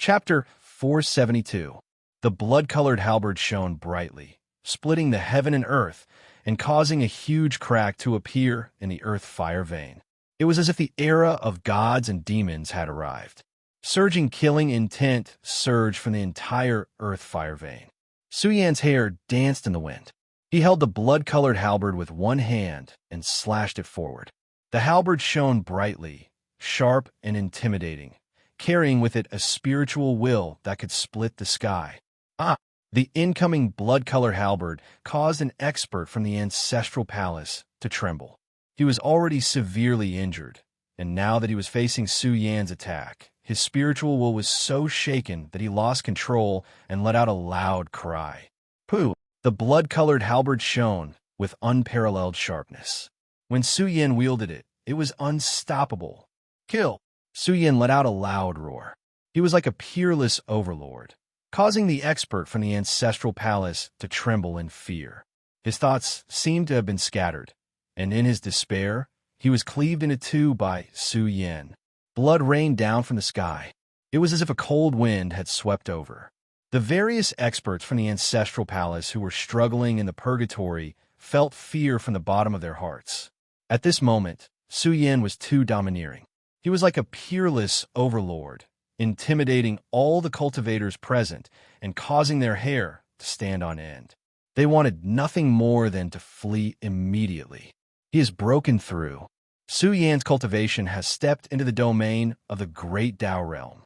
Chapter 472. The blood-colored halberd shone brightly, splitting the heaven and earth, and causing a huge crack to appear in the earth-fire vein. It was as if the era of gods and demons had arrived. Surging killing intent surged from the entire earth-fire vein. Su Yan's hair danced in the wind. He held the blood-colored halberd with one hand and slashed it forward. The halberd shone brightly, sharp and intimidating, carrying with it a spiritual will that could split the sky. The incoming blood-colored halberd caused an expert from the ancestral palace to tremble. He was already severely injured, and now that he was facing Su Yan's attack, his spiritual will was so shaken that he lost control and let out a loud cry. Pooh! The blood-colored halberd shone with unparalleled sharpness. When Su Yan wielded it, it was unstoppable. Kill! Su Yan let out a loud roar. He was like a peerless overlord, causing the expert from the ancestral palace to tremble in fear. His thoughts seemed to have been scattered, and in his despair, he was cleaved into two by Su Yan. Blood rained down from the sky. It was as if a cold wind had swept over. The various experts from the ancestral palace who were struggling in the purgatory felt fear from the bottom of their hearts. At this moment, Su Yan was too domineering. He was like a peerless overlord, intimidating all the cultivators present and causing their hair to stand on end. They wanted nothing more than to flee immediately. He is broken through. Su Yan's cultivation has stepped into the domain of the great Tao realm.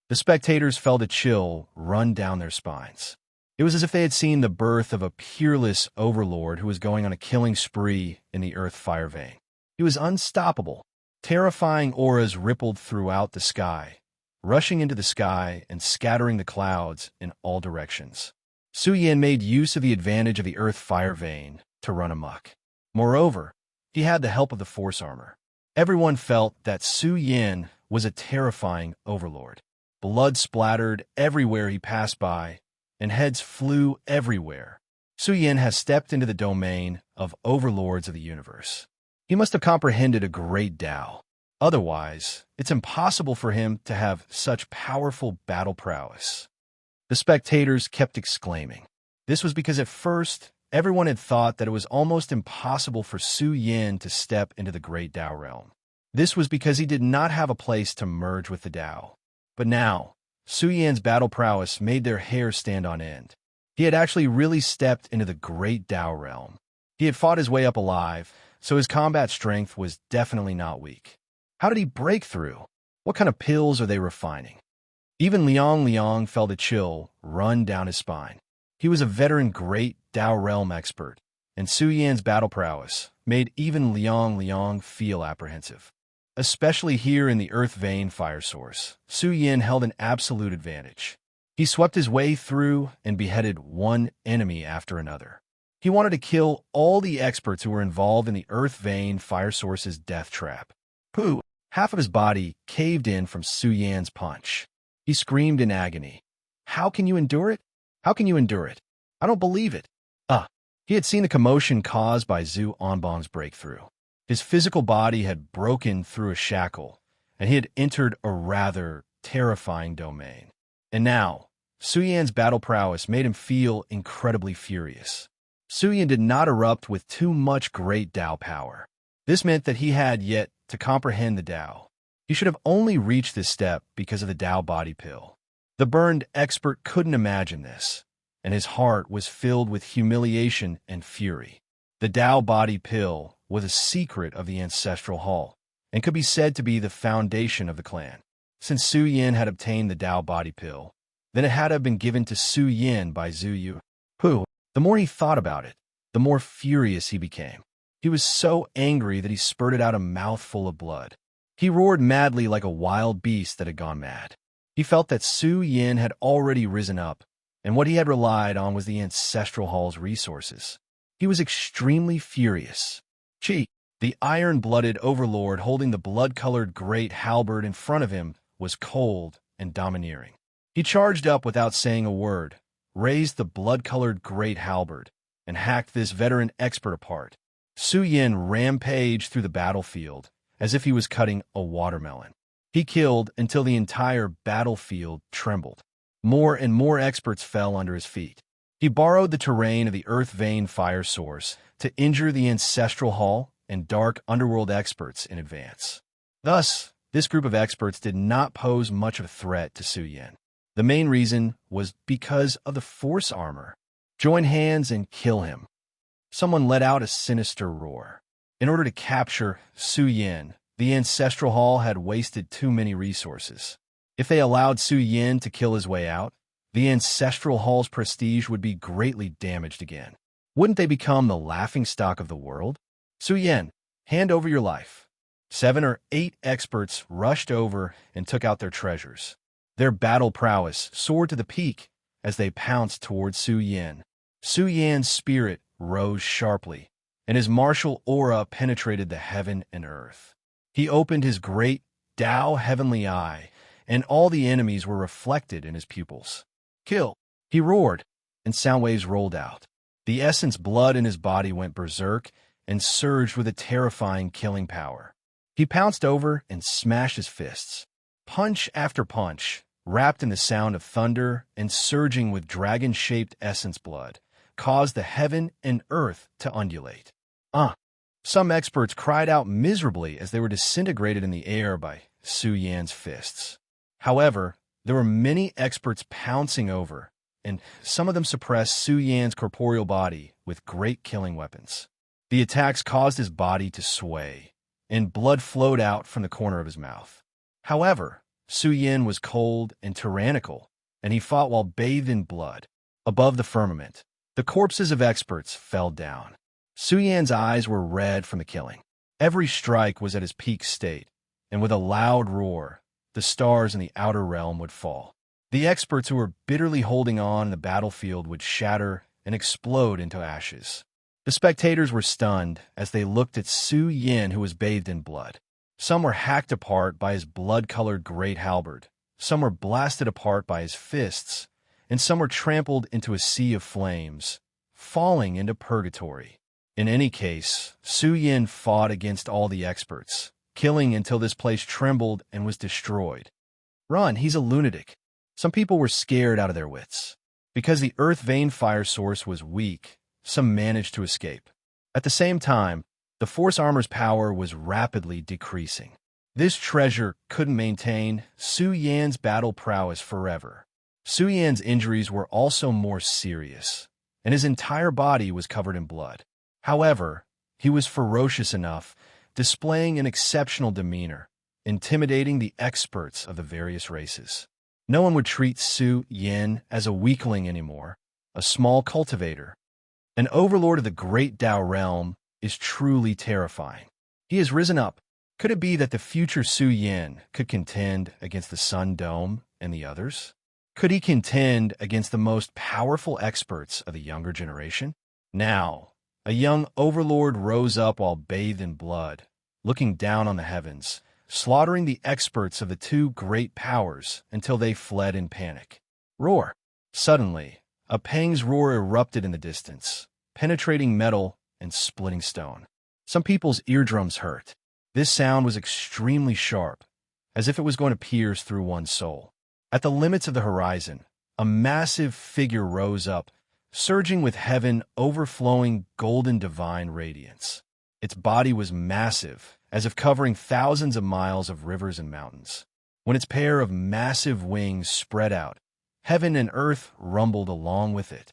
The spectators felt a chill run down their spines. It was as if they had seen the birth of a peerless overlord who was going on a killing spree in the earth-fire vein. He was unstoppable. Terrifying auras rippled throughout the sky, rushing into the sky and scattering the clouds in all directions. Su Yan made use of the advantage of the earth-fire vein to run amok. Moreover, he had the help of the force armor. Everyone felt that Su Yan was a terrifying overlord. Blood splattered everywhere he passed by, and heads flew everywhere. Su Yan has stepped into the domain of overlords of the universe. He must have comprehended a great Tao. Otherwise, it's impossible for him to have such powerful battle prowess. The spectators kept exclaiming. This was because at first, everyone had thought that it was almost impossible for Su Yan to step into the great Tao realm. This was because he did not have a place to merge with the Tao. But now, Su Yan's battle prowess made their hair stand on end. He had actually really stepped into the great Tao realm. He had fought his way up alive, so his combat strength was definitely not weak. How did he break through? What kind of pills are they refining? Even Liang felt a chill run down his spine. He was a veteran great Tao realm expert, and Su Yan's battle prowess made even Liang feel apprehensive. Especially here in the earth vein fire source, Su Yan held an absolute advantage. He swept his way through and beheaded one enemy after another. He wanted to kill all the experts who were involved in the earth vein fire source's death trap. Pooh! Half of his body caved in from Su Yan's punch. He screamed in agony. How can you endure it? How can you endure it? I don't believe it. He had seen the commotion caused by Zhu Anbang's breakthrough. His physical body had broken through a shackle, and he had entered a rather terrifying domain. And now, Su Yan's battle prowess made him feel incredibly furious. Su Yan did not erupt with too much great Tao power. This meant that he had yet to comprehend the Tao. He should have only reached this step because of the Tao body pill. The burned expert couldn't imagine this, and his heart was filled with humiliation and fury. The Tao body pill was a secret of the ancestral hall, and could be said to be the foundation of the clan. Since Su Yan had obtained the Tao body pill, then it had to have been given to Su Yan by Zhu Yu. The more he thought about it, the more furious he became. He was so angry that he spurted out a mouthful of blood. He roared madly like a wild beast that had gone mad. He felt that Su Yan had already risen up, and what he had relied on was the ancestral hall's resources. He was extremely furious. The iron-blooded overlord holding the blood-colored great halberd in front of him was cold and domineering. He charged up without saying a word, raised the blood-colored great halberd, and hacked this veteran expert apart. Su Yan rampaged through the battlefield as if he was cutting a watermelon. He killed until the entire battlefield trembled. More and more experts fell under his feet. He borrowed the terrain of the Earth Vein fire source to injure the Ancestral Hall and dark underworld experts in advance. Thus, this group of experts did not pose much of a threat to Su Yin. The main reason was because of the force armor. Join hands and kill him. Someone let out a sinister roar. In order to capture Su Yin, the Ancestral Hall had wasted too many resources. If they allowed Su Yin to kill his way out, the Ancestral Hall's prestige would be greatly damaged again. Wouldn't they become the laughingstock of the world? Su Yin, hand over your life. 7 or 8 experts rushed over and took out their treasures. Their battle prowess soared to the peak as they pounced towards Su Yin. Su Yin's spirit rose sharply, and his martial aura penetrated the heaven and earth. He opened his great Tao heavenly eye, and all the enemies were reflected in his pupils. Kill! He roared, and sound waves rolled out. The essence blood in his body went berserk and surged with a terrifying killing power. He pounced over and smashed his fists. Punch after punch, wrapped in the sound of thunder and surging with dragon-shaped essence blood, caused the heaven and earth to undulate. Some experts cried out miserably as they were disintegrated in the air by Su Yan's fists. However, there were many experts pouncing over, and some of them suppressed Su Yan's corporeal body with great killing weapons. The attacks caused his body to sway, and blood flowed out from the corner of his mouth. However, Su Yin was cold and tyrannical, and he fought while bathed in blood. Above the firmament, the corpses of experts fell down. Su Yan's eyes were red from the killing. Every strike was at his peak state, and with a loud roar, the stars in the outer realm would fall. The experts who were bitterly holding on in the battlefield would shatter and explode into ashes. The spectators were stunned as they looked at Su Yin, who was bathed in blood. Some were hacked apart by his blood-colored great halberd, some were blasted apart by his fists, and some were trampled into a sea of flames, falling into purgatory. In any case, Su Yin fought against all the experts, killing until this place trembled and was destroyed. Run, he's a lunatic. Some people were scared out of their wits. Because the Earth Vein fire source was weak, some managed to escape. At the same time, the force armor's power was rapidly decreasing. This treasure couldn't maintain Su Yan's battle prowess forever. Su Yan's injuries were also more serious, and his entire body was covered in blood. However, he was ferocious enough, displaying an exceptional demeanor, intimidating the experts of the various races. No one would treat Su Yin as a weakling anymore, a small cultivator. An overlord of the great Tao realm is truly terrifying. He has risen up. Could it be that the future Su Yin could contend against the Sun Dome and the others? Could he contend against the most powerful experts of the younger generation? Now, a young overlord rose up while bathed in blood, looking down on the heavens, slaughtering the experts of the two great powers until they fled in panic. Roar! Suddenly, a Pang's roar erupted in the distance, penetrating metal and splitting stone. Some people's eardrums hurt. This sound was extremely sharp, as if it was going to pierce through one's soul. At the limits of the horizon, a massive figure rose up, surging with heaven overflowing golden divine radiance. Its body was massive, as if covering thousands of miles of rivers and mountains. When its pair of massive wings spread out, heaven and earth rumbled along with it.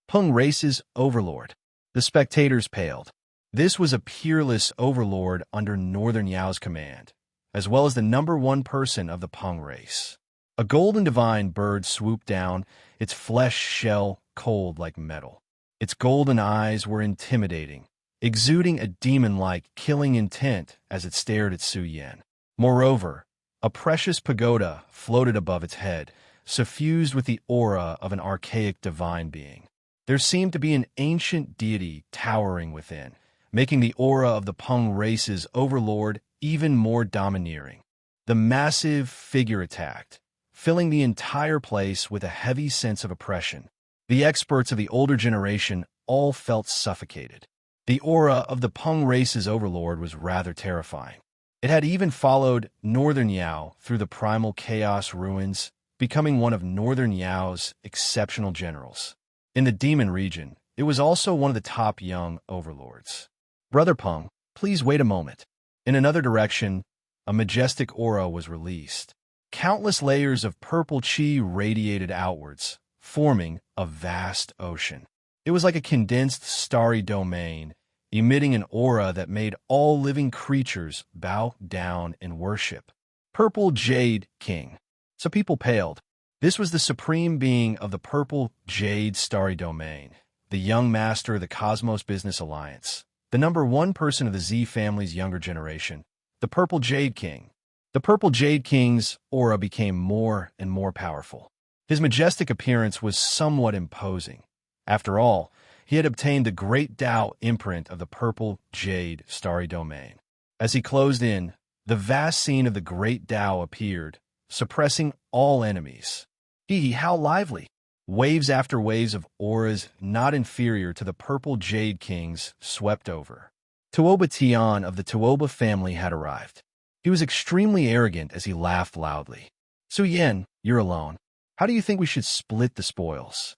Peng Race's Overlord. The spectators paled. This was a peerless overlord under Northern Yao's command, as well as the #1 person of the Peng race. A golden divine bird swooped down, its flesh shell cold like metal. Its golden eyes were intimidating, exuding a demon-like killing intent as it stared at Su Yin. Moreover, a precious pagoda floated above its head, suffused with the aura of an archaic divine being. There seemed to be an ancient deity towering within, making the aura of the Peng race's overlord even more domineering. The massive figure attacked, filling the entire place with a heavy sense of oppression. The experts of the older generation all felt suffocated. The aura of the Peng race's overlord was rather terrifying. It had even followed Northern Yao through the primal chaos ruins, becoming one of Northern Yao's exceptional generals. In the demon region, it was also one of the top young overlords. Brother Peng, please wait a moment. In another direction, a majestic aura was released. Countless layers of purple chi radiated outwards, forming a vast ocean. It was like a condensed starry domain, emitting an aura that made all living creatures bow down in worship. Purple Jade King. So people paled. This was the supreme being of the Purple Jade Starry Domain, the young master of the Cosmos Business Alliance, the #1 person of the Z family's younger generation, the Purple Jade King. The Purple Jade King's aura became more and more powerful. His majestic appearance was somewhat imposing. After all, he had obtained the great Tao imprint of the Purple Jade Starry Domain. As he closed in, the vast scene of the great Tao appeared, suppressing all enemies. How lively! Waves after waves of auras not inferior to the Purple Jade King's swept over. Tuoba Tian of the Tuoba family had arrived. He was extremely arrogant as he laughed loudly. Su Yen, you're alone. How do you think we should split the spoils?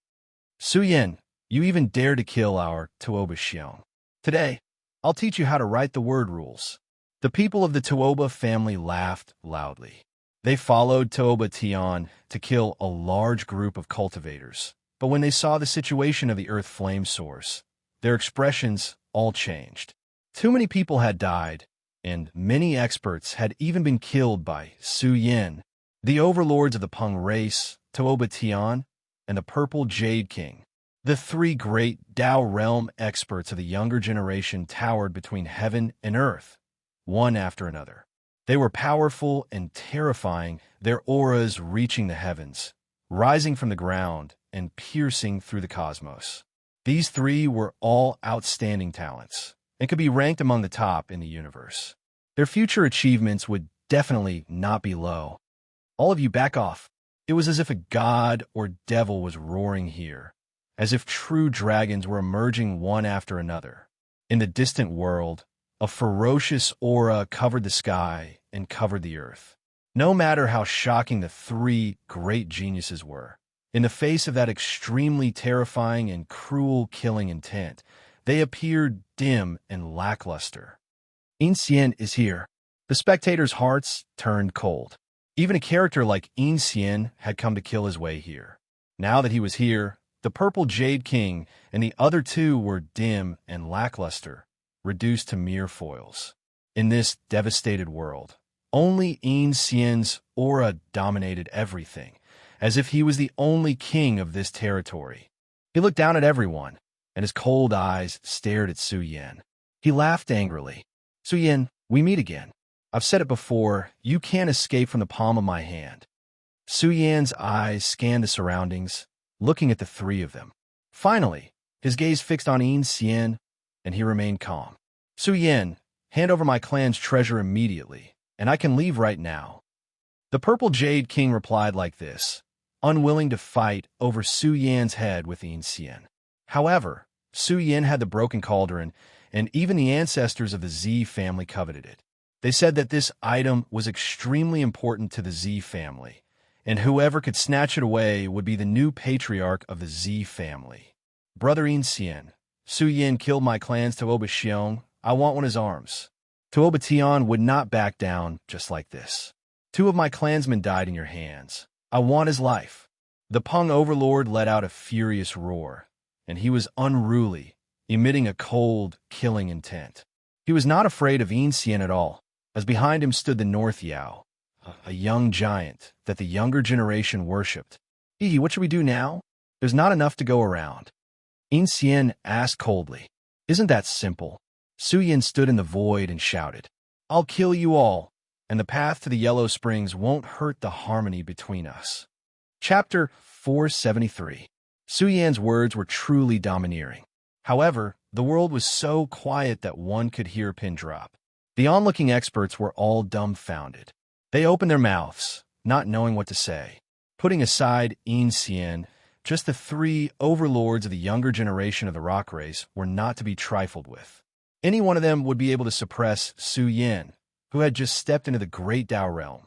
Su Yen, you even dare to kill our Tuoba Xiong. Today, I'll teach you how to write the word rules. The people of the Tuoba family laughed loudly. They followed Tuoba Tian to kill a large group of cultivators, but when they saw the situation of the earth flame source, their expressions all changed. Too many people had died, and many experts had even been killed by Su Yen, the overlords of the Peng race, Tuoba Tian, and the Purple Jade King. The three great Tao realm experts of the younger generation towered between heaven and earth, one after another. They were powerful and terrifying, their auras reaching the heavens, rising from the ground, and piercing through the cosmos. These three were all outstanding talents, and could be ranked among the top in the universe. Their future achievements would definitely not be low. All of you back off. It was as if a god or devil was roaring here, as if true dragons were emerging one after another. In the distant world, a ferocious aura covered the sky and covered the earth. No matter how shocking the three great geniuses were, in the face of that extremely terrifying and cruel killing intent, they appeared dim and lackluster. Xian is here. The spectators' hearts turned cold. Even a character like Xian had come to kill his way here. Now that he was here, the Purple Jade King and the other two were dim and lackluster, reduced to mere foils. In this devastated world, only Xian's aura dominated everything, as if he was the only king of this territory. He looked down at everyone, and his cold eyes stared at Su Yen. He laughed angrily. Su Yen, we meet again. I've said it before, you can't escape from the palm of my hand. Su Yan's eyes scanned the surroundings, looking at the three of them. Finally, his gaze fixed on Xian, and he remained calm. Su Yen, hand over my clan's treasure immediately, and I can leave right now. The Purple Jade King replied like this, unwilling to fight over Su Yan's head with Xian. However, Su Yan had the broken cauldron, and even the ancestors of the Z family coveted it. They said that this item was extremely important to the Z family, and whoever could snatch it away would be the new patriarch of the Z family. Brother Xian, Su Yan killed my clan's Tuoba Xiong. I want one his arms. Tuoba Tian would not back down just like this. 2 of my clansmen died in your hands. I want his life. The Peng Overlord let out a furious roar, and he was unruly, emitting a cold, killing intent. He was not afraid of Xian at all, as behind him stood the North Yao, a young giant that the younger generation worshipped. What should we do now? There's not enough to go around. Xian asked coldly. Isn't that simple? Su Yen stood in the void and shouted, I'll kill you all, and the path to the Yellow Springs won't hurt the harmony between us. Chapter 473. Su Yan's words were truly domineering. However, the world was so quiet that one could hear a pin drop. The onlooking experts were all dumbfounded. They opened their mouths, not knowing what to say. Putting aside Xian, just the 3 overlords of the younger generation of the rock race were not to be trifled with. Any one of them would be able to suppress Su Yen, who had just stepped into the great Tao realm,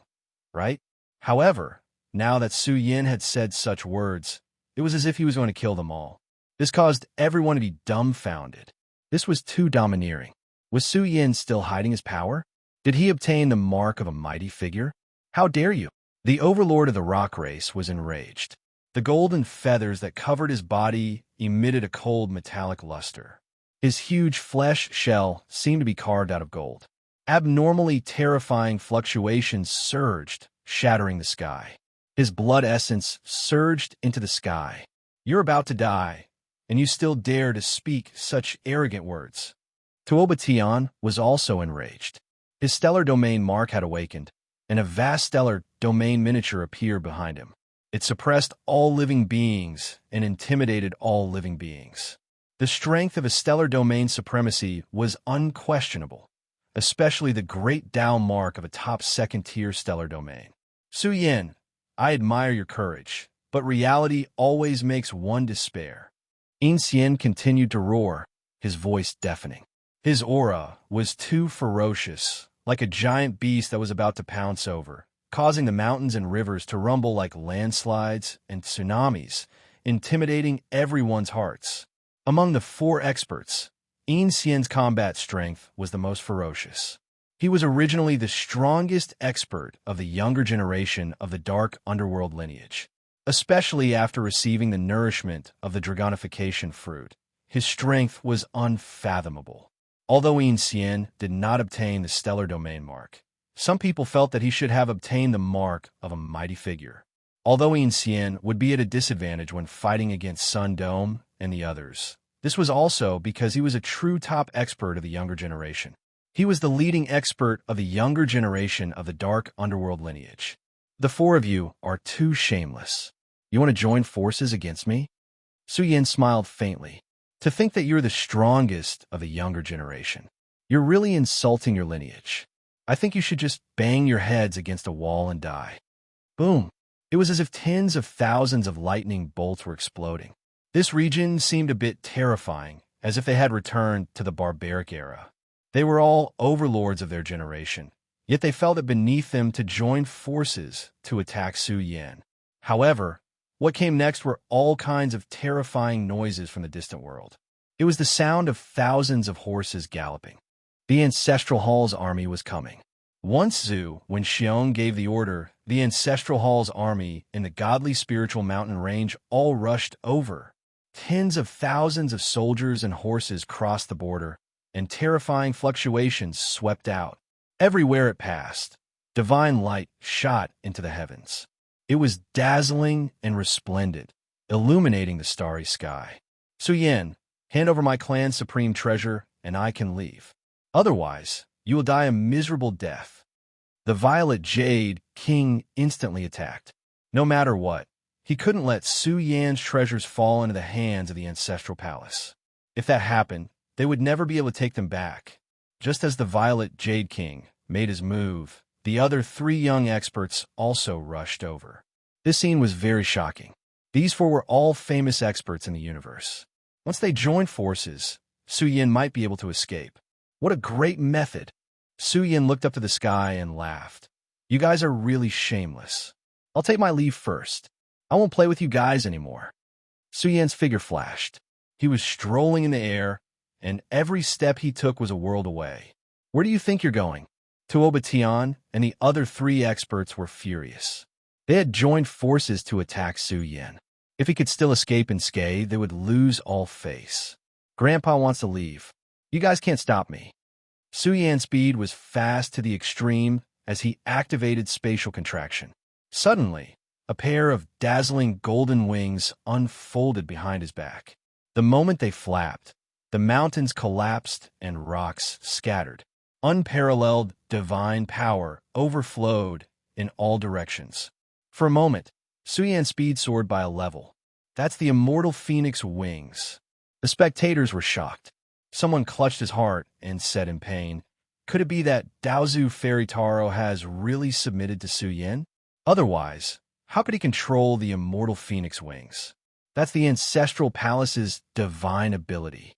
right? However, now that Su Yin had said such words, it was as if he was going to kill them all. This caused everyone to be dumbfounded. This was too domineering. Was Su Yin still hiding his power? Did he obtain the mark of a mighty figure? How dare you? The overlord of the rock race was enraged. The golden feathers that covered his body emitted a cold metallic luster. His huge flesh shell seemed to be carved out of gold. Abnormally terrifying fluctuations surged, shattering the sky. His blood essence surged into the sky. You're about to die, and you still dare to speak such arrogant words. Tuoba Tian was also enraged. His stellar domain mark had awakened, and a vast stellar domain miniature appeared behind him. It suppressed all living beings and intimidated all living beings. The strength of a stellar domain supremacy was unquestionable, especially the great Tao mark of a top second-tier stellar domain. Su Yin, I admire your courage, but reality always makes one despair. In Xian continued to roar, his voice deafening. His aura was too ferocious, like a giant beast that was about to pounce over, causing the mountains and rivers to rumble like landslides and tsunamis, intimidating everyone's hearts. Among the 4 experts, In Xian's combat strength was the most ferocious. He was originally the strongest expert of the younger generation of the dark underworld lineage. Especially after receiving the nourishment of the dragonification fruit, his strength was unfathomable. Although In Xian did not obtain the stellar domain mark, some people felt that he should have obtained the mark of a mighty figure. Although In Xian would be at a disadvantage when fighting against Sun Dome and the others, this was also because he was a true top expert of the younger generation. He was the leading expert of the younger generation of the dark underworld lineage. The 4 of you are too shameless. You want to join forces against me? Su Yin smiled faintly. To think that you're the strongest of the younger generation. You're really insulting your lineage. I think you should just bang your heads against a wall and die. Boom. It was as if tens of thousands of lightning bolts were exploding. This region seemed a bit terrifying, as if they had returned to the barbaric era. They were all overlords of their generation, yet they felt it beneath them to join forces to attack Su Yin. However, what came next were all kinds of terrifying noises from the distant world. It was the sound of thousands of horses galloping. The Ancestral Hall's army was coming. Once when Xiong gave the order, the Ancestral Hall's army in the godly spiritual mountain range all rushed over. Tens of thousands of soldiers and horses crossed the border, and terrifying fluctuations swept out. Everywhere it passed, divine light shot into the heavens. It was dazzling and resplendent, illuminating the starry sky. Su Yin, hand over my clan's supreme treasure, and I can leave. Otherwise, you will die a miserable death. The Violet Jade King instantly attacked. No matter what, he couldn't let Su Yan's treasures fall into the hands of the Ancestral Palace. If that happened, they would never be able to take them back. Just as the Violet Jade King made his move, the other 3 young experts also rushed over. This scene was very shocking. These 4 were all famous experts in the universe. Once they joined forces, Su Yin might be able to escape. What a great method! Su Yin looked up to the sky and laughed. You guys are really shameless. I'll take my leave first. I won't play with you guys anymore. Su Yan's figure flashed. He was strolling in the air, and every step he took was a world away. Where do you think you're going? Tuoba Tian and the other 3 experts were furious. They had joined forces to attack Su Yin. If he could still escape unscathed, they would lose all face. Grandpa wants to leave. You guys can't stop me. Su Yan's speed was fast to the extreme as he activated spatial contraction. Suddenly, a pair of dazzling golden wings unfolded behind his back. The moment they flapped, the mountains collapsed and rocks scattered. Unparalleled divine power overflowed in all directions. For a moment, Su Yan's speed soared by a level. That's the immortal phoenix wings. The spectators were shocked. Someone clutched his heart and said in pain, could it be that Daozu Fairy Taro has really submitted to Su Yin? Otherwise, how could he control the immortal phoenix wings? That's the Ancestral Palace's divine ability.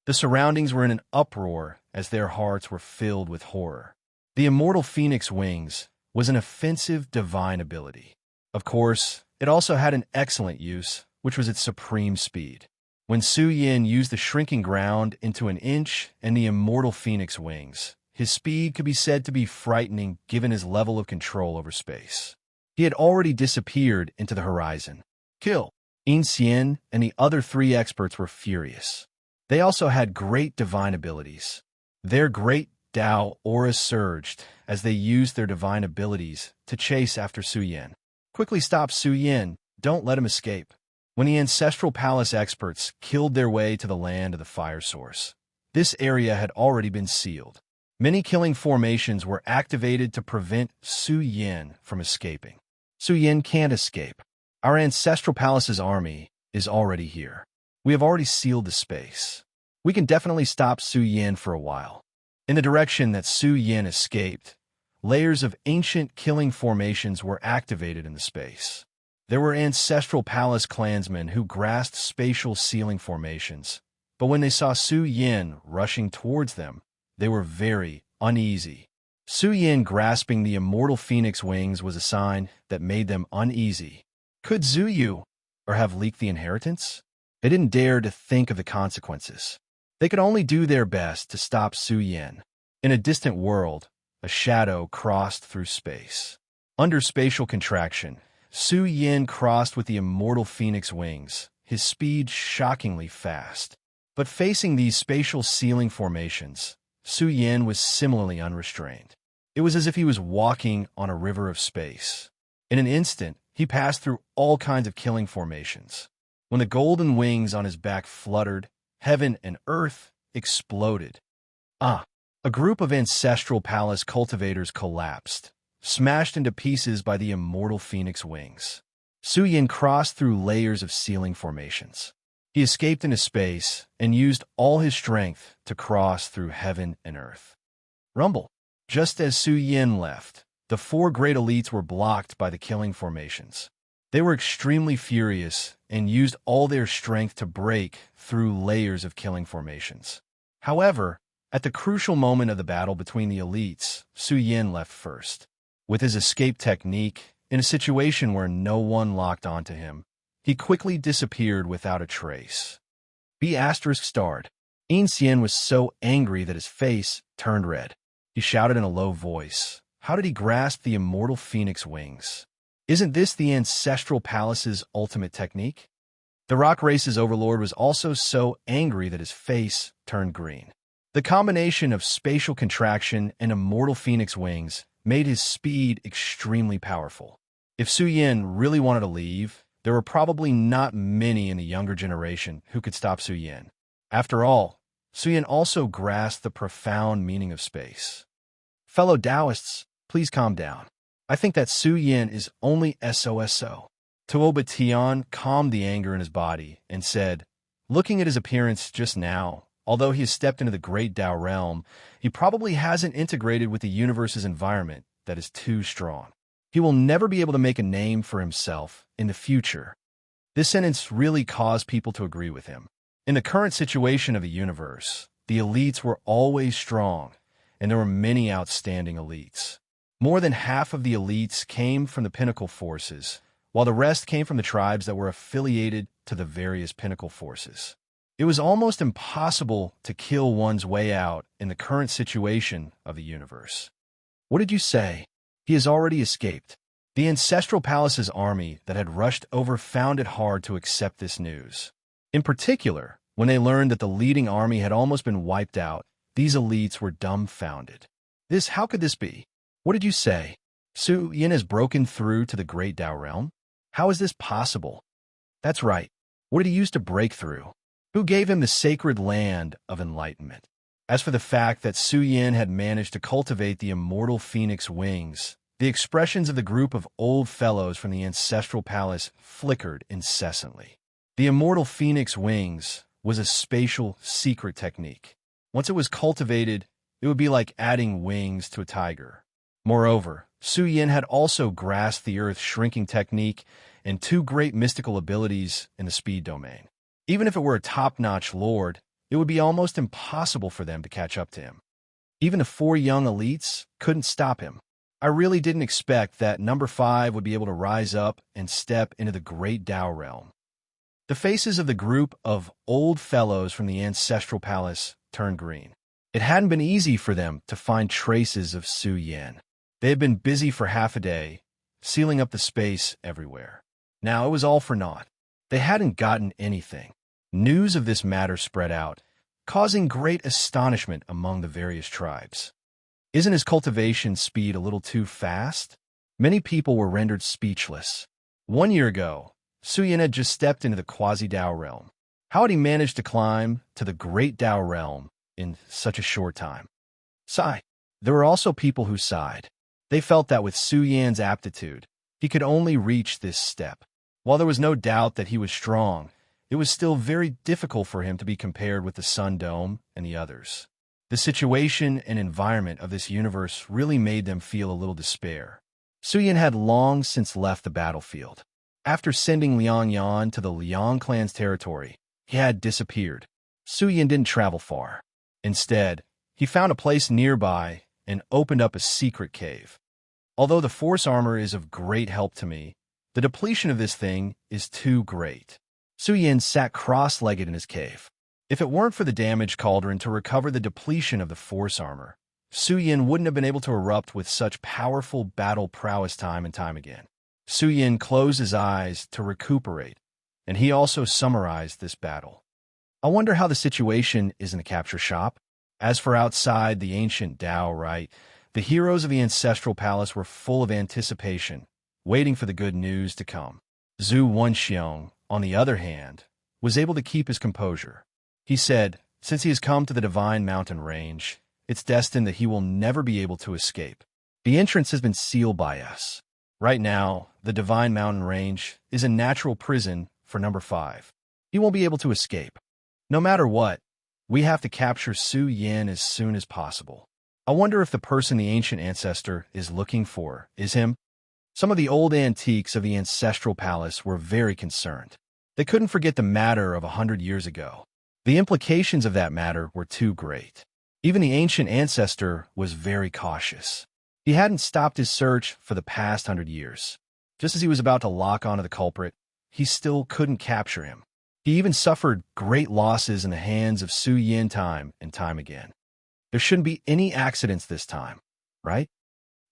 The surroundings were in an uproar as their hearts were filled with horror. The immortal phoenix wings was an offensive divine ability. Of course, it also had an excellent use, which was its supreme speed. When Su Yin used the shrinking ground into an inch and the immortal phoenix wings, his speed could be said to be frightening given his level of control over space. He had already disappeared into the horizon. Kill! In Xian and the other three experts were furious. They also had great divine abilities. Their great Dao auras surged as they used their divine abilities to chase after Su Yin. Quickly stop Su Yin, don't let him escape. When the Ancestral Palace experts killed their way to the land of the fire source, this area had already been sealed. Many killing formations were activated to prevent Su Yin from escaping. Su Yin can't escape. Our Ancestral Palace's army is already here. We have already sealed the space. We can definitely stop Su Yin for a while. In the direction that Su Yin escaped, layers of ancient killing formations were activated in the space. There were Ancestral Palace clansmen who grasped spatial sealing formations, but when they saw Su Yin rushing towards them, they were very uneasy. Su Yin grasping the immortal phoenix wings was a sign that made them uneasy. Could Zhu Yu or have leaked the inheritance? They didn't dare to think of the consequences. They could only do their best to stop Su Yin. In a distant world, a shadow crossed through space. Under spatial contraction, Su Yin crossed with the immortal phoenix wings, his speed shockingly fast. But facing these spatial sealing formations, Su Yin was similarly unrestrained. It was as if he was walking on a river of space. In an instant, he passed through all kinds of killing formations. When the golden wings on his back fluttered, heaven and earth exploded. A group of Ancestral Palace cultivators collapsed, smashed into pieces by the immortal phoenix wings. Su Yin crossed through layers of sealing formations. He escaped into space and used all his strength to cross through heaven and earth. Rumble. Just as Su Yin left, the four great elites were blocked by the killing formations. They were extremely furious and used all their strength to break through layers of killing formations. However, at the crucial moment of the battle between the elites, Su Yin left first. With his escape technique, in a situation where no one locked onto him, he quickly disappeared without a trace. B*****. In Xian was so angry that his face turned red. He shouted in a low voice, "How did he grasp the immortal phoenix wings? Isn't this the Ancestral Palace's ultimate technique?" The Rock Race's Overlord was also so angry that his face turned green. The combination of spatial contraction and immortal phoenix wings made his speed extremely powerful. If Su Yin really wanted to leave, there were probably not many in the younger generation who could stop Su Yin. After all, Su Yin also grasped the profound meaning of space. Fellow Taoists, please calm down. I think that Su Yin is only SOSO. Tuoba Tian calmed the anger in his body and said, "Looking at his appearance just now, although he has stepped into the great Tao realm, he probably hasn't integrated with the universe's environment that is too strong. He will never be able to make a name for himself in the future." This sentence really caused people to agree with him. In the current situation of the universe, the elites were always strong, and there were many outstanding elites. More than half of the elites came from the pinnacle forces, while the rest came from the tribes that were affiliated to the various pinnacle forces. It was almost impossible to kill one's way out in the current situation of the universe. What did you say? He has already escaped. The Ancestral Palace's army that had rushed over found it hard to accept this news. In particular, when they learned that the leading army had almost been wiped out, these elites were dumbfounded. How could this be? What did you say? Su Yin has broken through to the great Tao realm? How is this possible? That's right. What did he use to break through? Who gave him the sacred land of enlightenment? As for the fact that Su Yin had managed to cultivate the immortal phoenix wings, the expressions of the group of old fellows from the Ancestral Palace flickered incessantly. The immortal phoenix wings was a spatial secret technique. Once it was cultivated, it would be like adding wings to a tiger. Moreover, Su Yin had also grasped the earth shrinking technique and two great mystical abilities in the speed domain. Even if it were a top-notch lord, it would be almost impossible for them to catch up to him. Even the four young elites couldn't stop him. I really didn't expect that number 5 would be able to rise up and step into the great Tao realm. The faces of the group of old fellows from the ancestral palace turned green. It hadn't been easy for them to find traces of Su Yan. They had been busy for half a day, sealing up the space everywhere. Now it was all for naught. They hadn't gotten anything. News of this matter spread out, causing great astonishment among the various tribes. Isn't his cultivation speed a little too fast? Many people were rendered speechless. 1 year ago, Su Yan had just stepped into the quasi-Dao realm. How had he managed to climb to the great Dao realm in such a short time? Sigh. There were also people who sighed. They felt that with Su Yan's aptitude, he could only reach this step. While there was no doubt that he was strong, it was still very difficult for him to be compared with the Sun Dome and the others. The situation and environment of this universe really made them feel a little despair. Su Yan had long since left the battlefield. After sending Liang Yan to the Liang clan's territory, he had disappeared. Su Yan didn't travel far. Instead, he found a place nearby and opened up a secret cave. Although the force armor is of great help to me, the depletion of this thing is too great. Su Yan sat cross-legged in his cave. If it weren't for the damage cauldron to recover the depletion of the force armor, Su Yan wouldn't have been able to erupt with such powerful battle prowess time and time again. Su Yan closed his eyes to recuperate, and he also summarized this battle. I wonder how the situation is in the capture shop. As for outside the ancient Dao, right, the heroes of the ancestral palace were full of anticipation, waiting for the good news to come. Zhu Wenxiong, on the other hand, was able to keep his composure. He said, since he has come to the Divine Mountain Range, it's destined that he will never be able to escape. The entrance has been sealed by us. Right now, the Divine Mountain Range is a natural prison for number 5. He won't be able to escape. No matter what, we have to capture Su Yan as soon as possible. I wonder if the person the ancient ancestor is looking for is him. Some of the old antiques of the ancestral palace were very concerned. They couldn't forget the matter of 100 years ago. The implications of that matter were too great. Even the ancient ancestor was very cautious. He hadn't stopped his search for the past 100 years. Just as he was about to lock onto the culprit, he still couldn't capture him. He even suffered great losses in the hands of Su Yan time and time again. There shouldn't be any accidents this time, right?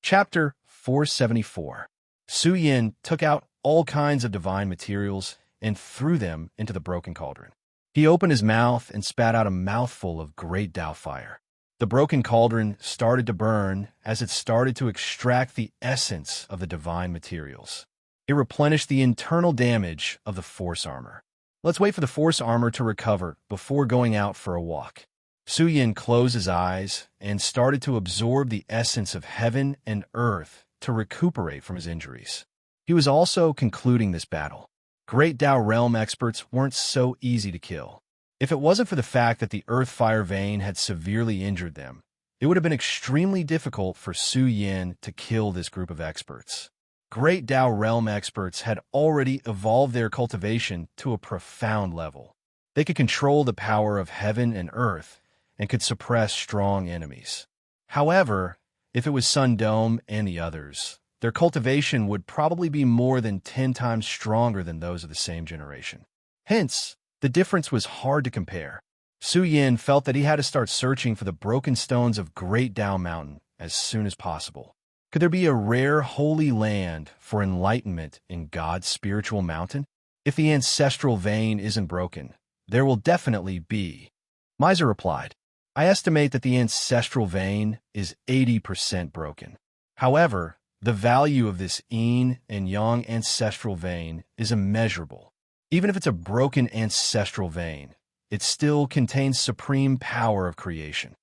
Chapter 474. Su Yan took out all kinds of divine materials and threw them into the broken cauldron. He opened his mouth and spat out a mouthful of great Dao fire. The broken cauldron started to burn as it started to extract the essence of the divine materials. It replenished the internal damage of the force armor. Let's wait for the force armor to recover before going out for a walk. Su Yan closed his eyes and started to absorb the essence of heaven and earth to recuperate from his injuries. He was also concluding this battle. Great Dao realm experts weren't so easy to kill. If it wasn't for the fact that the earth fire vein had severely injured them, it would have been extremely difficult for Su Yan to kill this group of experts. Great Dao realm experts had already evolved their cultivation to a profound level. They could control the power of heaven and earth and could suppress strong enemies. However, if it was Sun Dome and the others, their cultivation would probably be more than 10 times stronger than those of the same generation. Hence, the difference was hard to compare. Su Yan felt that he had to start searching for the broken stones of Great Dao Mountain as soon as possible. Could there be a rare holy land for enlightenment in God's spiritual mountain? If the ancestral vein isn't broken, there will definitely be. Miser replied, I estimate that the ancestral vein is 80% broken. However, the value of this yin and yang ancestral vein is immeasurable. Even if it's a broken ancestral vein, it still contains supreme power of creation.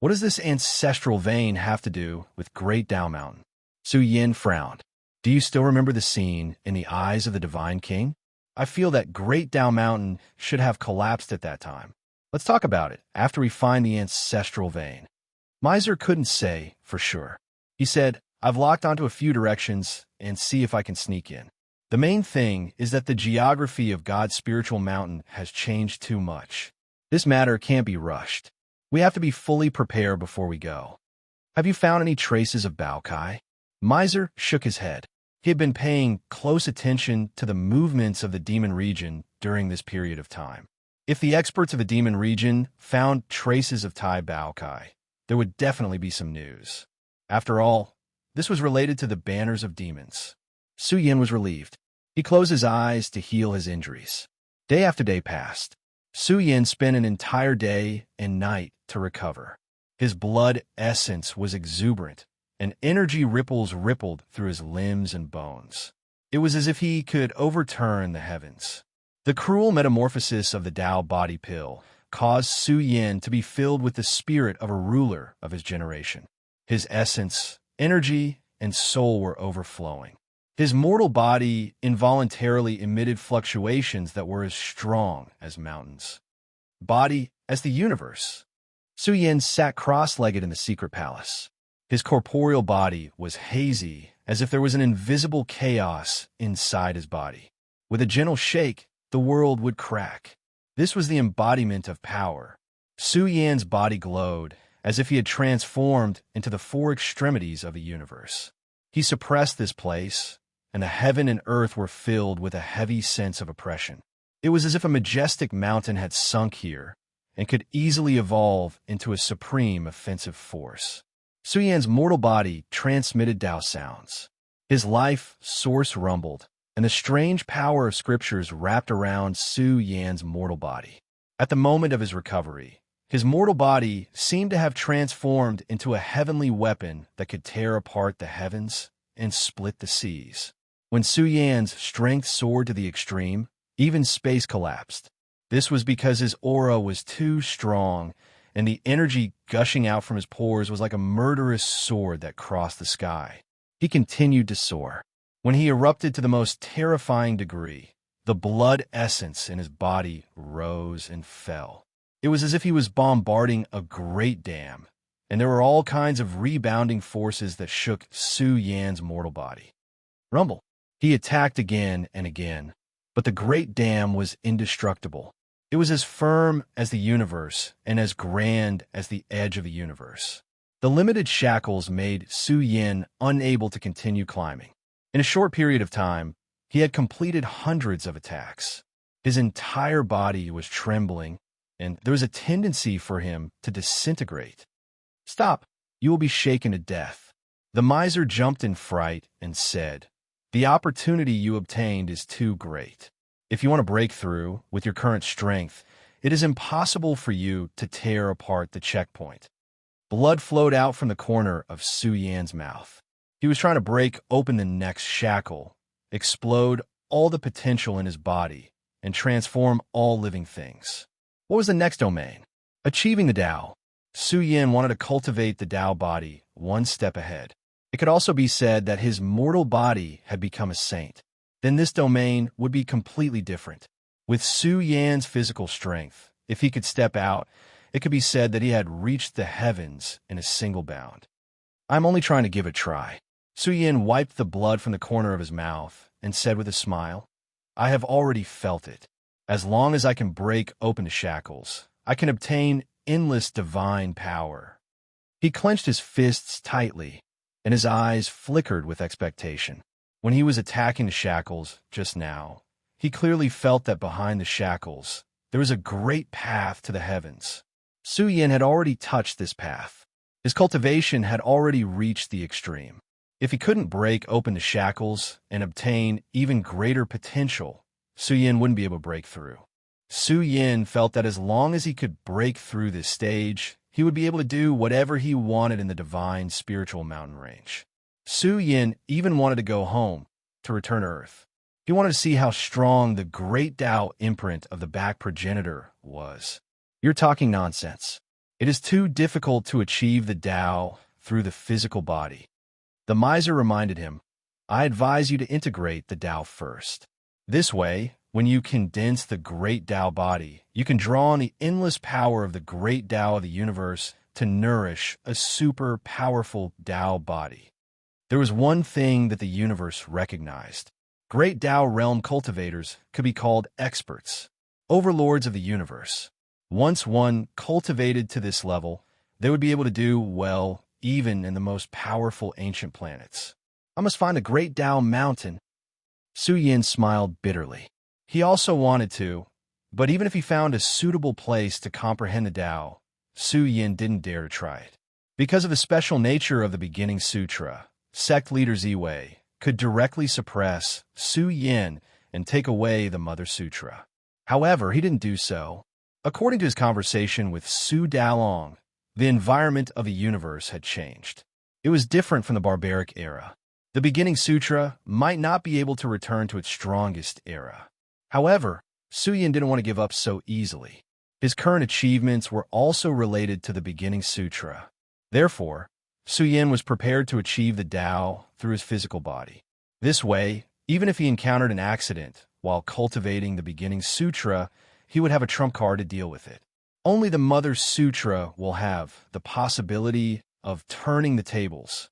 What does this ancestral vein have to do with Great Dao Mountain? Su Yan frowned. Do you still remember the scene in the eyes of the Divine King? I feel that Great Dao Mountain should have collapsed at that time. Let's talk about it after we find the ancestral vein. Miser couldn't say for sure. He said, I've locked onto a few directions and see if I can sneak in. The main thing is that the geography of God's spiritual mountain has changed too much. This matter can't be rushed. We have to be fully prepared before we go. Have you found any traces of Baokai? Miser shook his head. He had been paying close attention to the movements of the demon region during this period of time. If the experts of the demon region found traces of Tai Baokai, there would definitely be some news. After all, this was related to the banners of demons. Su Yin was relieved. He closed his eyes to heal his injuries. Day after day passed. Su Yin spent an entire day and night to recover. His blood essence was exuberant, and energy ripples rippled through his limbs and bones. It was as if he could overturn the heavens. The cruel metamorphosis of the Dao body pill caused Su Yin to be filled with the spirit of a ruler of his generation. His essence, energy, and soul were overflowing. His mortal body involuntarily emitted fluctuations that were as strong as mountains. Body as the universe. Su Yin sat cross-legged in the secret palace. His corporeal body was hazy, as if there was an invisible chaos inside his body. With a gentle shake, the world would crack. This was the embodiment of power. Su Yan's body glowed, as if he had transformed into the four extremities of the universe. He suppressed this place, and the heaven and earth were filled with a heavy sense of oppression. It was as if a majestic mountain had sunk here and could easily evolve into a supreme offensive force. Su Yan's mortal body transmitted Dao sounds. His life source rumbled, and the strange power of scriptures wrapped around Su Yan's mortal body. At the moment of his recovery, his mortal body seemed to have transformed into a heavenly weapon that could tear apart the heavens and split the seas. When Su Yan's strength soared to the extreme, even space collapsed. This was because his aura was too strong, and the energy gushing out from his pores was like a murderous sword that crossed the sky. He continued to soar. When he erupted to the most terrifying degree, the blood essence in his body rose and fell. It was as if he was bombarding a great dam, and there were all kinds of rebounding forces that shook Su Yan's mortal body. Rumble. He attacked again and again, but the great dam was indestructible. It was as firm as the universe and as grand as the edge of the universe. The limited shackles made Su Yin unable to continue climbing. In a short period of time, he had completed hundreds of attacks. His entire body was trembling, and there was a tendency for him to disintegrate. "Stop! You will be shaken to death." The miser jumped in fright and said, "The opportunity you obtained is too great. If you want to break through with your current strength, it is impossible for you to tear apart the checkpoint." Blood flowed out from the corner of Su Yan's mouth. He was trying to break open the next shackle, explode all the potential in his body, and transform all living things. What was the next domain? Achieving the Tao. Su Yin wanted to cultivate the Tao body one step ahead. It could also be said that his mortal body had become a saint. Then this domain would be completely different. With Su Yan's physical strength, if he could step out, it could be said that he had reached the heavens in a single bound. "I'm only trying to give it a try." Su Yin wiped the blood from the corner of his mouth and said with a smile, "I have already felt it. As long as I can break open the shackles, I can obtain endless divine power." He clenched his fists tightly, and his eyes flickered with expectation. When he was attacking the shackles just now, he clearly felt that behind the shackles, there was a great path to the heavens. Su Yin had already touched this path. His cultivation had already reached the extreme. If he couldn't break open the shackles and obtain even greater potential, Su Yin wouldn't be able to break through. Su Yin felt that as long as he could break through this stage, he would be able to do whatever he wanted in the divine spiritual mountain range. Su Yin even wanted to go home, to return to Earth. He wanted to see how strong the great Tao imprint of the back progenitor was. "You're talking nonsense. It is too difficult to achieve the Tao through the physical body." The miser reminded him, "I advise you to integrate the Tao first. This way, when you condense the great Tao body, you can draw on the endless power of the great Tao of the universe to nourish a super powerful Tao body." There was one thing that the universe recognized. Great Tao realm cultivators could be called experts, overlords of the universe. Once one cultivated to this level, they would be able to do well even in the most powerful ancient planets. I must find a great Tao mountain. Su Yin smiled bitterly. He also wanted to, but even if he found a suitable place to comprehend the Tao, Su Yin didn't dare to try it. Because of the special nature of the beginning sutra, sect leader Ziwei could directly suppress Su Yin and take away the Mother Sutra. However, he didn't do so. According to his conversation with Su Dalong, the environment of the universe had changed. It was different from the barbaric era. The beginning sutra might not be able to return to its strongest era. However, Su Yin didn't want to give up so easily. His current achievements were also related to the beginning sutra. Therefore, Su Yin was prepared to achieve the Tao through his physical body. This way, even if he encountered an accident while cultivating the beginning sutra, he would have a trump card to deal with it. Only the Mother Sutra will have the possibility of turning the tables.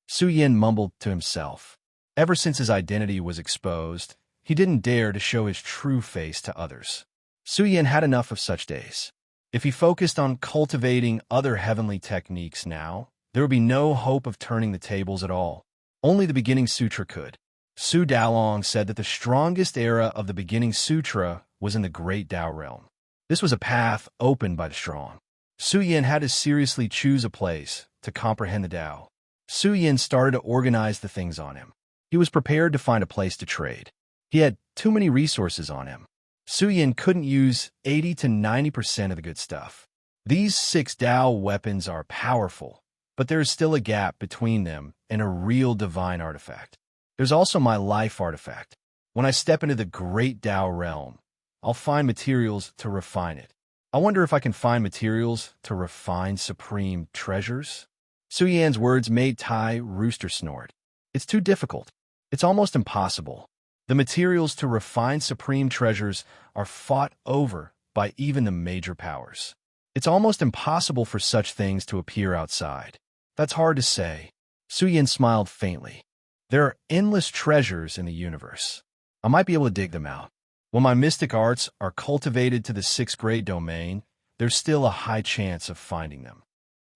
Su Yin mumbled to himself. Ever since his identity was exposed, he didn't dare to show his true face to others. Su Yin had enough of such days. If he focused on cultivating other heavenly techniques now, there would be no hope of turning the tables at all. Only the beginning sutra could. Su Dalong said that the strongest era of the beginning sutra was in the great Tao realm. This was a path opened by the strong. Su Yin had to seriously choose a place to comprehend the Tao. Su Yin started to organize the things on him. He was prepared to find a place to trade. He had too many resources on him. Su Yin couldn't use 80 to 90% of the good stuff. These 6 Tao weapons are powerful, but there is still a gap between them and a real divine artifact. There's also my life artifact. When I step into the great Tao realm, I'll find materials to refine it. I wonder if I can find materials to refine supreme treasures? Su Yan's words made Tai Rooster snort. It's too difficult. It's almost impossible. The materials to refine supreme treasures are fought over by even the major powers. It's almost impossible for such things to appear outside. That's hard to say. Su Yan smiled faintly. There are endless treasures in the universe. I might be able to dig them out. When my mystic arts are cultivated to the 6th grade domain, there's still a high chance of finding them.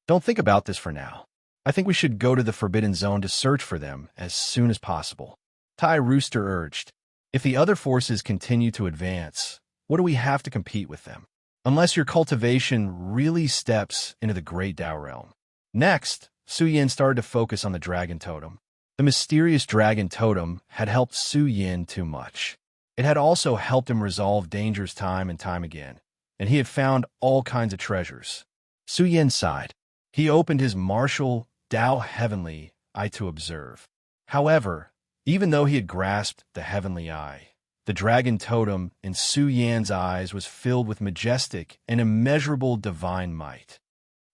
Don't think about this for now. I think we should go to the Forbidden Zone to search for them as soon as possible. Tai Rooster urged. If the other forces continue to advance, what do we have to compete with them? Unless your cultivation really steps into the great Tao realm. Next, Su Yin started to focus on the dragon totem. The mysterious dragon totem had helped Su Yin too much. It had also helped him resolve dangers time and time again, and he had found all kinds of treasures. Su Yin sighed. He opened his martial Tao heavenly eye to observe. However, even though he had grasped the heavenly eye, the dragon totem in Su Yan's eyes was filled with majestic and immeasurable divine might.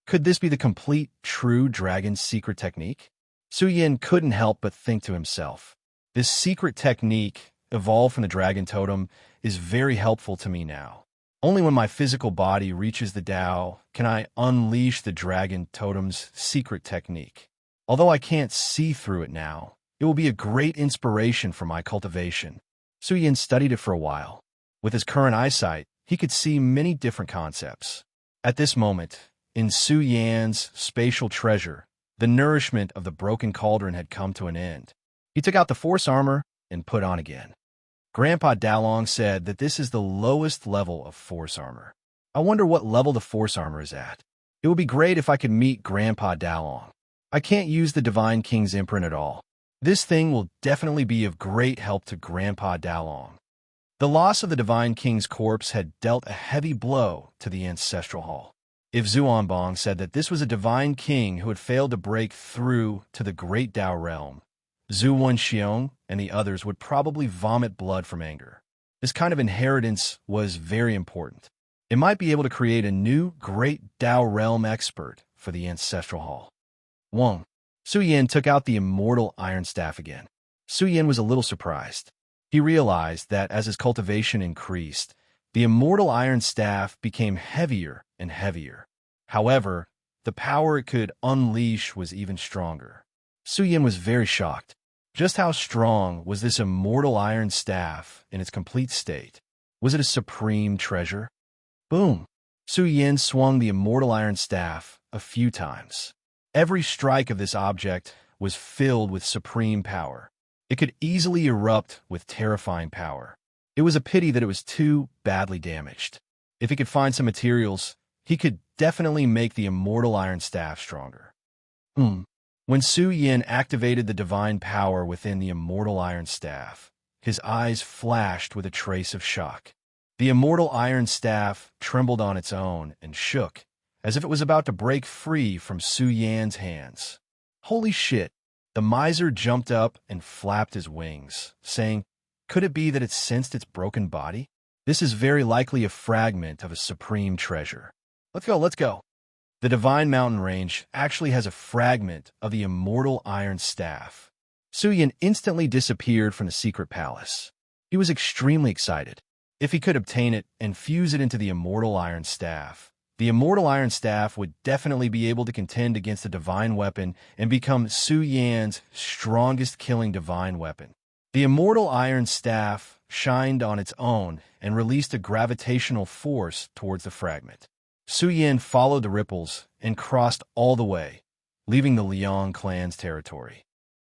Could this be the complete, true dragon's secret technique? Su Yin couldn't help but think to himself, this secret technique, evolved from the dragon totem, is very helpful to me now. Only when my physical body reaches the Tao can I unleash the dragon totem's secret technique. Although I can't see through it now, it will be a great inspiration for my cultivation. Su Yin studied it for a while. With his current eyesight, he could see many different concepts. At this moment, in Su Yan's spatial treasure, the nourishment of the broken cauldron had come to an end. He took out the force armor and put on again. Grandpa Dalong said that this is the lowest level of force armor. I wonder what level the force armor is at. It would be great if I could meet Grandpa Dalong. I can't use the Divine King's imprint at all. This thing will definitely be of great help to Grandpa Dalong. The loss of the Divine King's corpse had dealt a heavy blow to the Ancestral Hall. If Zuanbong said that this was a Divine King who had failed to break through to the Great Tao realm, Zhu Wenxiong and the others would probably vomit blood from anger. This kind of inheritance was very important. It might be able to create a new Great Tao realm expert for the Ancestral Hall. 1. Su Yin took out the immortal iron staff again. Su Yin was a little surprised. He realized that as his cultivation increased, the immortal iron staff became heavier and heavier. However, the power it could unleash was even stronger. Su Yin was very shocked. Just how strong was this immortal iron staff in its complete state? Was it a supreme treasure? Boom! Su Yin swung the immortal iron staff a few times. Every strike of this object was filled with supreme power. It could easily erupt with terrifying power. It was a pity that it was too badly damaged. If he could find some materials, he could definitely make the immortal iron staff stronger. When Su Yin activated the divine power within the immortal iron staff, his eyes flashed with a trace of shock. The immortal iron staff trembled on its own and shook, as if it was about to break free from Su Yan's hands. Holy shit! The miser jumped up and flapped his wings, saying, "Could it be that it sensed its broken body? This is very likely a fragment of a supreme treasure. Let's go, let's go." The Divine Mountain Range actually has a fragment of the immortal iron staff. Su Yin instantly disappeared from the secret palace. He was extremely excited. If he could obtain it and fuse it into the immortal iron staff, the immortal iron staff would definitely be able to contend against the divine weapon and become Su Yan's strongest killing divine weapon. The immortal iron staff shined on its own and released a gravitational force towards the fragment. Su Yin followed the ripples and crossed all the way, leaving the Liang clan's territory.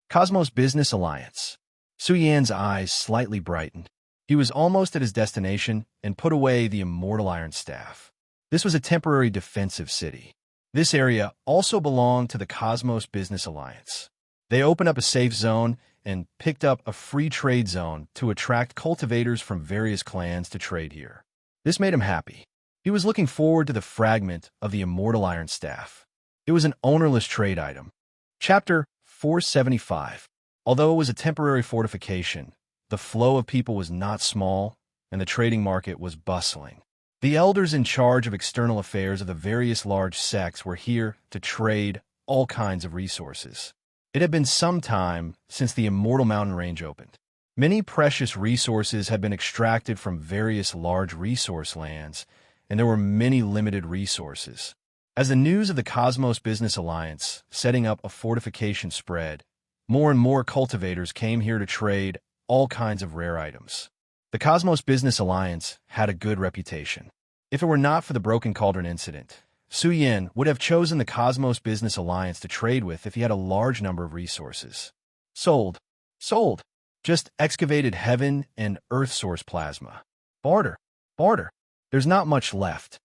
Cosmos Business Alliance. Su Yan's eyes slightly brightened. He was almost at his destination and put away the immortal iron staff. This was a temporary defensive city. This area also belonged to the Cosmos Business Alliance. They opened up a safe zone and picked up a free trade zone to attract cultivators from various clans to trade here. This made him happy. He was looking forward to the fragment of the immortal iron staff. It was an ownerless trade item. Chapter 475. Although it was a temporary fortification, the flow of people was not small, and the trading market was bustling. The elders in charge of external affairs of the various large sects were here to trade all kinds of resources. It had been some time since the Immortal Mountain Range opened. Many precious resources had been extracted from various large resource lands, and there were many limited resources. As the news of the Cosmos Business Alliance setting up a fortification spread, more and more cultivators came here to trade all kinds of rare items. The Cosmos Business Alliance had a good reputation. If it were not for the Broken Cauldron incident, Su Yin would have chosen the Cosmos Business Alliance to trade with if he had a large number of resources. Sold. Sold. Just excavated heaven and earth source plasma. Barter. Barter. There's not much left.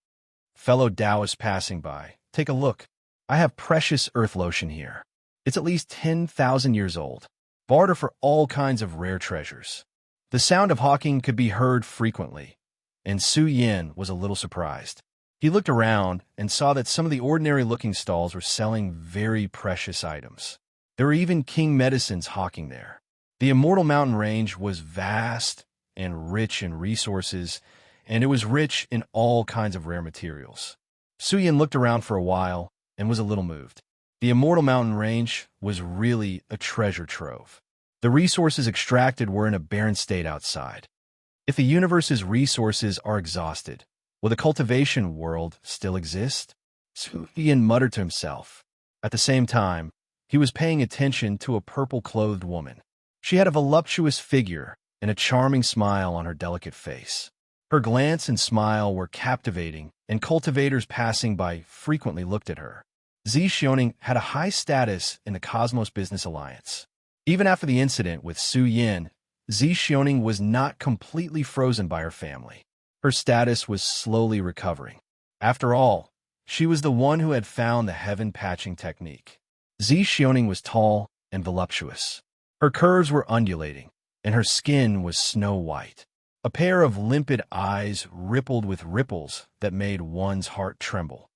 Fellow Taoists passing by, take a look. I have precious earth lotion here. It's at least 10,000 years old. Barter for all kinds of rare treasures. The sound of hawking could be heard frequently, and Su Yin was a little surprised. He looked around and saw that some of the ordinary-looking stalls were selling very precious items. There were even king medicines hawking there. The Immortal Mountain Range was vast and rich in resources, and it was rich in all kinds of rare materials. Su Yin looked around for a while and was a little moved. The Immortal Mountain Range was really a treasure trove. The resources extracted were in a barren state outside. If the universe's resources are exhausted, will the cultivation world still exist? Su Yin muttered to himself. At the same time, he was paying attention to a purple-clothed woman. She had a voluptuous figure and a charming smile on her delicate face. Her glance and smile were captivating, and cultivators passing by frequently looked at her. Zi Xiaoning had a high status in the Cosmos Business Alliance. Even after the incident with Su Yin, Zi Xiaoning was not completely frozen by her family. Her status was slowly recovering. After all, she was the one who had found the heaven-patching technique. Zi Xiaoning was tall and voluptuous. Her curves were undulating, and her skin was snow white. A pair of limpid eyes rippled with ripples that made one's heart tremble.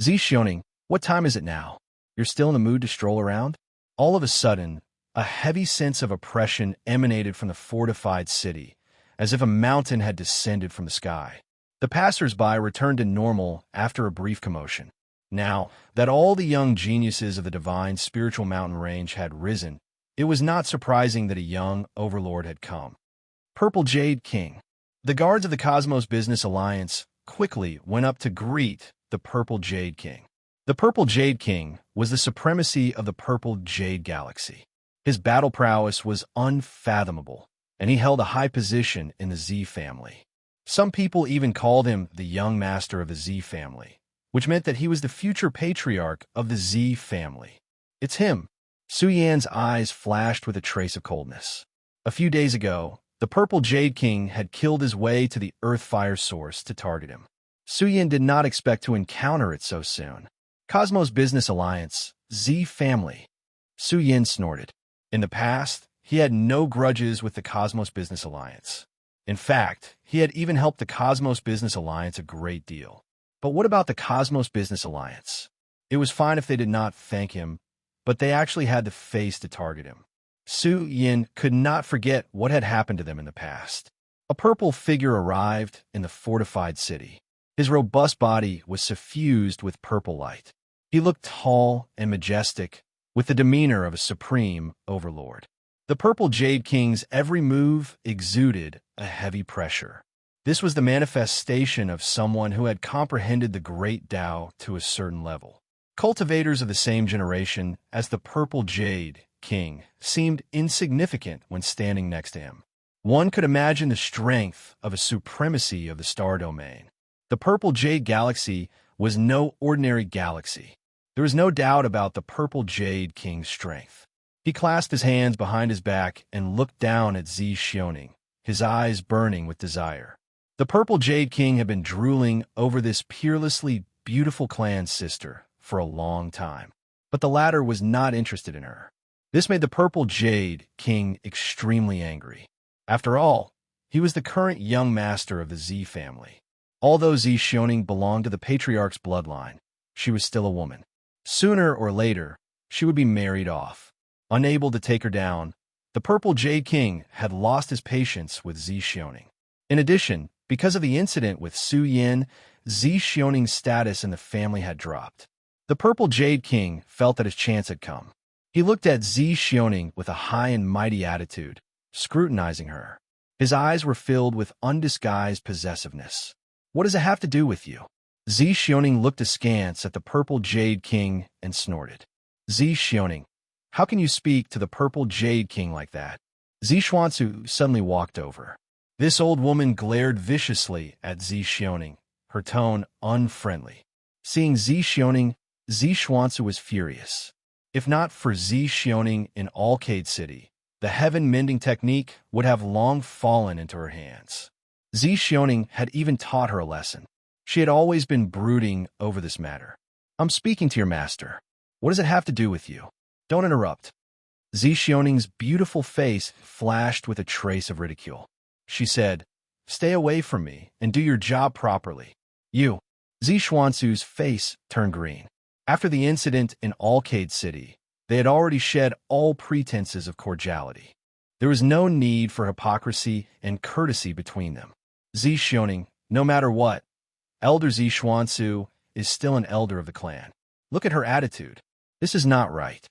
Zi Xiaoning, what time is it now? You're still in the mood to stroll around? All of a sudden, a heavy sense of oppression emanated from the fortified city, as if a mountain had descended from the sky. The passers-by returned to normal after a brief commotion. Now that all the young geniuses of the divine spiritual mountain range had risen, it was not surprising that a young overlord had come. Purple Jade King. The guards of the Cosmos Business Alliance quickly went up to greet the Purple Jade King. The Purple Jade King was the supremacy of the Purple Jade Galaxy. His battle prowess was unfathomable, and he held a high position in the Z family. Some people even called him the young master of the Z family, which meant that he was the future patriarch of the Z family. It's him. Su Yan's eyes flashed with a trace of coldness. A few days ago, the Purple Jade King had killed his way to the Earth Fire source to target him. Su Yan did not expect to encounter it so soon. Cosmos Business Alliance, Z family. Su Yan snorted. In the past, he had no grudges with the Cosmos Business Alliance. In fact, he had even helped the Cosmos Business Alliance a great deal. But what about the Cosmos Business Alliance? It was fine if they did not thank him, but they actually had the face to target him. Su Yan could not forget what had happened to them in the past. A purple figure arrived in the fortified city. His robust body was suffused with purple light. He looked tall and majestic, with the demeanor of a supreme overlord. The Purple Jade King's every move exuded a heavy pressure. This was the manifestation of someone who had comprehended the great Tao to a certain level. Cultivators of the same generation as the Purple Jade King seemed insignificant when standing next to him. One could imagine the strength of a supremacy of the star domain. The Purple Jade Galaxy was no ordinary galaxy. There was no doubt about the Purple Jade King's strength. He clasped his hands behind his back and looked down at Zi Xiaoning, his eyes burning with desire. The Purple Jade King had been drooling over this peerlessly beautiful clan sister for a long time, but the latter was not interested in her. This made the Purple Jade King extremely angry. After all, he was the current young master of the Z family. Although Zi Xiaoning belonged to the patriarch's bloodline, she was still a woman. Sooner or later, she would be married off. Unable to take her down, the Purple Jade King had lost his patience with Zi Xiaoning. In addition, because of the incident with Su Yan, Zi Xiaoning's status in the family had dropped. The Purple Jade King felt that his chance had come. He looked at Zi Xiaoning with a high and mighty attitude, scrutinizing her. His eyes were filled with undisguised possessiveness. What does it have to do with you? Zi Xiaoning looked askance at the Purple Jade King and snorted. Zi Xiaoning, how can you speak to the Purple Jade King like that? Zi Xuanzu suddenly walked over. This old woman glared viciously at Zi Xiaoning, her tone unfriendly. Seeing Zi Xiaoning, Zi Xuanzu was furious. If not for Zi Xiaoning in Alcade City, the heaven-mending technique would have long fallen into her hands. Zi Xiaoning had even taught her a lesson. She had always been brooding over this matter. I'm speaking to your master. What does it have to do with you? Don't interrupt. Zi Xiaoning's beautiful face flashed with a trace of ridicule. She said, stay away from me and do your job properly. You. Zi Xuanzu's face turned green. After the incident in Alcade City, they had already shed all pretenses of cordiality. There was no need for hypocrisy and courtesy between them. Zi Xiaoning, no matter what, Elder Zi Xuanzu is still an elder of the clan. Look at her attitude. This is not right.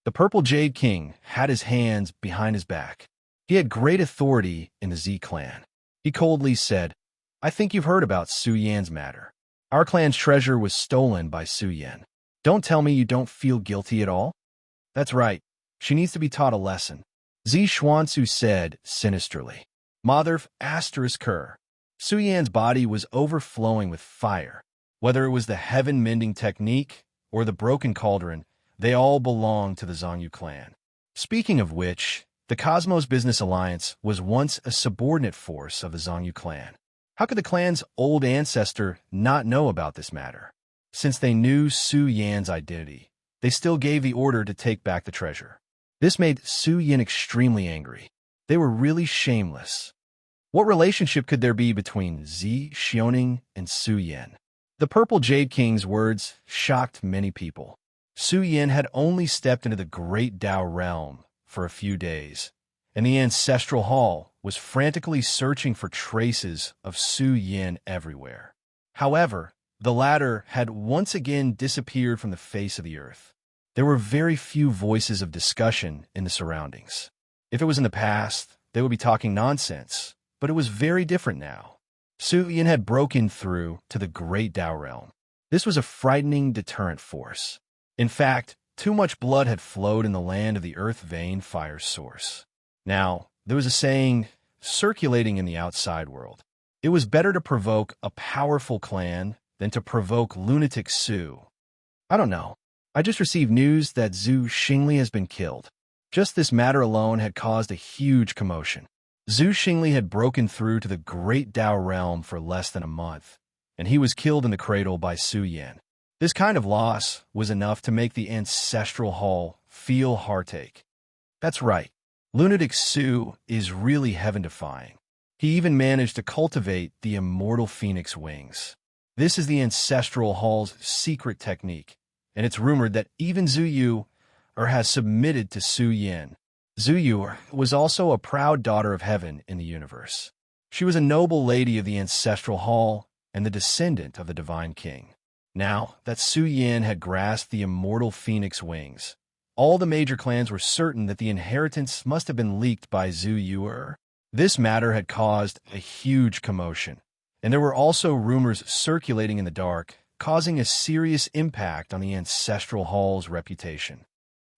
The Purple Jade King had his hands behind his back. He had great authority in the Z clan. He coldly said, I think you've heard about Su Yan's matter. Our clan's treasure was stolen by Su Yan. Don't tell me you don't feel guilty at all? That's right. She needs to be taught a lesson. Zi Xuanzu said sinisterly. Mother asterisk her. Su Yan's body was overflowing with fire. Whether it was the heaven-mending technique or the broken cauldron, they all belonged to the Zhongyu clan. Speaking of which, the Cosmos Business Alliance was once a subordinate force of the Zhongyu clan. How could the clan's old ancestor not know about this matter? Since they knew Su Yan's identity, they still gave the order to take back the treasure. This made Su Yan extremely angry. They were really shameless. What relationship could there be between Zi Xiaoning and Su Yan? The Purple Jade King's words shocked many people. Su Yan had only stepped into the Great Tao realm for a few days, and the Ancestral Hall was frantically searching for traces of Su Yan everywhere. However, the latter had once again disappeared from the face of the earth. There were very few voices of discussion in the surroundings. If it was in the past, they would be talking nonsense, but it was very different now. Su Yan had broken through to the Great Tao realm. This was a frightening deterrent force. In fact, too much blood had flowed in the land of the Earth Vein Fire source. Now, there was a saying circulating in the outside world. It was better to provoke a powerful clan than to provoke lunatic Su. I don't know. I just received news that Zhu Xingli has been killed. Just this matter alone had caused a huge commotion. Zhu Xingli had broken through to the Great Dao realm for less than a month, and he was killed in the cradle by Su Yan. This kind of loss was enough to make the ancestral hall feel heartache. That's right. Lunatic Su is really heaven-defying. He even managed to cultivate the immortal phoenix wings. This is the ancestral hall's secret technique, and it's rumored that even Zhu Yu has submitted to Su Yan. Zhu Yu was also a proud daughter of heaven in the universe. She was a noble lady of the ancestral hall and the descendant of the divine king. Now that Su Yan had grasped the immortal phoenix wings, all the major clans were certain that the inheritance must have been leaked by Zhu Yu. This matter had caused a huge commotion, and there were also rumors circulating in the dark, causing a serious impact on the ancestral hall's reputation.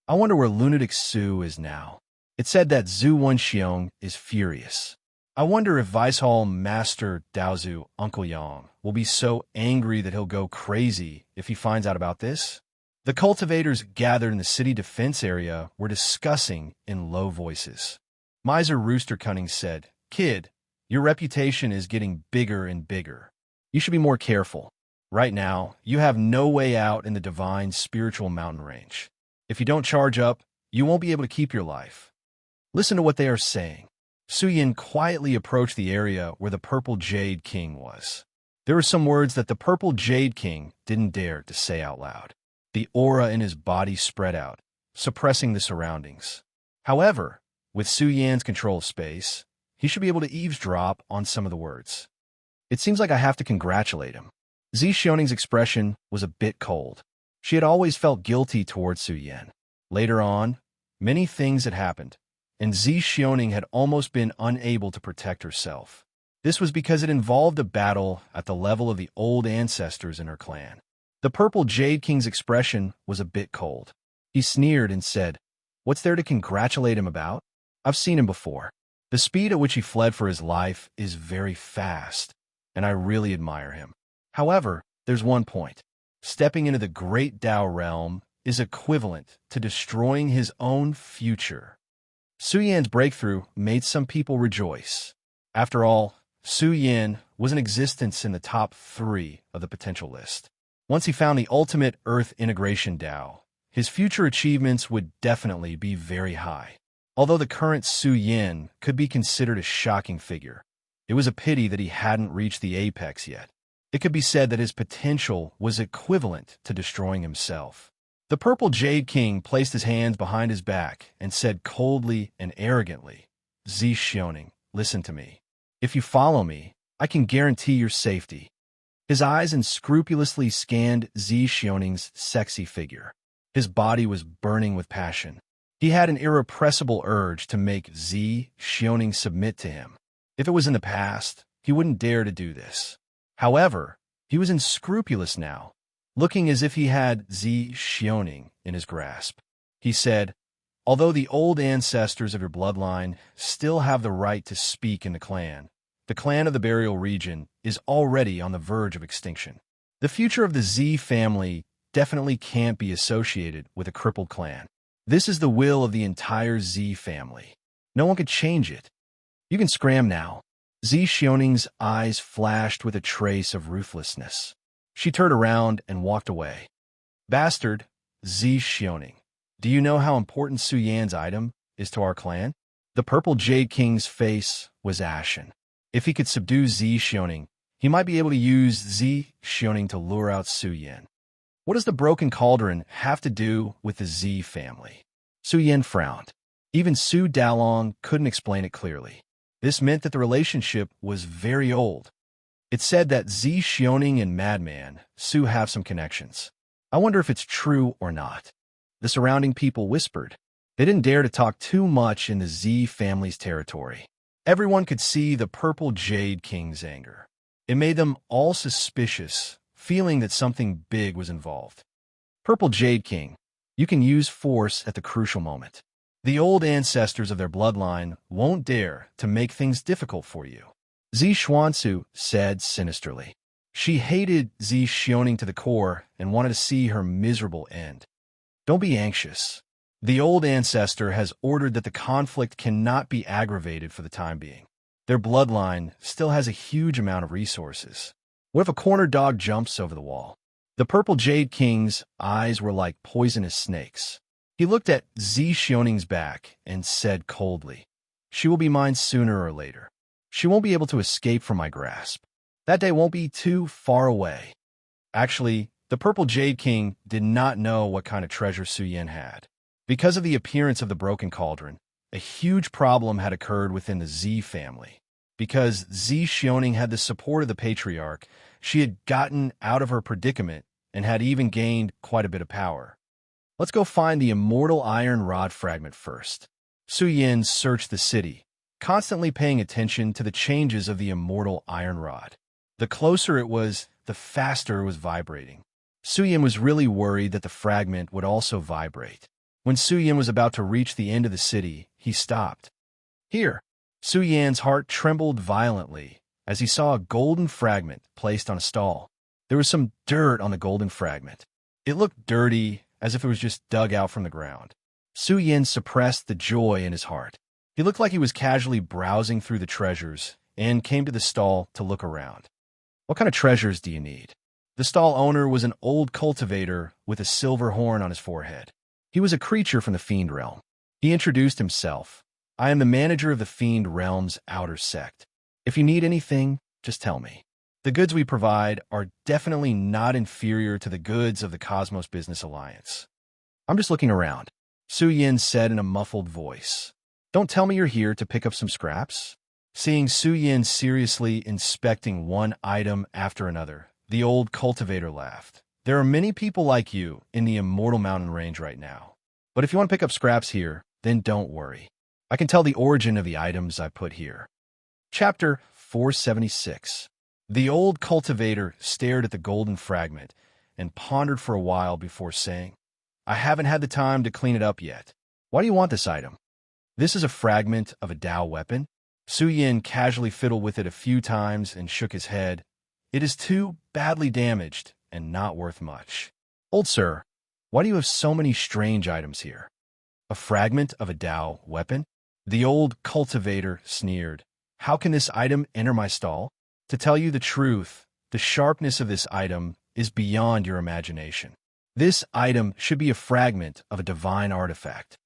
I wonder where Lunatic Su is now. It said that Zhu Wenxiong is furious. I wonder if Vice Hall Master Daozu Uncle Yang will be so angry that he'll go crazy if he finds out about this. The cultivators gathered in the city defense area were discussing in low voices. Miser Rooster Cunning said, "Kid, your reputation is getting bigger and bigger. You should be more careful. Right now, you have no way out in the divine spiritual mountain range. If you don't charge up, you won't be able to keep your life." Listen to what they are saying. Su Yan quietly approached the area where the Purple Jade King was. There were some words that the Purple Jade King didn't dare to say out loud. The aura in his body spread out, suppressing the surroundings. However, with Su Yan's control of space, he should be able to eavesdrop on some of the words. It seems like I have to congratulate him. Zi Xioning's expression was a bit cold. She had always felt guilty towards Su Yan. Later on, many things had happened, and Zi Xioning had almost been unable to protect herself. This was because it involved a battle at the level of the old ancestors in her clan. The Purple Jade King's expression was a bit cold. He sneered and said, "What's there to congratulate him about? I've seen him before. The speed at which he fled for his life is very fast, and I really admire him. However, there's one point. Stepping into the Great Dao realm is equivalent to destroying his own future." Su Yan's breakthrough made some people rejoice. After all, Su Yan was in existence in the top 3 of the potential list. Once he found the ultimate Earth integration Dao, his future achievements would definitely be very high. Although the current Su Yan could be considered a shocking figure, it was a pity that he hadn't reached the apex yet. It could be said that his potential was equivalent to destroying himself. The Purple Jade King placed his hands behind his back and said coldly and arrogantly, "Zi Xioning, listen to me. If you follow me, I can guarantee your safety." His eyes unscrupulously scanned Zi Xioning's sexy figure. His body was burning with passion. He had an irrepressible urge to make Zi Xioning submit to him. If it was in the past, he wouldn't dare to do this. However, he was unscrupulous now, looking as if he had Zi Xioning in his grasp. He said, "Although the old ancestors of your bloodline still have the right to speak in the clan of the burial region is already on the verge of extinction. The future of the Zi family definitely can't be associated with a crippled clan. This is the will of the entire Zi family. No one could change it. You can scram now." Zi Xioning's eyes flashed with a trace of ruthlessness. She turned around and walked away. "Bastard, Zi Xioning, do you know how important Su Yan's item is to our clan?" The Purple Jade King's face was ashen. If he could subdue Zi Xioning, he might be able to use Zi Xioning to lure out Su Yan. What does the broken cauldron have to do with the Zi family? Su Yan frowned. Even Su Dalong couldn't explain it clearly. This meant that the relationship was very old. It said that Zi Xioning and Madman Su have some connections. I wonder if it's true or not. The surrounding people whispered. They didn't dare to talk too much in the Zi family's territory. Everyone could see the Purple Jade King's anger. It made them all suspicious, feeling that something big was involved. "Purple Jade King, you can use force at the crucial moment. The old ancestors of their bloodline won't dare to make things difficult for you. Zi Xuanzu said sinisterly. She hated Zi Xioning to the core and wanted to see her miserable end. Don't be anxious. The old ancestor has ordered that the conflict cannot be aggravated for the time being. Their bloodline still has a huge amount of resources. What if a corner dog jumps over the wall? The purple Jade King's eyes were like poisonous snakes. He looked at Zi Xioning's back and said coldly, "She will be mine sooner or later. She won't be able to escape from my grasp. That day won't be too far away." Actually, the purple Jade King did not know what kind of treasure Su Yin had. Because of the appearance of the broken cauldron, a huge problem had occurred within the Zi family. Because Zi Xioning had the support of the patriarch, she had gotten out of her predicament and had even gained quite a bit of power. Let's go find the immortal iron rod fragment first. Su Yin searched the city, constantly paying attention to the changes of the immortal iron rod. The closer it was, the faster it was vibrating. Su Yin was really worried that the fragment would also vibrate. When Su Yin was about to reach the end of the city, he stopped. Here! Su Yan's heart trembled violently as he saw a golden fragment placed on a stall. There was some dirt on the golden fragment. It looked dirty, as if it was just dug out from the ground. Su Yin suppressed the joy in his heart. He looked like he was casually browsing through the treasures and came to the stall to look around. "What kind of treasures do you need?" The stall owner was an old cultivator with a silver horn on his forehead. He was a creature from the Fiend realm. He introduced himself. "I am the manager of the Fiend realm's outer sect. If you need anything, just tell me. The goods we provide are definitely not inferior to the goods of the Cosmos Business Alliance." "I'm just looking around," Su Yin said in a muffled voice. "Don't tell me you're here to pick up some scraps?" Seeing Su Yin seriously inspecting one item after another, the old cultivator laughed. "There are many people like you in the Immortal Mountain Range right now. But if you want to pick up scraps here, then don't worry. I can tell the origin of the items I put here." Chapter 476. The old cultivator stared at the golden fragment and pondered for a while before saying, "I haven't had the time to clean it up yet. Why do you want this item?" "This is a fragment of a Dao weapon." Su Yin casually fiddled with it a few times and shook his head. "It is too badly damaged and not worth much." "Old sir, why do you have so many strange items here?" "A fragment of a Dao weapon?" The old cultivator sneered. "How can this item enter my stall? To tell you the truth, the sharpness of this item is beyond your imagination. This item should be a fragment of a divine artifact."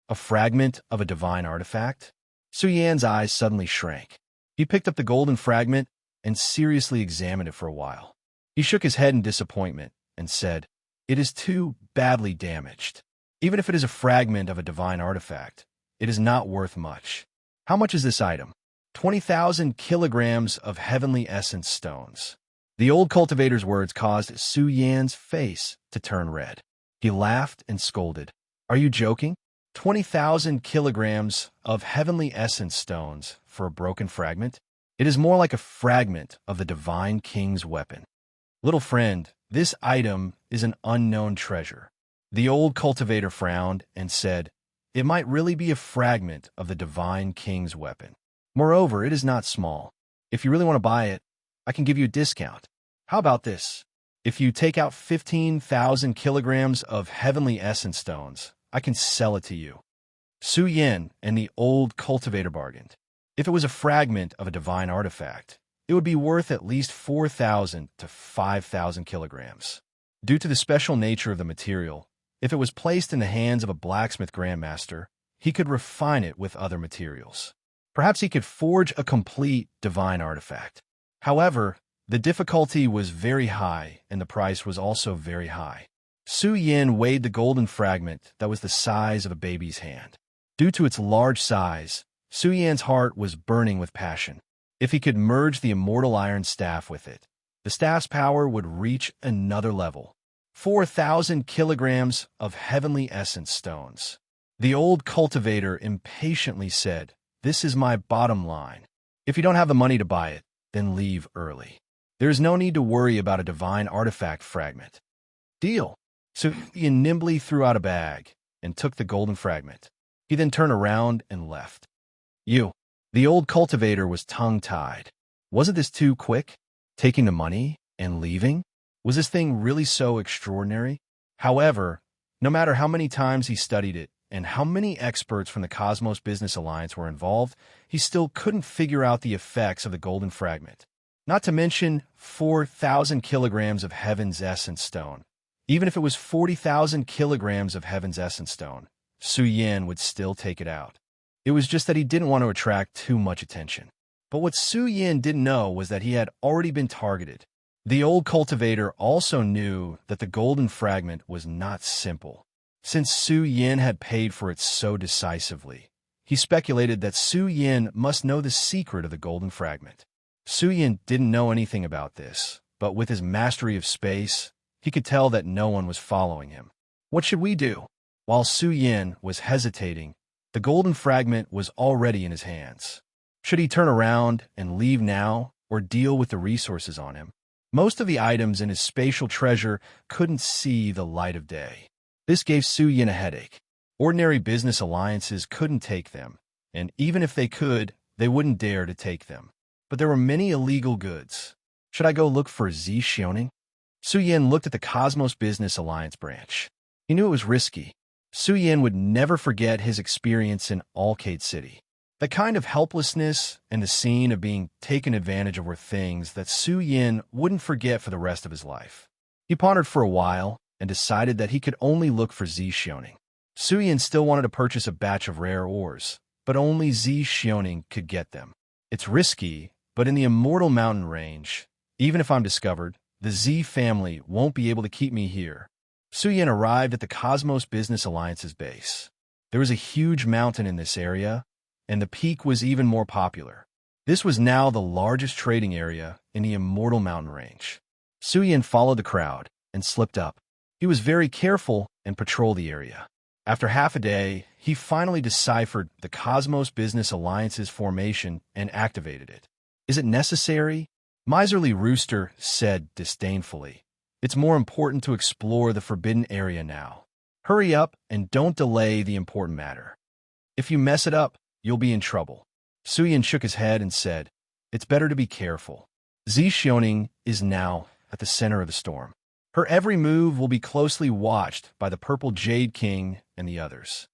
"A fragment of a divine artifact?" Su Yan's eyes suddenly shrank. He picked up the golden fragment and seriously examined it for a while. He shook his head in disappointment and said, "It is too badly damaged. Even if it is a fragment of a divine artifact, it is not worth much." "How much is this item?" 20,000 kilograms of heavenly essence stones." The old cultivator's words caused Su Yan's face to turn red. He laughed and scolded. "Are you joking? 20,000 kilograms of heavenly essence stones for a broken fragment? It is more like a fragment of the Divine King's weapon." "Little friend, this item is an unknown treasure." The old cultivator frowned and said, "It might really be a fragment of the Divine King's weapon. Moreover, it is not small. If you really want to buy it, I can give you a discount. How about this? If you take out 15,000 kilograms of heavenly essence stones, I can sell it to you." Su Yin and the old cultivator bargained. If it was a fragment of a divine artifact, it would be worth at least 4,000 to 5,000 kilograms. Due to the special nature of the material, if it was placed in the hands of a blacksmith grandmaster, he could refine it with other materials. Perhaps he could forge a complete divine artifact. However, the difficulty was very high and the price was also very high. Su Yin weighed the golden fragment that was the size of a baby's hand. Due to its large size, Su Yan's heart was burning with passion. If he could merge the immortal iron staff with it, the staff's power would reach another level. 4,000 kilograms of heavenly essence stones. The old cultivator impatiently said, "This is my bottom line. If you don't have the money to buy it, then leave early. There is no need to worry about a divine artifact fragment." "Deal." Su Yin nimbly threw out a bag and took the golden fragment. He then turned around and left. "You." The old cultivator was tongue-tied. Wasn't this too quick? Taking the money and leaving? Was this thing really so extraordinary? However, no matter how many times he studied it and how many experts from the Cosmos Business Alliance were involved, he still couldn't figure out the effects of the golden fragment. Not to mention 4,000 kilograms of Heaven's Essence Stone. Even if it was 40,000 kilograms of Heaven's Essence Stone, Su Yin would still take it out. It was just that he didn't want to attract too much attention. But what Su Yin didn't know was that he had already been targeted. The old cultivator also knew that the golden fragment was not simple. Since Su Yin had paid for it so decisively, he speculated that Su Yin must know the secret of the golden fragment. Su Yin didn't know anything about this, but with his mastery of space, he could tell that no one was following him. What should we do? While Su Yin was hesitating, the golden fragment was already in his hands. Should he turn around and leave now or deal with the resources on him? Most of the items in his spatial treasure couldn't see the light of day. This gave Su Yin a headache. Ordinary business alliances couldn't take them, and even if they could, they wouldn't dare to take them. But there were many illegal goods. Should I go look for Zi Xiaoning? Su Yin looked at the Cosmos Business Alliance branch. He knew it was risky. Su Yin would never forget his experience in Alcade City. The kind of helplessness and the scene of being taken advantage of were things that Su Yin wouldn't forget for the rest of his life. He pondered for a while and decided that he could only look for Zi Xiaoning. Su Yin still wanted to purchase a batch of rare ores, but only Zi Xiaoning could get them. It's risky, but in the Immortal Mountain range, even if I'm discovered, the Zi family won't be able to keep me here. Su Yin arrived at the Cosmos Business Alliance's base. There was a huge mountain in this area, and the peak was even more popular. This was now the largest trading area in the Immortal Mountain range. Su Yin followed the crowd and slipped up. He was very careful and patrolled the area. After half a day, he finally deciphered the Cosmos Business Alliance's formation and activated it. Is it necessary? Miserly Rooster said disdainfully. It's more important to explore the forbidden area now. Hurry up and don't delay the important matter. If you mess it up, you'll be in trouble. Su Yin shook his head and said, it's better to be careful. Zi Xiaoning is now at the center of the storm. Her every move will be closely watched by the Purple Jade King and the others.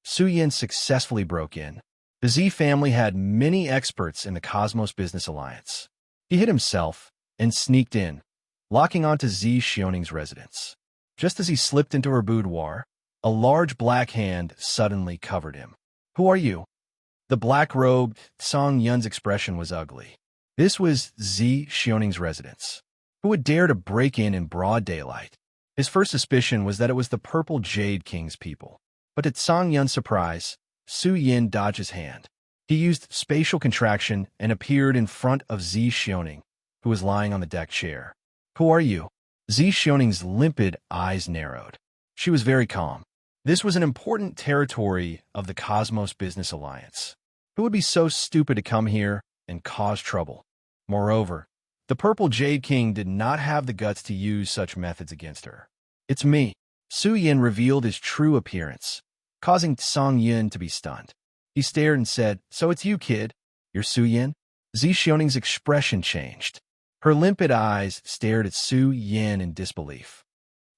Su Yin successfully broke in. The Zi family had many experts in the Cosmos Business Alliance. He hid himself and sneaked in, locking onto Zi Xiaoning's residence. Just as he slipped into her boudoir, a large black hand suddenly covered him. Who are you? The black-robed Song Yun's expression was ugly. This was Zi Xiaoning's residence. Who would dare to break in broad daylight? His first suspicion was that it was the Purple Jade King's people. But to Song Yun's surprise, Su Yin dodged his hand. He used spatial contraction and appeared in front of Zi Xiaoning, who was lying on the deck chair. Who are you? Zi Xiaoning's limpid eyes narrowed. She was very calm. This was an important territory of the Cosmos Business Alliance. Who would be so stupid to come here and cause trouble? Moreover, the Purple Jade King did not have the guts to use such methods against her. It's me. Su Yin revealed his true appearance, causing Song Yun to be stunned. He stared and said, so it's you, kid. You're Su Yin? Zi Xiaoning's expression changed. Her limpid eyes stared at Su Yin in disbelief.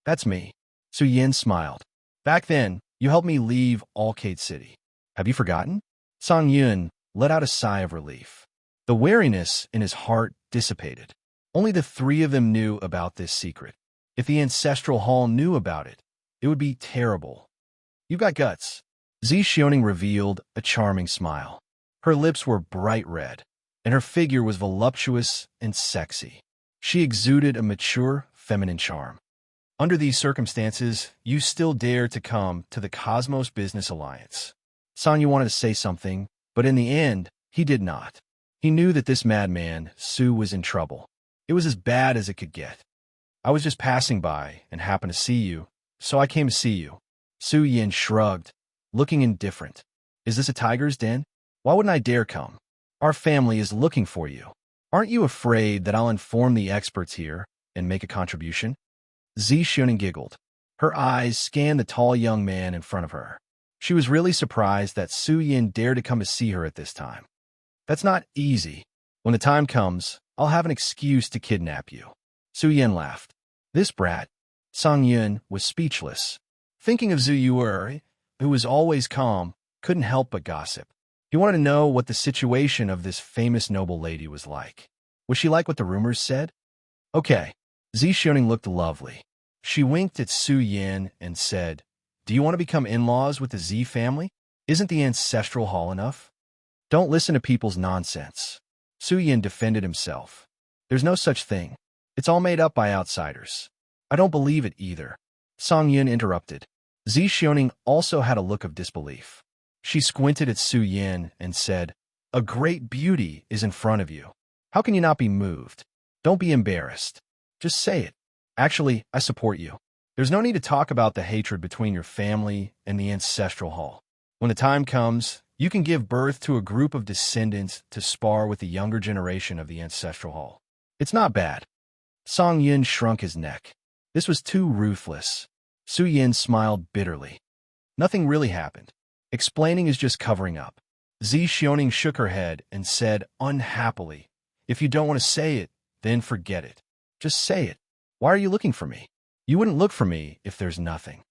That's me. Su Yin smiled. Back then, you helped me leave Alcade City. Have you forgotten? Song Yun let out a sigh of relief. The wariness in his heart dissipated. Only the three of them knew about this secret. If the Ancestral Hall knew about it, it would be terrible. You've got guts. Zi Xiaoning revealed a charming smile. Her lips were bright red, and her figure was voluptuous and sexy. She exuded a mature, feminine charm. Under these circumstances, you still dare to come to the Cosmos Business Alliance. Song Yun wanted to say something, but in the end, he did not. He knew that this madman, Su, was in trouble. It was as bad as it could get. I was just passing by and happened to see you, so I came to see you. Su Yin shrugged, looking indifferent. Is this a tiger's den? Why wouldn't I dare come? Our family is looking for you. Aren't you afraid that I'll inform the experts here and make a contribution? Zi Xiaoning giggled. Her eyes scanned the tall young man in front of her. She was really surprised that Su Yin dared to come to see her at this time. That's not easy. When the time comes, I'll have an excuse to kidnap you. Su Yin laughed. This brat. Song Yun was speechless. Thinking of Zhu Yuer, who was always calm, couldn't help but gossip. He wanted to know what the situation of this famous noble lady was like. Was she like what the rumors said? Okay. Zi Xiaoning looked lovely. She winked at Su Yin and said, Do you want to become in-laws with the Zi family? Isn't the ancestral hall enough? Don't listen to people's nonsense. Su Yin defended himself. There's no such thing. It's all made up by outsiders. I don't believe it either. Song Yun interrupted. Zi Xiaoning also had a look of disbelief. She squinted at Su Yin and said, A great beauty is in front of you. How can you not be moved? Don't be embarrassed. Just say it. Actually, I support you. There's no need to talk about the hatred between your family and the ancestral hall. When the time comes, you can give birth to a group of descendants to spar with the younger generation of the ancestral hall. It's not bad. Song Yin shrunk his neck. This was too ruthless. Su Yin smiled bitterly. Nothing really happened. Explaining is just covering up. Zi Xiaoning shook her head and said unhappily, If you don't want to say it, then forget it. Just say it. Why are you looking for me? You wouldn't look for me if there's nothing.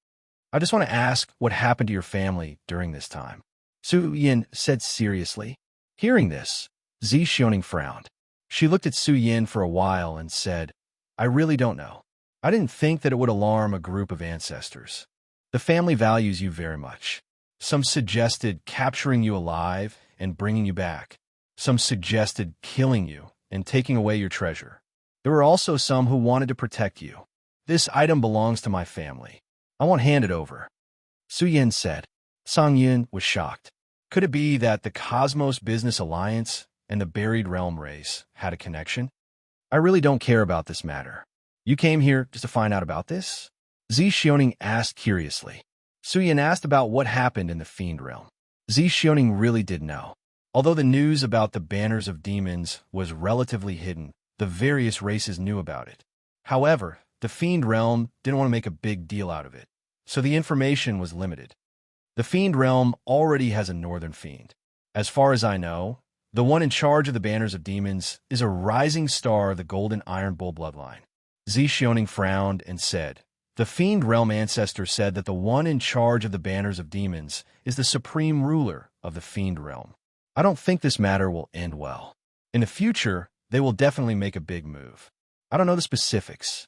I just want to ask what happened to your family during this time. Su Yin said seriously. Hearing this, Zi Xiaoning frowned. She looked at Su Yin for a while and said, I really don't know. I didn't think that it would alarm a group of ancestors. The family values you very much. Some suggested capturing you alive and bringing you back. Some suggested killing you and taking away your treasure. There were also some who wanted to protect you. This item belongs to my family. I won't hand it over. Su Yin said. Song Yin was shocked. Could it be that the Cosmos Business Alliance and the Buried Realm race had a connection? I really don't care about this matter. You came here just to find out about this? Zi Xiaoning asked curiously. Su Yin asked about what happened in the Fiend Realm. Zi Xiaoning really did know. Although the news about the Banners of Demons was relatively hidden, the various races knew about it. However, the Fiend Realm didn't want to make a big deal out of it, so the information was limited. The Fiend Realm already has a Northern Fiend. As far as I know, the one in charge of the Banners of Demons is a rising star of the Golden Iron Bull bloodline. Zi Xiaoning frowned and said, The Fiend Realm ancestor said that the one in charge of the Banners of Demons is the supreme ruler of the Fiend Realm. I don't think this matter will end well. In the future, they will definitely make a big move. I don't know the specifics.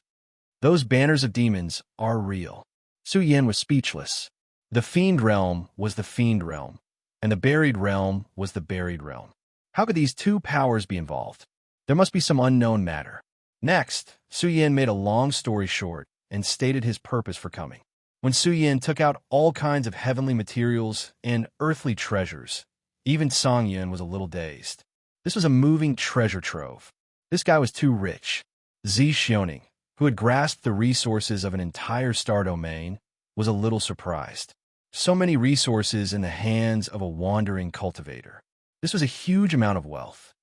Those Banners of Demons are real. Su Yin was speechless. The Fiend Realm was the Fiend Realm, and the Buried Realm was the Buried Realm. How could these two powers be involved? There must be some unknown matter. Next, Su Yin made a long story short and stated his purpose for coming. When Su Yin took out all kinds of heavenly materials and earthly treasures, even Song Yin was a little dazed. This was a moving treasure trove. This guy was too rich. Zi Xiaoning, who had grasped the resources of an entire star domain, was a little surprised. So many resources in the hands of a wandering cultivator. This was a huge amount of wealth.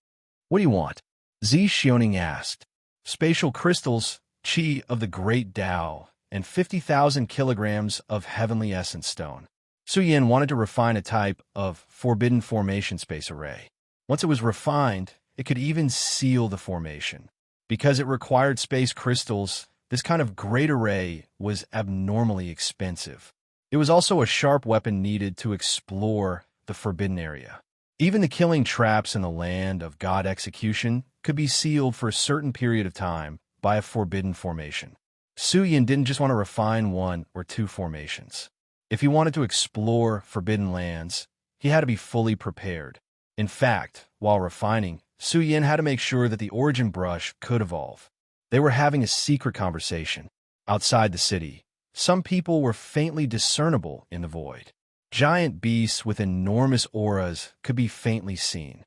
What do you want? Zi Xiaoning asked. Spatial crystals, qi of the great Tao, and 50,000 kilograms of heavenly essence stone. Su Yin wanted to refine a type of forbidden formation space array. Once it was refined, it could even seal the formation. Because it required space crystals, this kind of great array was abnormally expensive. It was also a sharp weapon needed to explore the forbidden area. Even the killing traps in the land of God execution could be sealed for a certain period of time by a forbidden formation. Su Yin didn't just want to refine one or two formations. If he wanted to explore forbidden lands, he had to be fully prepared. In fact, while refining, Su Yin had to make sure that the origin brush could evolve. They were having a secret conversation. Outside the city, some people were faintly discernible in the void. Giant beasts with enormous auras could be faintly seen.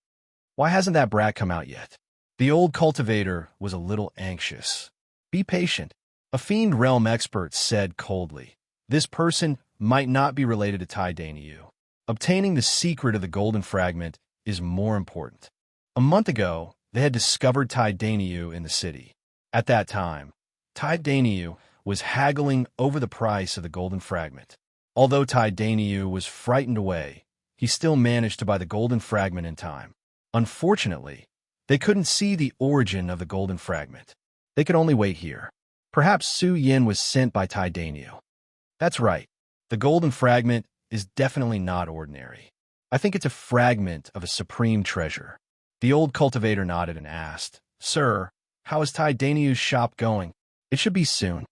Why hasn't that brat come out yet? The old cultivator was a little anxious. Be patient. A Fiend Realm expert said coldly. This person might not be related to Tai Daniu. Obtaining the secret of the golden fragment is more important. A month ago, they had discovered Tai Daniu in the city. At that time, Tai Daniu was haggling over the price of the golden fragment. Although Tai Daniu was frightened away, he still managed to buy the golden fragment in time. Unfortunately, They couldn't see the origin of the golden fragment. They could only wait here. Perhaps Su Yin was sent by Tai Daniel. That's right. The golden fragment is definitely not ordinary. I think it's a fragment of a supreme treasure. The old cultivator nodded and asked, Sir, how is Tai Daniel's shop going? It should be soon.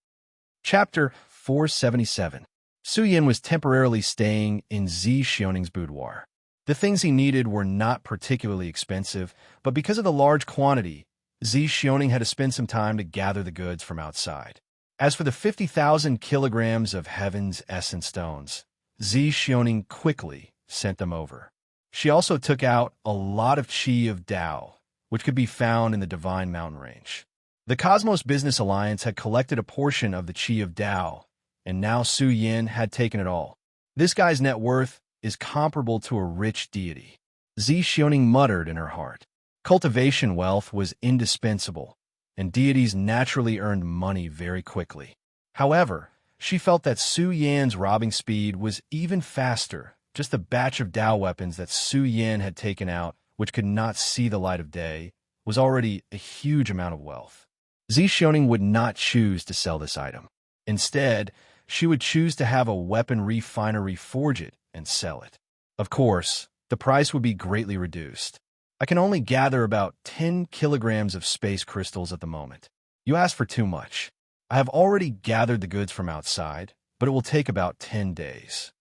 Chapter 477. Su Yin was temporarily staying in Zi Xioning's boudoir. The things he needed were not particularly expensive, but because of the large quantity, Zi Xioning had to spend some time to gather the goods from outside. As for the 50,000 kilograms of Heaven's Essence stones, Zi Xioning quickly sent them over. She also took out a lot of Qi of Tao, which could be found in the Divine Mountain Range. The Cosmos Business Alliance had collected a portion of the Qi of Tao, and now Su Yin had taken it all. This guy's net worth is comparable to a rich deity. Zi Xioning muttered in her heart. Cultivation wealth was indispensable, and deities naturally earned money very quickly. However, she felt that Su Yan's robbing speed was even faster. Just the batch of Tao weapons that Su Yin had taken out, which could not see the light of day, was already a huge amount of wealth. Zi Xioning would not choose to sell this item. Instead, she would choose to have a weapon refinery forge it and sell it. Of course, the price would be greatly reduced. I can only gather about 10 kilograms of space crystals at the moment. You asked for too much. I have already gathered the goods from outside, but it will take about 10 days.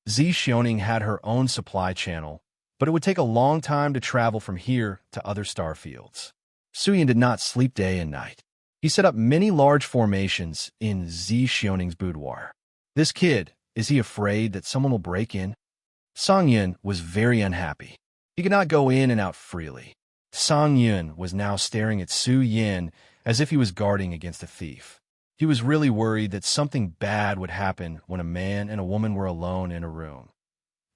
Zi Xioning had her own supply channel, but it would take a long time to travel from here to other star fields. Su Yin did not sleep day and night. He set up many large formations in Zi Xioning's boudoir. This kid, is he afraid that someone will break in? Song Yun was very unhappy. He could not go in and out freely. Song Yun was now staring at Su Yin as if he was guarding against a thief. He was really worried that something bad would happen when a man and a woman were alone in a room.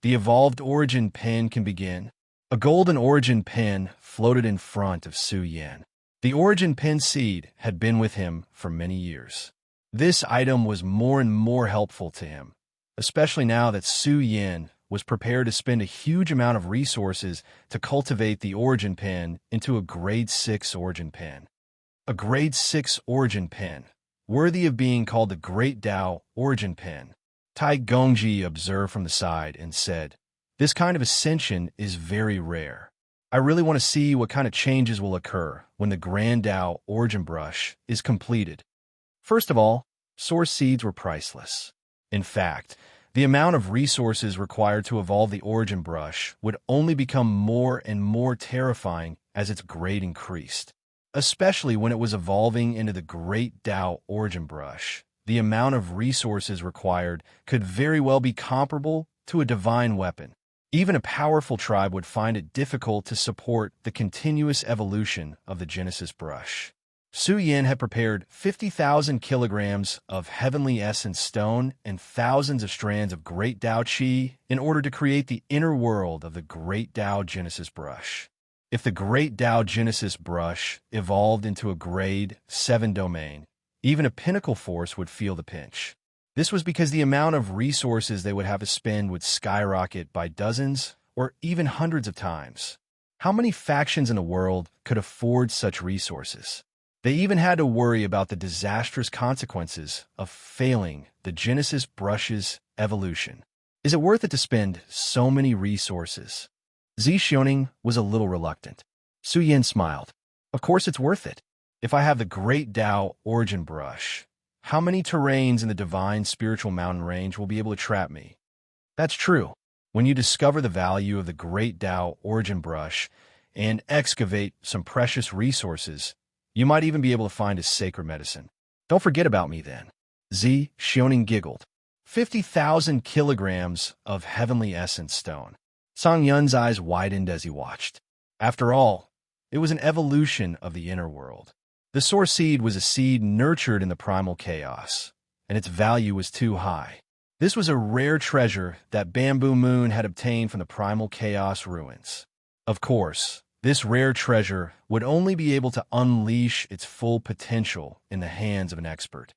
The evolved origin pen can begin. A golden origin pen floated in front of Su Yin. The origin pen seed had been with him for many years. This item was more and more helpful to him, especially now that Su Yin was prepared to spend a huge amount of resources to cultivate the origin pen into a grade 6 origin pen. A grade 6 origin pen, worthy of being called the Great Tao Origin Pen. Tai Gongji observed from the side and said, This kind of ascension is very rare. I really want to see what kind of changes will occur when the Grand Tao Origin Brush is completed. First of all, source seeds were priceless. In fact, the amount of resources required to evolve the Origin Brush would only become more and more terrifying as its grade increased. Especially when it was evolving into the Great Tao Origin Brush, the amount of resources required could very well be comparable to a divine weapon. Even a powerful tribe would find it difficult to support the continuous evolution of the Genesis Brush. Su Yin had prepared 50,000 kilograms of heavenly essence stone and thousands of strands of Great Tao Qi in order to create the inner world of the Great Tao Genesis Brush. If the Great Tao Genesis Brush evolved into a grade 7 domain, even a pinnacle force would feel the pinch. This was because the amount of resources they would have to spend would skyrocket by dozens or even hundreds of times. How many factions in the world could afford such resources? They even had to worry about the disastrous consequences of failing the Genesis Brush's evolution. Is it worth it to spend so many resources? Zi Xioning was a little reluctant. Su Yin smiled. Of course it's worth it. If I have the Great Tao Origin Brush, how many terrains in the Divine Spiritual Mountain Range will be able to trap me? That's true. When you discover the value of the Great Tao Origin Brush and excavate some precious resources, you might even be able to find a sacred medicine. Don't forget about me then. Zi Xioning giggled. 50,000 kilograms of heavenly essence stone. Song Yun's eyes widened as he watched. After all, it was an evolution of the inner world. The source seed was a seed nurtured in the primal chaos, and its value was too high. This was a rare treasure that Bamboo Moon had obtained from the primal chaos ruins. Of course, this rare treasure would only be able to unleash its full potential in the hands of an expert.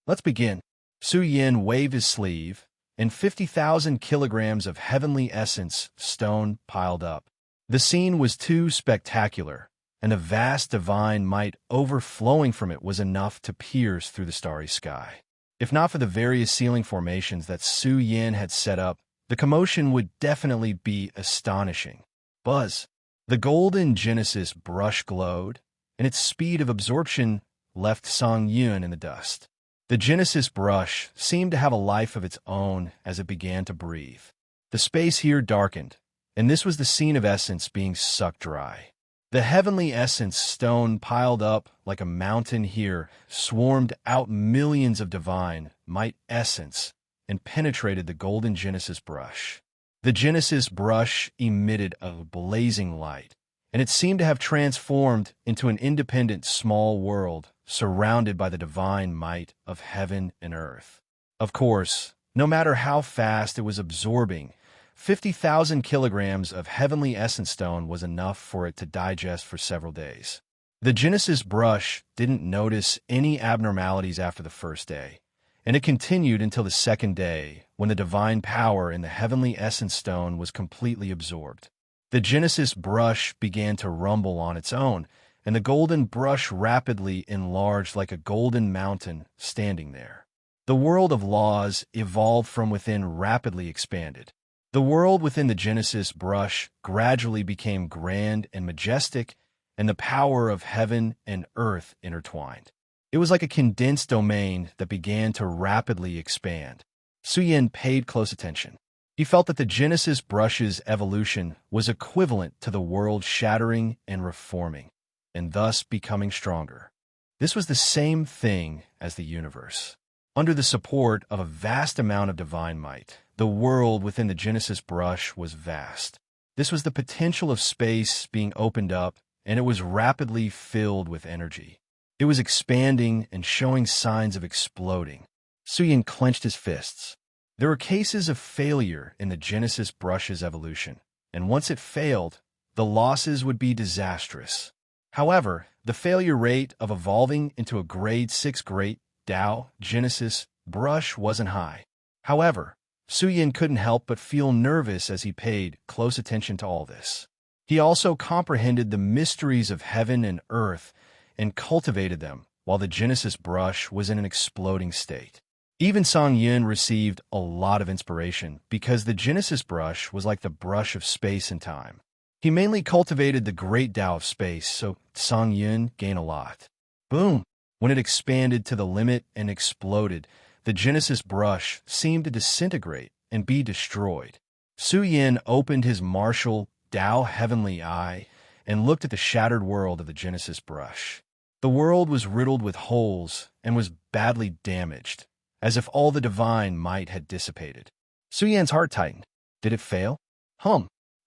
Let's begin. Su Yin waved his sleeve, and 50,000 kilograms of heavenly essence stone piled up. The scene was too spectacular and the vast divine might overflowing from it was enough to pierce through the starry sky. If not for the various ceiling formations that Su Yin had set up, the commotion would definitely be astonishing. Buzz. The golden Genesis brush glowed, and its speed of absorption left Song Yun in the dust. The Genesis brush seemed to have a life of its own as it began to breathe. The space here darkened, and this was the scene of essence being sucked dry. The heavenly essence stone piled up like a mountain here swarmed out millions of divine might essence and penetrated the golden Genesis brush. The Genesis brush emitted a blazing light, and it seemed to have transformed into an independent small world surrounded by the divine might of heaven and earth. Of course, no matter how fast it was absorbing, 50,000 kilograms of heavenly essence stone was enough for it to digest for several days. The Genesis brush didn't notice any abnormalities after the first day, and it continued until the second day when the divine power in the heavenly essence stone was completely absorbed. The Genesis brush began to rumble on its own, and the golden brush rapidly enlarged like a golden mountain standing there. The world of laws evolved from within rapidly expanded. The world within the Genesis brush gradually became grand and majestic, and the power of heaven and earth intertwined. It was like a condensed domain that began to rapidly expand. Su Yin paid close attention. He felt that the Genesis brush's evolution was equivalent to the world shattering and reforming, and thus becoming stronger. This was the same thing as the universe. Under the support of a vast amount of divine might, the world within the Genesis brush was vast. This was the potential of space being opened up, and it was rapidly filled with energy. It was expanding and showing signs of exploding. Su Yin clenched his fists. There were cases of failure in the Genesis brush's evolution, and once it failed, the losses would be disastrous. However, the failure rate of evolving into a grade 6 Great Tao Genesis brush wasn't high. However, Su Yin couldn't help but feel nervous as he paid close attention to all this. He also comprehended the mysteries of heaven and earth and cultivated them while the Genesis brush was in an exploding state. Even Song Yun received a lot of inspiration because the Genesis brush was like the brush of space and time. He mainly cultivated the great Tao of space, so Song Yun gained a lot. Boom! When it expanded to the limit and exploded, the Genesis brush seemed to disintegrate and be destroyed. Su Yin opened his martial Tao heavenly eye and looked at the shattered world of the Genesis brush. The world was riddled with holes and was badly damaged, as if all the divine might had dissipated. Su Yin's heart tightened. Did it fail?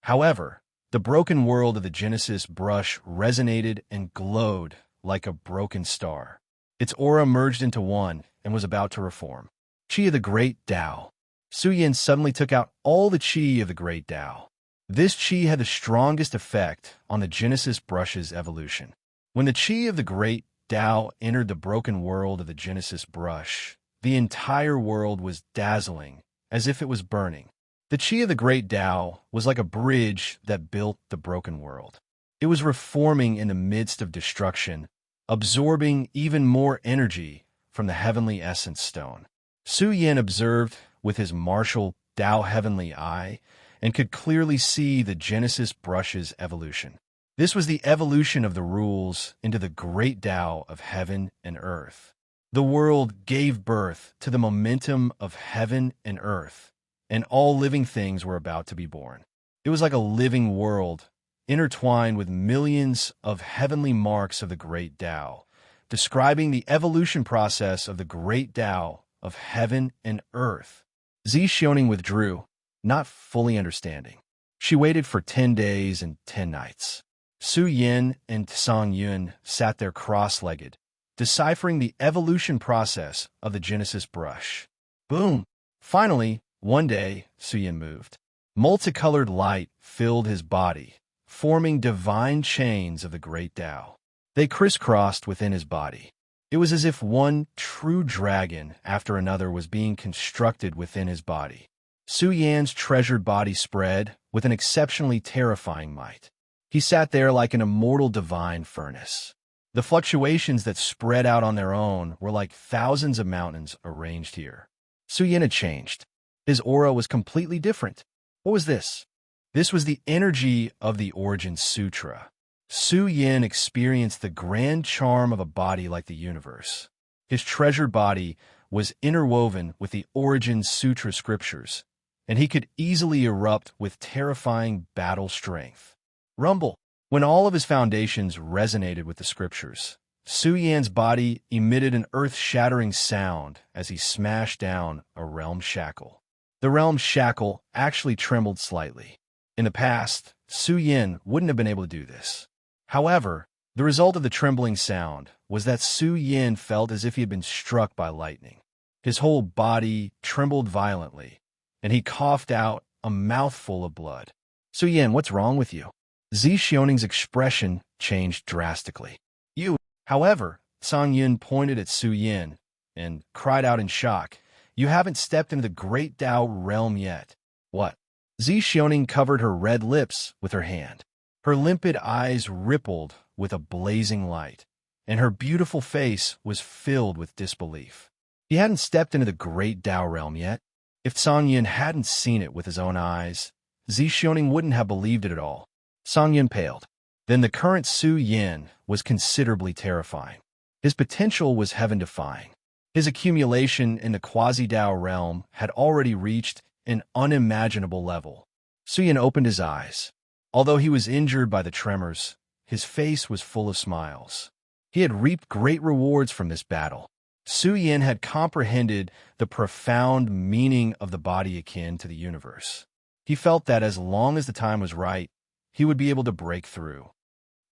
However, the broken world of the Genesis brush resonated and glowed like a broken star. Its aura merged into one and was about to reform. Qi of the Great Tao. Su Yin suddenly took out all the qi of the Great Tao. This qi had the strongest effect on the Genesis brush's evolution. When the qi of the Great Tao entered the broken world of the Genesis brush, the entire world was dazzling, as if it was burning. The qi of the Great Tao was like a bridge that built the broken world. It was reforming in the midst of destruction, absorbing even more energy from the heavenly essence stone. Su Yin observed with his martial Tao heavenly eye and could clearly see the Genesis brush's evolution. This was the evolution of the rules into the great Tao of heaven and earth. The world gave birth to the momentum of heaven and earth, and all living things were about to be born. It was like a living world, intertwined with millions of heavenly marks of the great Tao, describing the evolution process of the great Tao of heaven and earth. Zi Xiaoning withdrew, not fully understanding. She waited for 10 days and 10 nights. Su Yin and Song Yun sat there cross-legged, deciphering the evolution process of the Genesis brush. Boom! Finally, one day, Su Yin moved. Multicolored light filled his body, forming divine chains of the great Tao. They crisscrossed within his body. It was as if one true dragon after another was being constructed within his body. Su Yan's treasured body spread with an exceptionally terrifying might. He sat there like an immortal divine furnace. The fluctuations that spread out on their own were like thousands of mountains arranged here. Su Yin had changed. His aura was completely different. What was this? This was the energy of the Origin Sutra. Su Yin experienced the grand charm of a body like the universe. His treasured body was interwoven with the Origin Sutra scriptures, and he could easily erupt with terrifying battle strength. Rumble. When all of his foundations resonated with the scriptures, Su Yan's body emitted an earth-shattering sound as he smashed down a realm shackle. The realm shackle actually trembled slightly. In the past, Su Yin wouldn't have been able to do this. However, the result of the trembling sound was that Su Yin felt as if he had been struck by lightning. His whole body trembled violently, and he coughed out a mouthful of blood. Su Yin, what's wrong with you? Zi Xioning's expression changed drastically. You. However, Sang Yun pointed at Su Yin and cried out in shock, "You haven't stepped into the great Tao realm yet." What? Zi Xioning covered her red lips with her hand. Her limpid eyes rippled with a blazing light, and her beautiful face was filled with disbelief. He hadn't stepped into the great Tao realm yet. If Sang Yun hadn't seen it with his own eyes, Zi Xioning wouldn't have believed it at all. Sang Yun paled. Then the current Su Yin was considerably terrifying. His potential was heaven-defying. His accumulation in the quasi-Tao realm had already reached an unimaginable level. Su Yin opened his eyes. Although he was injured by the tremors, his face was full of smiles. He had reaped great rewards from this battle. Su Yin had comprehended the profound meaning of the body akin to the universe. He felt that as long as the time was right, he would be able to break through.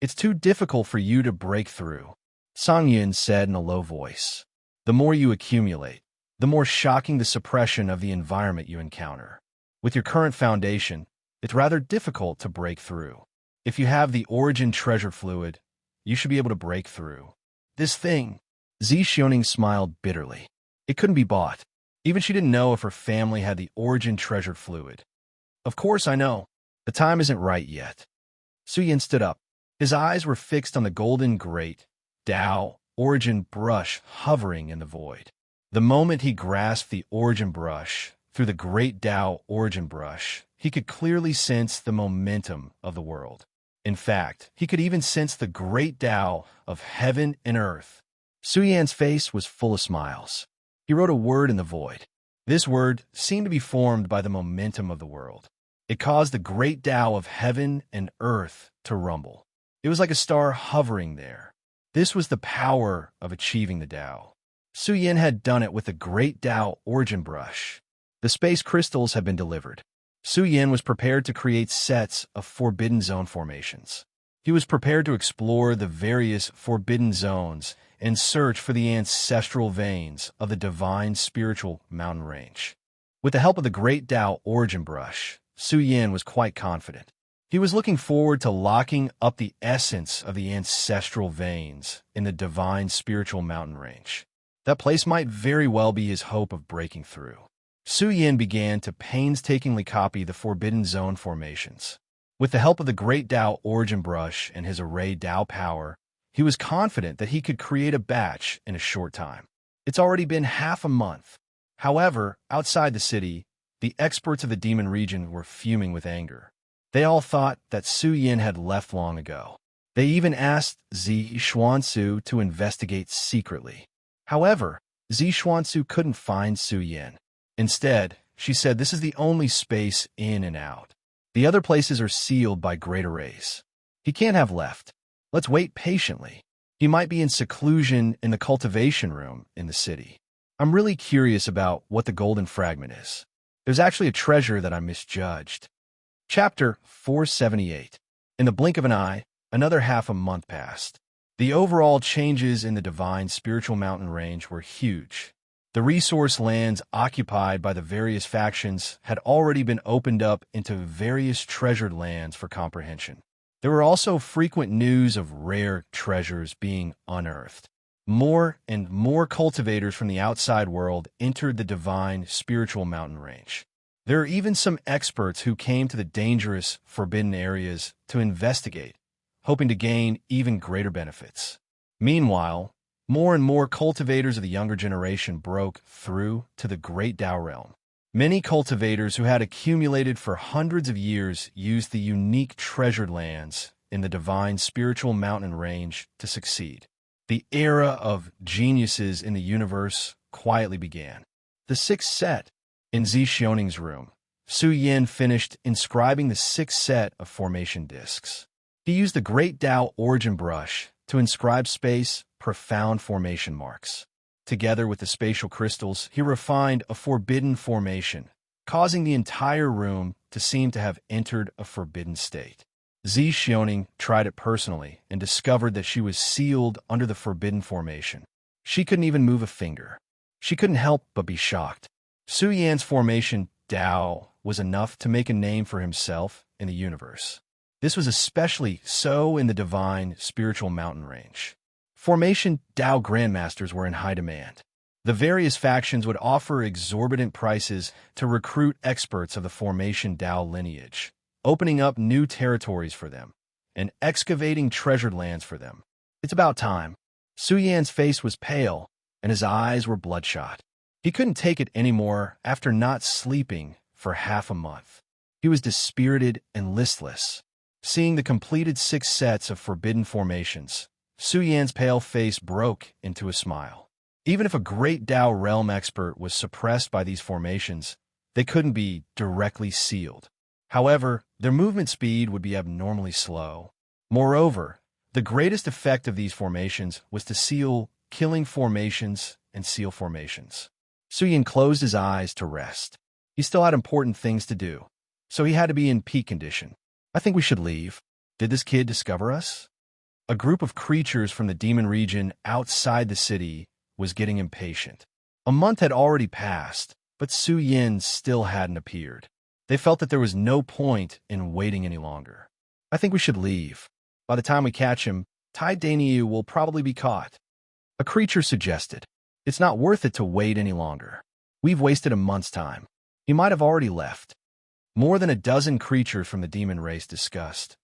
It's too difficult for you to break through, Sang Yun said in a low voice. The more you accumulate, the more shocking the suppression of the environment you encounter. With your current foundation, it's rather difficult to break through. If you have the Origin treasure fluid, you should be able to break through. This thing, Zi Xioning smiled bitterly. It couldn't be bought. Even she didn't know if her family had the Origin treasure fluid. Of course I know. The time isn't right yet. Su Yin stood up. His eyes were fixed on the golden great Tao Origin brush hovering in the void. The moment he grasped the Origin brush, through the great Tao Origin brush, he could clearly sense the momentum of the world. In fact, he could even sense the great Tao of heaven and earth. Su Yan's face was full of smiles. He wrote a word in the void. This word seemed to be formed by the momentum of the world. It caused the great Tao of heaven and earth to rumble. It was like a star hovering there. This was the power of achieving the Tao. Su Yin had done it with the great Tao Origin brush. The space crystals had been delivered. Su Yin was prepared to create sets of Forbidden Zone formations. He was prepared to explore the various Forbidden Zones and search for the ancestral veins of the divine spiritual mountain range. With the help of the great Tao Origin brush, Su Yin was quite confident. He was looking forward to locking up the essence of the ancestral veins in the divine spiritual mountain range. That place might very well be his hope of breaking through. Su Yin began to painstakingly copy the Forbidden Zone formations. With the help of the great Tao Origin brush and his array Tao power, he was confident that he could create a batch in a short time. It's already been half a month. However, outside the city, the experts of the demon region were fuming with anger. They all thought that Su Yin had left long ago. They even asked Zi Xuansu to investigate secretly. However, Zi Xuansu couldn't find Su Yin. Instead, she said this is the only space in and out. The other places are sealed by great arrays. He can't have left. Let's wait patiently. He might be in seclusion in the cultivation room in the city. I'm really curious about what the golden fragment is. There's actually a treasure that I misjudged. Chapter 478. In the blink of an eye, another half a month passed. The overall changes in the divine spiritual mountain range were huge. The resource lands occupied by the various factions had already been opened up into various treasured lands for comprehension. There were also frequent news of rare treasures being unearthed. More and more cultivators from the outside world entered the divine spiritual mountain range. There are even some experts who came to the dangerous, forbidden areas to investigate, hoping to gain even greater benefits. Meanwhile, more and more cultivators of the younger generation broke through to the Great Tao realm. Many cultivators who had accumulated for hundreds of years used the unique treasured lands in the divine spiritual mountain range to succeed. The era of geniuses in the universe quietly began. The sixth set. In Zixioning's room, Su Yin finished inscribing the sixth set of formation discs. He used the Great Tao origin brush to inscribe space, profound formation marks. Together with the spatial crystals, he refined a forbidden formation, causing the entire room to seem to have entered a forbidden state. Zixioning tried it personally and discovered that she was sealed under the forbidden formation. She couldn't even move a finger. She couldn't help but be shocked. Su Yan's formation, Tao, was enough to make a name for himself in the universe. This was especially so in the divine spiritual mountain range. Formation Tao grandmasters were in high demand. The various factions would offer exorbitant prices to recruit experts of the formation Tao lineage, opening up new territories for them and excavating treasured lands for them. It's about time. Su Yan's face was pale and his eyes were bloodshot. He couldn't take it anymore after not sleeping for half a month. He was dispirited and listless. Seeing the completed 6 sets of forbidden formations, Su Yan's pale face broke into a smile. Even if a great Tao realm expert was suppressed by these formations, they couldn't be directly sealed. However, their movement speed would be abnormally slow. Moreover, the greatest effect of these formations was to seal killing formations and seal formations. Su Yan closed his eyes to rest. He still had important things to do, so he had to be in peak condition. I think we should leave. Did this kid discover us? A group of creatures from the demon region outside the city was getting impatient. A month had already passed, but Su Yan still hadn't appeared. They felt that there was no point in waiting any longer. I think we should leave. By the time we catch him, Tai Dainyu will probably be caught. A creature suggested. It's not worth it to wait any longer. We've wasted a month's time. He might have already left. More than a dozen creatures from the demon race discussed.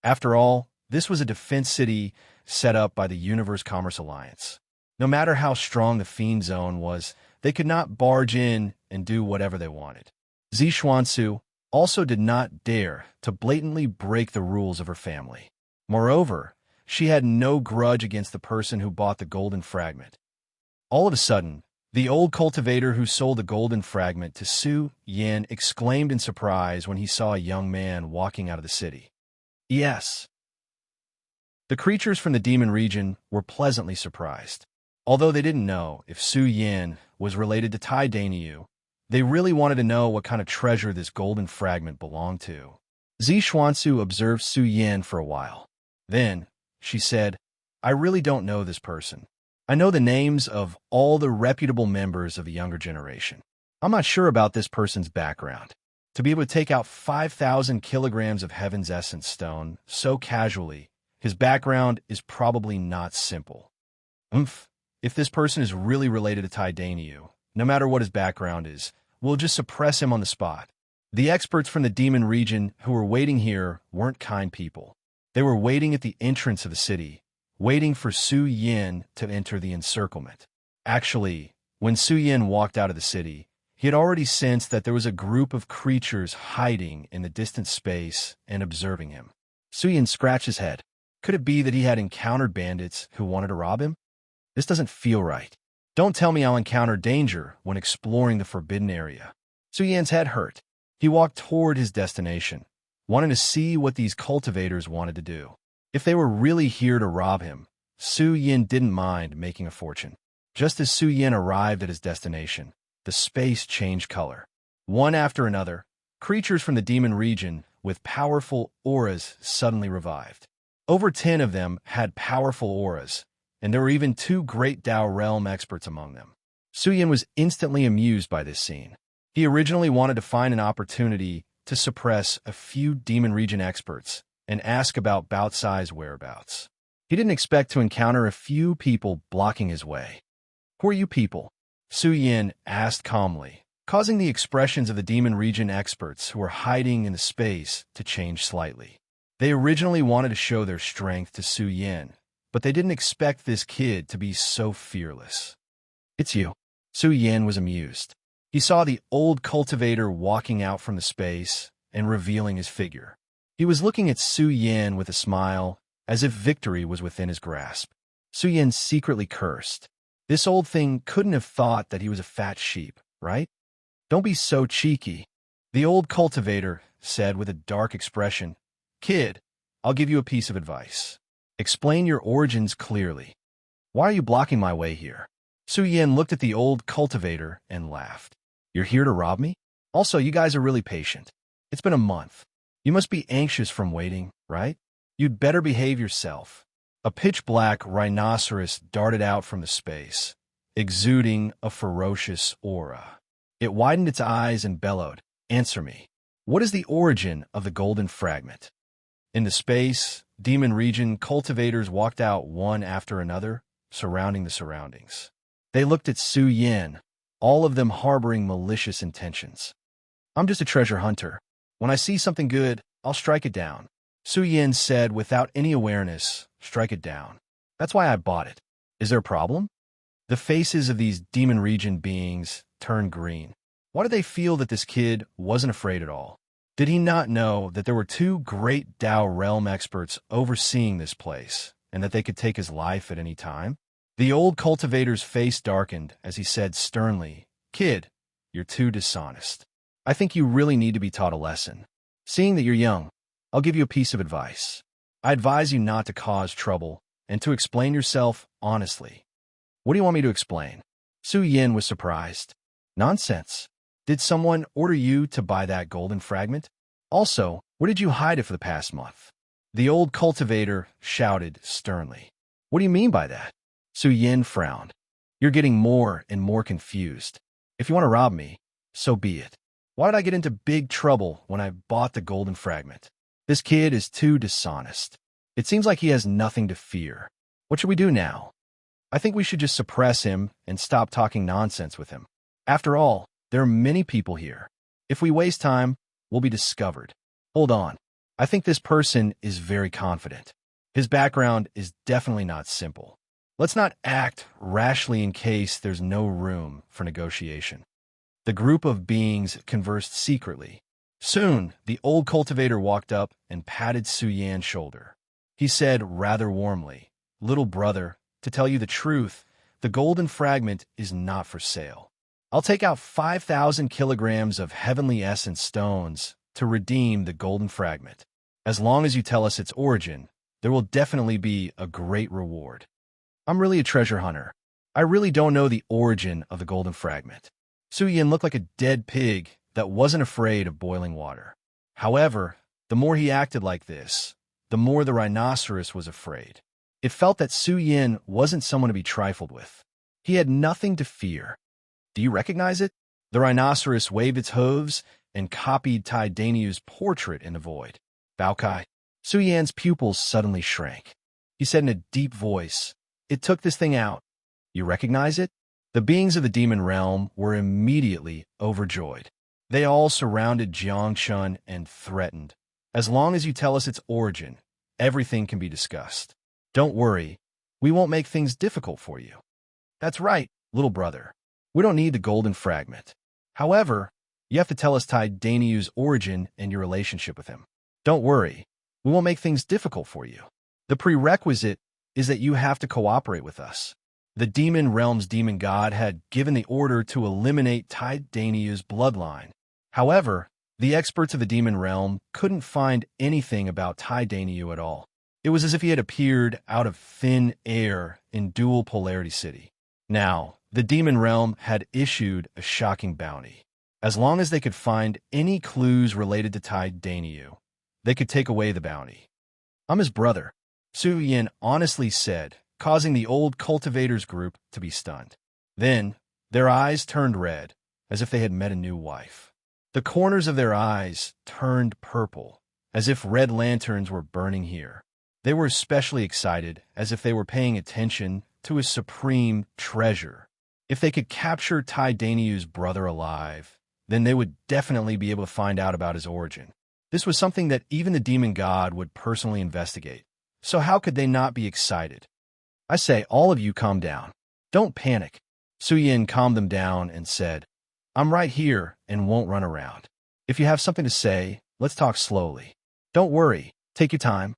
After all, this was a defense city set up by the Universe Commerce Alliance. No matter how strong the Fiend Zone was, they could not barge in and do whatever they wanted. Zixuansu also did not dare to blatantly break the rules of her family. Moreover, she had no grudge against the person who bought the golden fragment. All of a sudden, the old cultivator who sold the golden fragment to Su Yan exclaimed in surprise when he saw a young man walking out of the city. Yes. The creatures from the demon region were pleasantly surprised. Although they didn't know if Su Yan was related to Tai Dainyu, they really wanted to know what kind of treasure this golden fragment belonged to. Zixuansu observed Su Yan for a while. Then, she said, I really don't know this person. I know the names of all the reputable members of the younger generation. I'm not sure about this person's background. To be able to take out 5,000 kilograms of Heaven's Essence stone so casually, his background is probably not simple. If this person is really related to Tai Dainyu, no matter what his background is, we'll just suppress him on the spot. The experts from the demon region who were waiting here weren't kind people. They were waiting at the entrance of the city, waiting for Su Yan to enter the encirclement. Actually, when Su Yan walked out of the city, he had already sensed that there was a group of creatures hiding in the distant space and observing him. Su Yan scratched his head. Could it be that he had encountered bandits who wanted to rob him? This doesn't feel right. Don't tell me I'll encounter danger when exploring the forbidden area. Su Yan's head hurt. He walked toward his destination, wanting to see what these cultivators wanted to do. If they were really here to rob him, Su Yan didn't mind making a fortune. Just as Su Yan arrived at his destination, the space changed color. One after another, creatures from the demon region with powerful auras suddenly revived. Over 10 of them had powerful auras, and there were even 2 great Tao realm experts among them. Su Yan was instantly amused by this scene. He originally wanted to find an opportunity to suppress a few demon region experts and ask about Bao-Cai's whereabouts. He didn't expect to encounter a few people blocking his way. Who are you people? Su Yin asked calmly, causing the expressions of the demon region experts who were hiding in the space to change slightly. They originally wanted to show their strength to Su Yin, but they didn't expect this kid to be so fearless. It's you. Su Yin was amused. He saw the old cultivator walking out from the space and revealing his figure. He was looking at Su Yin with a smile, as if victory was within his grasp. Su Yin secretly cursed. This old thing couldn't have thought that he was a fat sheep, right? Don't be so cheeky, the old cultivator said with a dark expression. Kid, I'll give you a piece of advice. Explain your origins clearly. Why are you blocking my way here? Su Yin looked at the old cultivator and laughed. You're here to rob me? Also, you guys are really patient. It's been a month. You must be anxious from waiting, right? You'd better behave yourself. A pitch-black rhinoceros darted out from the space, exuding a ferocious aura. It widened its eyes and bellowed, Answer me. What is the origin of the golden fragment? In the space, demon region cultivators walked out one after another, surrounding the surroundings. They looked at Su Yin, all of them harboring malicious intentions. I'm just a treasure hunter. When I see something good, I'll strike it down. Su Yin said without any awareness, strike it down. That's why I bought it. Is there a problem? The faces of these demon region beings turned green. Why did they feel that this kid wasn't afraid at all? Did he not know that there were two great Dao realm experts overseeing this place, and that they could take his life at any time? The old cultivator's face darkened as he said sternly, Kid, you're too dishonest. I think you really need to be taught a lesson. Seeing that you're young, I'll give you a piece of advice. I advise you not to cause trouble and to explain yourself honestly. What do you want me to explain? Su Yin was surprised. Nonsense. Did someone order you to buy that golden fragment? Also, where did you hide it for the past month? The old cultivator shouted sternly. What do you mean by that? Su Yin frowned. You're getting more and more confused. If you want to rob me, so be it. Why did I get into big trouble when I bought the golden fragment? This kid is too dishonest. It seems like he has nothing to fear. What should we do now? I think we should just suppress him and stop talking nonsense with him. After all, there are many people here. If we waste time, we'll be discovered. Hold on. I think this person is very confident. His background is definitely not simple. Let's not act rashly in case there's no room for negotiation. The group of beings conversed secretly. Soon, the old cultivator walked up and patted Su Yan's shoulder. He said rather warmly, Little brother, to tell you the truth, the golden fragment is not for sale. I'll take out 5,000 kilograms of heavenly essence stones to redeem the golden fragment. As long as you tell us its origin, there will definitely be a great reward. I'm really a treasure hunter. I really don't know the origin of the golden fragment. Su Yin looked like a dead pig that wasn't afraid of boiling water. However, the more he acted like this, the more the rhinoceros was afraid. It felt that Su Yin wasn't someone to be trifled with. He had nothing to fear. Do you recognize it? The rhinoceros waved its hooves and copied Tai Daniu's portrait in the void. Baokai. Su Yan's pupils suddenly shrank. He said in a deep voice, It took this thing out. You recognize it? The beings of the demon realm were immediately overjoyed. They all surrounded Jiangchun and threatened. As long as you tell us its origin, everything can be discussed. Don't worry, we won't make things difficult for you. That's right, little brother. We don't need the golden fragment. However, you have to tell us Tai Daniu's origin and your relationship with him. Don't worry, we won't make things difficult for you. The prerequisite is that you have to cooperate with us. The demon realm's demon god had given the order to eliminate Tai Daniu's bloodline. However, the experts of the demon realm couldn't find anything about Tai Daniu at all. It was as if he had appeared out of thin air in Dual Polarity City. Now, the demon realm had issued a shocking bounty. As long as they could find any clues related to Tai Daniu, they could take away the bounty. I'm his brother, Su Yin honestly said, causing the old cultivators group to be stunned. Then, their eyes turned red, as if they had met a new wife. The corners of their eyes turned purple, as if red lanterns were burning here. They were especially excited, as if they were paying attention to a supreme treasure. If they could capture Tai Daniu's brother alive, then they would definitely be able to find out about his origin. This was something that even the demon god would personally investigate. So how could they not be excited? I say, all of you calm down. Don't panic. Su Yin calmed them down and said, I'm right here and won't run around. If you have something to say, let's talk slowly. Don't worry. Take your time.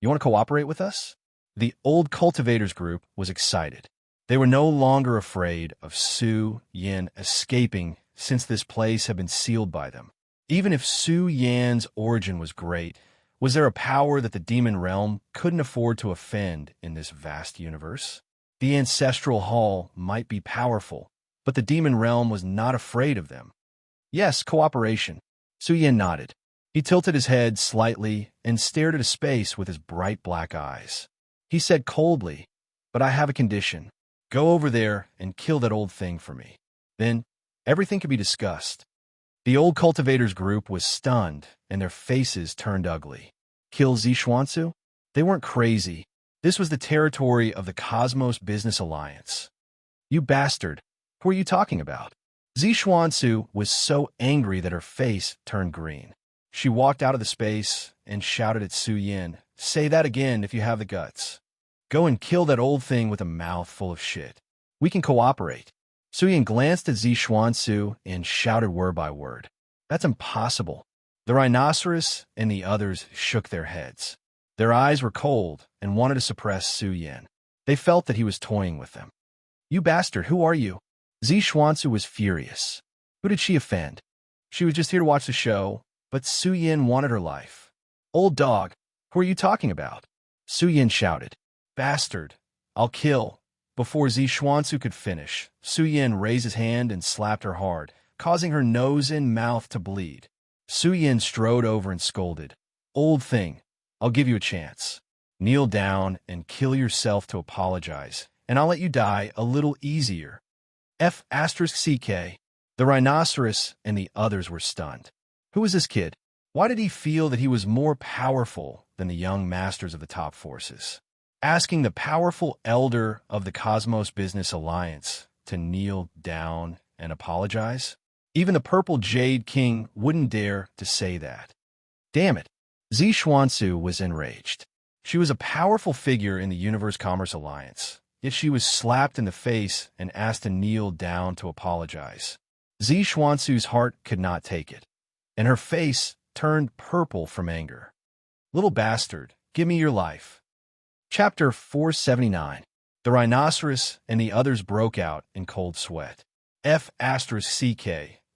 You want to cooperate with us? The old cultivators group was excited. They were no longer afraid of Su Yin escaping since this place had been sealed by them. Even if Su Yan's origin was great, was there a power that the demon realm couldn't afford to offend in this vast universe? The ancestral hall might be powerful, but the demon realm was not afraid of them. Yes, cooperation. Su Yan nodded. He tilted his head slightly and stared at a space with his bright black eyes. He said coldly, but I have a condition. Go over there and kill that old thing for me. Then, everything can be discussed. The old cultivators group was stunned, and their faces turned ugly. Kill Zixuansu? They weren't crazy. This was the territory of the Cosmos Business Alliance. You bastard! Who are you talking about? Zixuansu was so angry that her face turned green. She walked out of the space and shouted at Su Yin, Say that again if you have the guts. Go and kill that old thing with a mouth full of shit. We can cooperate. Su Yin glanced at Zixuansu and shouted word by word. That's impossible. The rhinoceros and the others shook their heads. Their eyes were cold and wanted to suppress Su Yin. They felt that he was toying with them. You bastard, who are you? Zixuansu was furious. Who did she offend? She was just here to watch the show, but Su Yin wanted her life. Old dog, who are you talking about? Su Yin shouted. Bastard, I'll kill. Before Zixuansu could finish, Su Yin raised his hand and slapped her hard, causing her nose and mouth to bleed. Su Yin strode over and scolded. Old thing, I'll give you a chance. Kneel down and kill yourself to apologize, and I'll let you die a little easier. F***CK. The rhinoceros and the others were stunned. Who was this kid? Why did he feel that he was more powerful than the young masters of the top forces? Asking the powerful elder of the Cosmos Business Alliance to kneel down and apologize? Even the Purple Jade King wouldn't dare to say that. Damn it. Zixuansu was enraged. She was a powerful figure in the Universe Commerce Alliance, yet she was slapped in the face and asked to kneel down to apologize. Zixuansu's heart could not take it, and her face turned purple from anger. Little bastard, give me your life. Chapter 479. The rhinoceros and the others broke out in cold sweat. F***CK.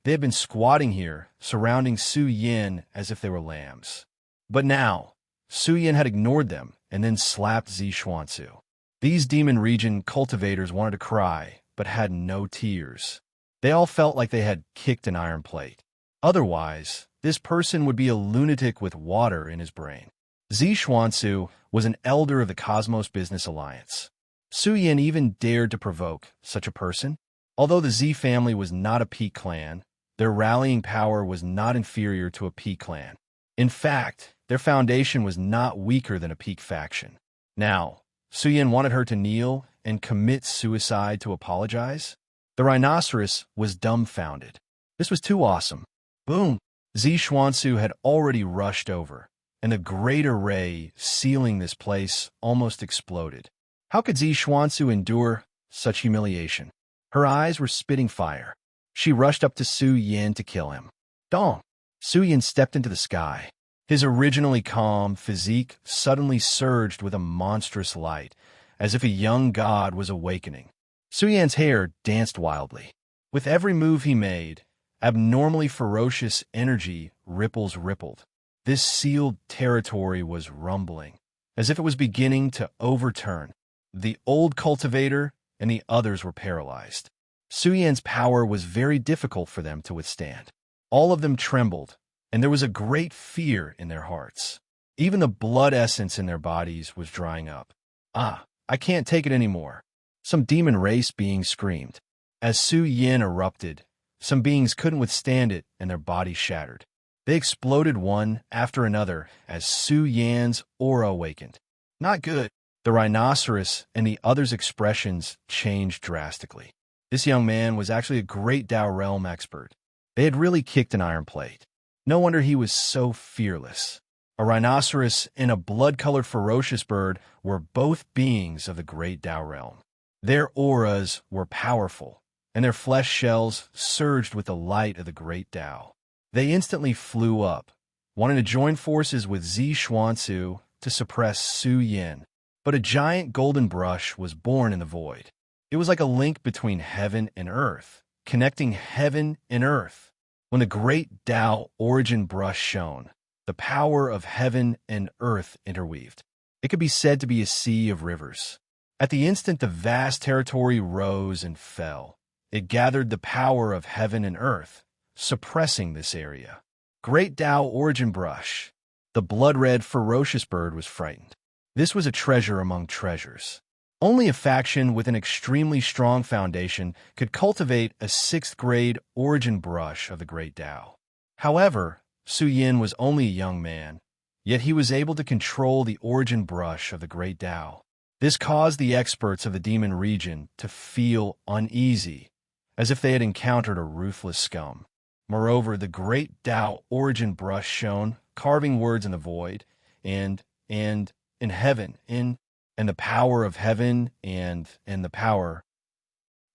They had been squatting here, surrounding Su Yin as if they were lambs. But now, Su Yin had ignored them and then slapped Zixuansu. These demon region cultivators wanted to cry, but had no tears. They all felt like they had kicked an iron plate. Otherwise, this person would be a lunatic with water in his brain. Zixuansu was an elder of the Cosmos Business Alliance. Su Yin even dared to provoke such a person. Although the Z family was not a peak clan, their rallying power was not inferior to a peak clan. In fact, their foundation was not weaker than a peak faction. Now, Su Yin wanted her to kneel and commit suicide to apologize? The rhinoceros was dumbfounded. This was too awesome. Boom! Zixuansu had already rushed over, and the great array sealing this place almost exploded. How could Zixuansu endure such humiliation? Her eyes were spitting fire. She rushed up to Su Yin to kill him. Dong! Su Yin stepped into the sky. His originally calm physique suddenly surged with a monstrous light, as if a young god was awakening. Su Yin's hair danced wildly. With every move he made, abnormally ferocious energy ripples rippled. This sealed territory was rumbling, as if it was beginning to overturn. The old cultivator and the others were paralyzed. Su Yin's power was very difficult for them to withstand. All of them trembled, and there was a great fear in their hearts. Even the blood essence in their bodies was drying up. I can't take it anymore. Some demon race being screamed. As Su Yin erupted, some beings couldn't withstand it and their bodies shattered. They exploded one after another as Su Yan's aura awakened. Not good. The rhinoceros and the others' expressions changed drastically. This young man was actually a great Dao realm expert. They had really kicked an iron plate. No wonder he was so fearless. A rhinoceros and a blood-colored ferocious bird were both beings of the great Dao realm. Their auras were powerful, and their flesh shells surged with the light of the great Tao. They instantly flew up, wanting to join forces with Zi Xuanzu to suppress Su Yin. But a giant golden brush was born in the void. It was like a link between heaven and earth, connecting heaven and earth. When the great Tao origin brush shone, the power of heaven and earth interweaved. It could be said to be a sea of rivers. At the instant the vast territory rose and fell, it gathered the power of heaven and earth, suppressing this area. Great Tao origin brush. The blood-red ferocious bird was frightened. This was a treasure among treasures. Only a faction with an extremely strong foundation could cultivate a 6th-grade origin brush of the great Tao. However, Su Yin was only a young man, yet he was able to control the origin brush of the great Tao. This caused the experts of the demon region to feel uneasy, as if they had encountered a ruthless scum. Moreover, the great Tao origin brush shone, carving words in the void, and in heaven, and the power of heaven, and the power.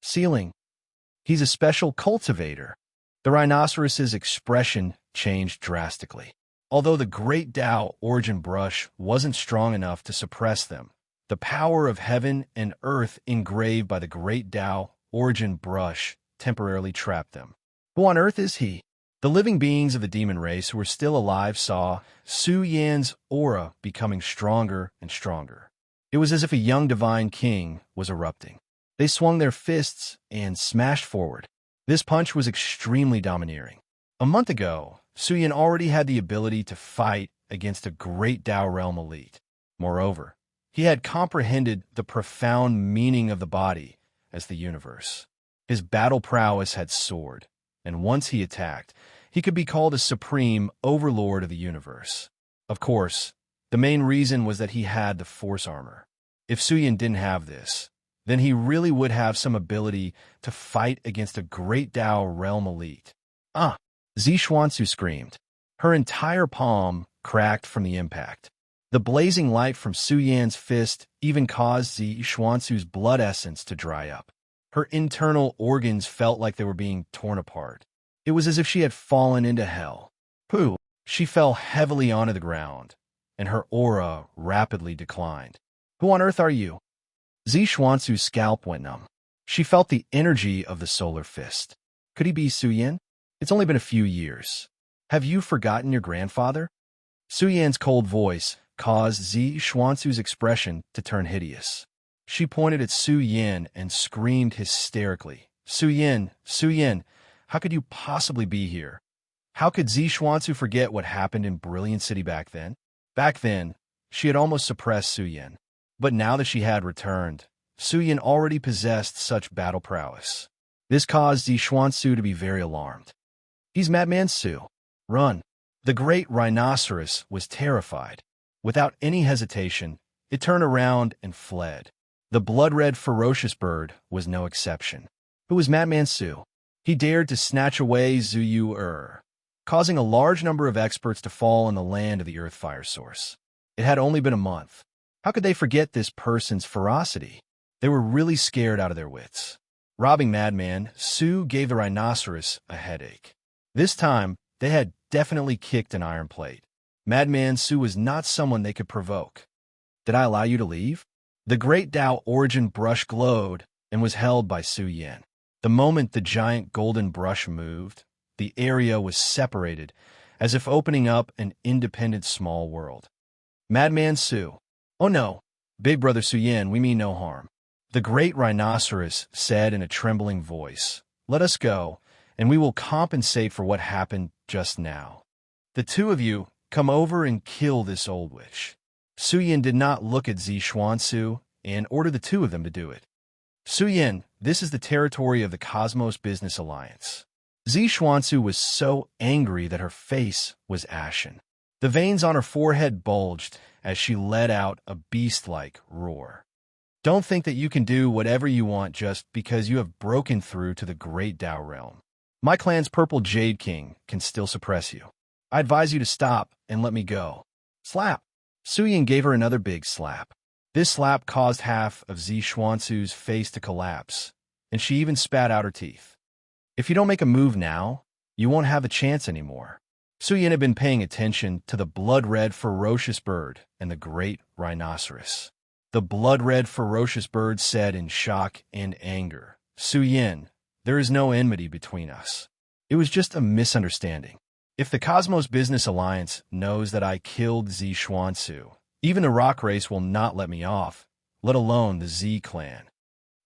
Sealing. He's a special cultivator. The rhinoceros's expression changed drastically. Although the great Tao origin brush wasn't strong enough to suppress them, the power of heaven and earth engraved by the great Tao origin brush temporarily trapped them. Who on earth is he? The living beings of the demon race who were still alive saw Su Yan's aura becoming stronger and stronger. It was as if a young divine king was erupting. They swung their fists and smashed forward. This punch was extremely domineering. A month ago, Su Yan already had the ability to fight against a great Tao realm elite. Moreover, he had comprehended the profound meaning of the body as the universe. His battle prowess had soared, and once he attacked, he could be called a supreme overlord of the universe. Of course, the main reason was that he had the force armor. If Su Yan didn't have this, then he really would have some ability to fight against a great Tao realm elite. Ah! Zi Xuanzu screamed. Her entire palm cracked from the impact. The blazing light from Su Yan's fist even caused Zi Xuanzu's blood essence to dry up. Her internal organs felt like they were being torn apart. It was as if she had fallen into hell. Pooh! She fell heavily onto the ground, and her aura rapidly declined. Who on earth are you? Zi Xuanzu's scalp went numb. She felt the energy of the solar fist. Could he be Su Yan? It's only been a few years. Have you forgotten your grandfather? Su Yan's cold voice caused Zi Xuanzu's expression to turn hideous. She pointed at Su Yan and screamed hysterically. Su Yan, how could you possibly be here? How could Zi Xuanzu forget what happened in Brilliant City back then? Back then, she had almost suppressed Su Yan. But now that she had returned, Su Yan already possessed such battle prowess. This caused Zi Xuanzu to be very alarmed. He's Madman Su. Run. The great rhinoceros was terrified. Without any hesitation, it turned around and fled. The blood-red ferocious bird was no exception. Who was Madman Su? He dared to snatch away Zhu Yu, causing a large number of experts to fall in the land of the earth fire source. It had only been a month. How could they forget this person's ferocity? They were really scared out of their wits. Robbing Madman Su gave the rhinoceros a headache. This time, they had definitely kicked an iron plate. Madman Su was not someone they could provoke. Did I allow you to leave? The great Tao origin brush glowed and was held by Su Yan. The moment the giant golden brush moved, the area was separated, as if opening up an independent small world. Madman Su. Oh no, Big Brother Su Yan, we mean no harm. The great rhinoceros said in a trembling voice, let us go, and we will compensate for what happened just now. The two of you, come over and kill this old witch. Su Yan did not look at Zi Xuanzu and ordered the two of them to do it. Su Yan, this is the territory of the Cosmos Business Alliance. Zi Xuanzu was so angry that her face was ashen. The veins on her forehead bulged as she let out a beast-like roar. Don't think that you can do whatever you want just because you have broken through to the great Tao realm. My clan's purple Jade King can still suppress you. I advise you to stop and let me go. Slap. Suyin gave her another big slap. This slap caused half of Zi Xuanzu's face to collapse, and she even spat out her teeth. If you don't make a move now, you won't have a chance anymore. Suyin had been paying attention to the blood-red ferocious bird and the great rhinoceros. The blood-red ferocious bird said in shock and anger, Suyin, there is no enmity between us. It was just a misunderstanding. If the Cosmos Business Alliance knows that I killed Zi Xuanzu, even the rock race will not let me off, let alone the Z clan.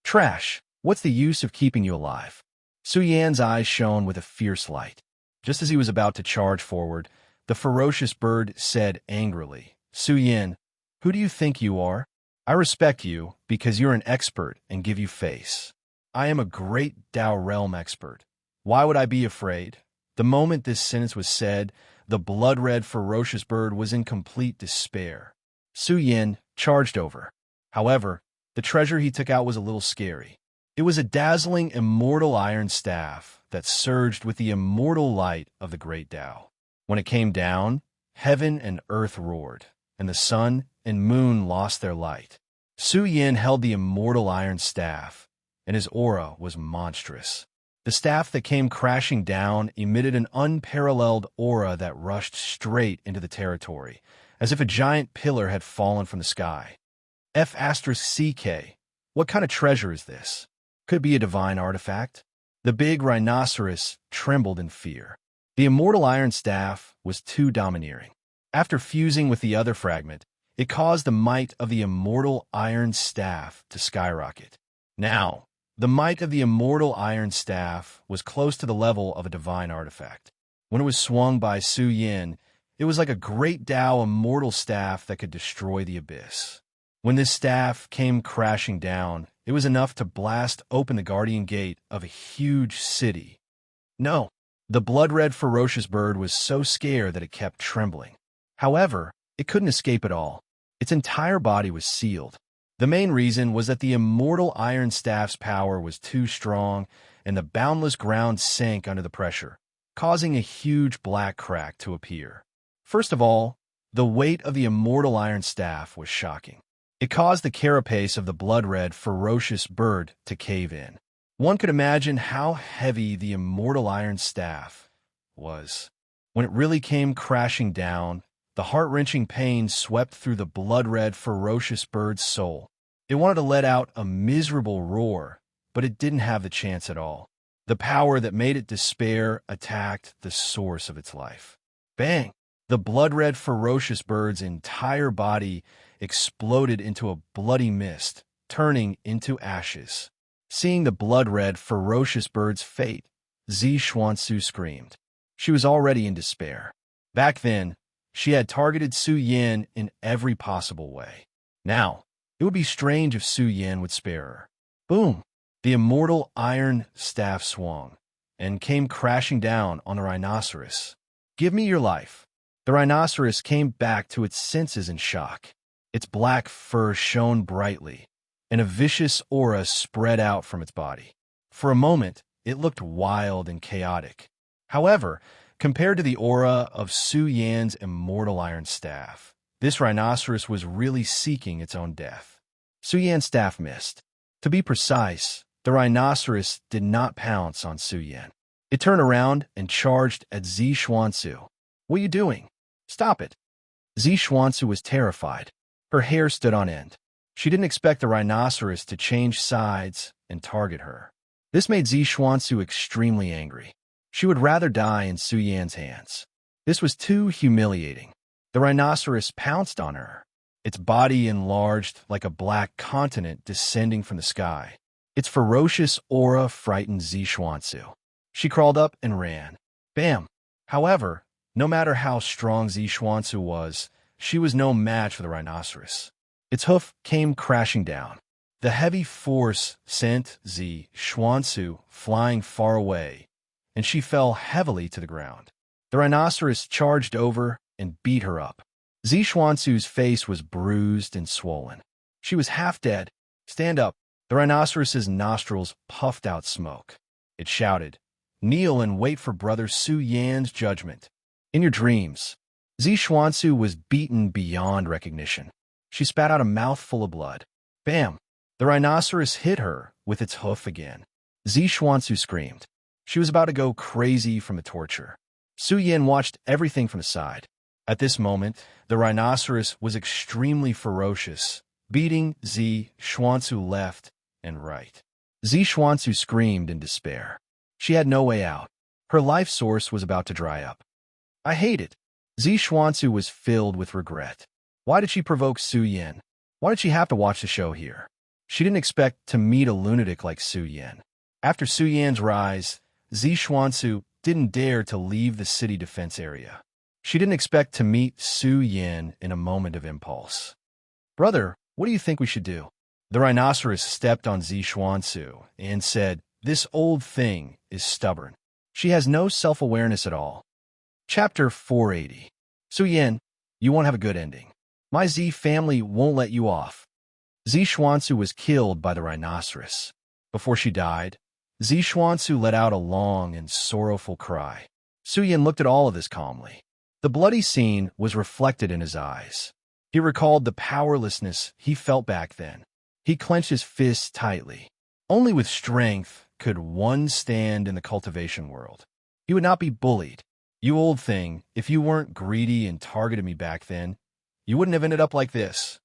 Trash, what's the use of keeping you alive? Su Yan's eyes shone with a fierce light. Just as he was about to charge forward, the ferocious bird said angrily, Su Yan, who do you think you are? I respect you because you're an expert and give you face. I am a great Tao realm expert. Why would I be afraid? The moment this sentence was said, the blood-red ferocious bird was in complete despair. Su Yan charged over. However, the treasure he took out was a little scary. It was a dazzling immortal iron staff that surged with the immortal light of the great Tao. When it came down, heaven and earth roared, and the sun and moon lost their light. Su Yan held the immortal iron staff, and his aura was monstrous. The staff that came crashing down emitted an unparalleled aura that rushed straight into the territory, as if a giant pillar had fallen from the sky. F*CK, what kind of treasure is this? Could it be a divine artifact? The big rhinoceros trembled in fear. The immortal iron staff was too domineering. After fusing with the other fragment, it caused the might of the immortal iron staff to skyrocket. Now, the might of the immortal iron staff was close to the level of a divine artifact. When it was swung by Su Yan, it was like a great Tao immortal staff that could destroy the abyss. When this staff came crashing down, it was enough to blast open the guardian gate of a huge city. No, the blood-red ferocious bird was so scared that it kept trembling. However, it couldn't escape at all. Its entire body was sealed. The main reason was that the immortal iron staff's power was too strong, and the boundless ground sank under the pressure, causing a huge black crack to appear. First of all, the weight of the immortal iron staff was shocking. It caused the carapace of the blood-red, ferocious bird to cave in. One could imagine how heavy the immortal iron staff was. When it really came crashing down, the heart-wrenching pain swept through the blood-red, ferocious bird's soul. It wanted to let out a miserable roar, but it didn't have the chance at all. The power that made it despair attacked the source of its life. Bang! The blood-red, ferocious bird's entire body exploded into a bloody mist, turning into ashes. Seeing the blood-red, ferocious bird's fate, Zi Xuanzu screamed. She was already in despair. Back then, she had targeted Su Yan in every possible way. Now, it would be strange if Su Yan would spare her. Boom! The immortal iron staff swung and came crashing down on the rhinoceros. Give me your life. The rhinoceros came back to its senses in shock. Its black fur shone brightly, and a vicious aura spread out from its body. For a moment, it looked wild and chaotic. However, compared to the aura of Su Yan's immortal iron staff, this rhinoceros was really seeking its own death. Su Yan's staff missed. To be precise, the rhinoceros did not pounce on Su Yan. It turned around and charged at Zi Xuanzu. What are you doing? Stop it. Zi Xuanzu was terrified. Her hair stood on end. She didn't expect the rhinoceros to change sides and target her. This made Zi Xuanzu extremely angry. She would rather die in Su Yan's hands. This was too humiliating. The rhinoceros pounced on her. Its body enlarged like a black continent descending from the sky. Its ferocious aura frightened Zi Xuanzu. She crawled up and ran. Bam! However, no matter how strong Zi Xuanzu was, she was no match for the rhinoceros. Its hoof came crashing down. The heavy force sent Zi Xuanzu flying far away, and she fell heavily to the ground. The rhinoceros charged over and beat her up. Zi Xuanzu's face was bruised and swollen. She was half dead. Stand up. The rhinoceros's nostrils puffed out smoke. It shouted, kneel and wait for Brother Su Yan's judgment. In your dreams. Zi Xuanzu was beaten beyond recognition. She spat out a mouthful of blood. Bam! The rhinoceros hit her with its hoof again. Zi Xuanzu screamed. She was about to go crazy from the torture. Su Yan watched everything from the side. At this moment, the rhinoceros was extremely ferocious, beating Zi Xuanzu left and right. Zi Xuanzu screamed in despair. She had no way out. Her life source was about to dry up. I hate it. Zi Xuanzu was filled with regret. Why did she provoke Su Yan? Why did she have to watch the show here? She didn't expect to meet a lunatic like Su Yan. After Su Yan's rise, Zi Xuanzu didn't dare to leave the city defense area. She didn't expect to meet Su Yan in a moment of impulse. Brother, what do you think we should do? The rhinoceros stepped on Zi Xuanzu and said, this old thing is stubborn. She has no self-awareness at all. Chapter 480. Su Yan, you won't have a good ending. My Zi family won't let you off. Zi Xuanzu was killed by the rhinoceros. Before she died, Zi Xuanzu let out a long and sorrowful cry. Su Yan looked at all of this calmly. The bloody scene was reflected in his eyes. He recalled the powerlessness he felt back then. He clenched his fists tightly. Only with strength could one stand in the cultivation world. He would not be bullied. You old thing, if you weren't greedy and targeted me back then, you wouldn't have ended up like this.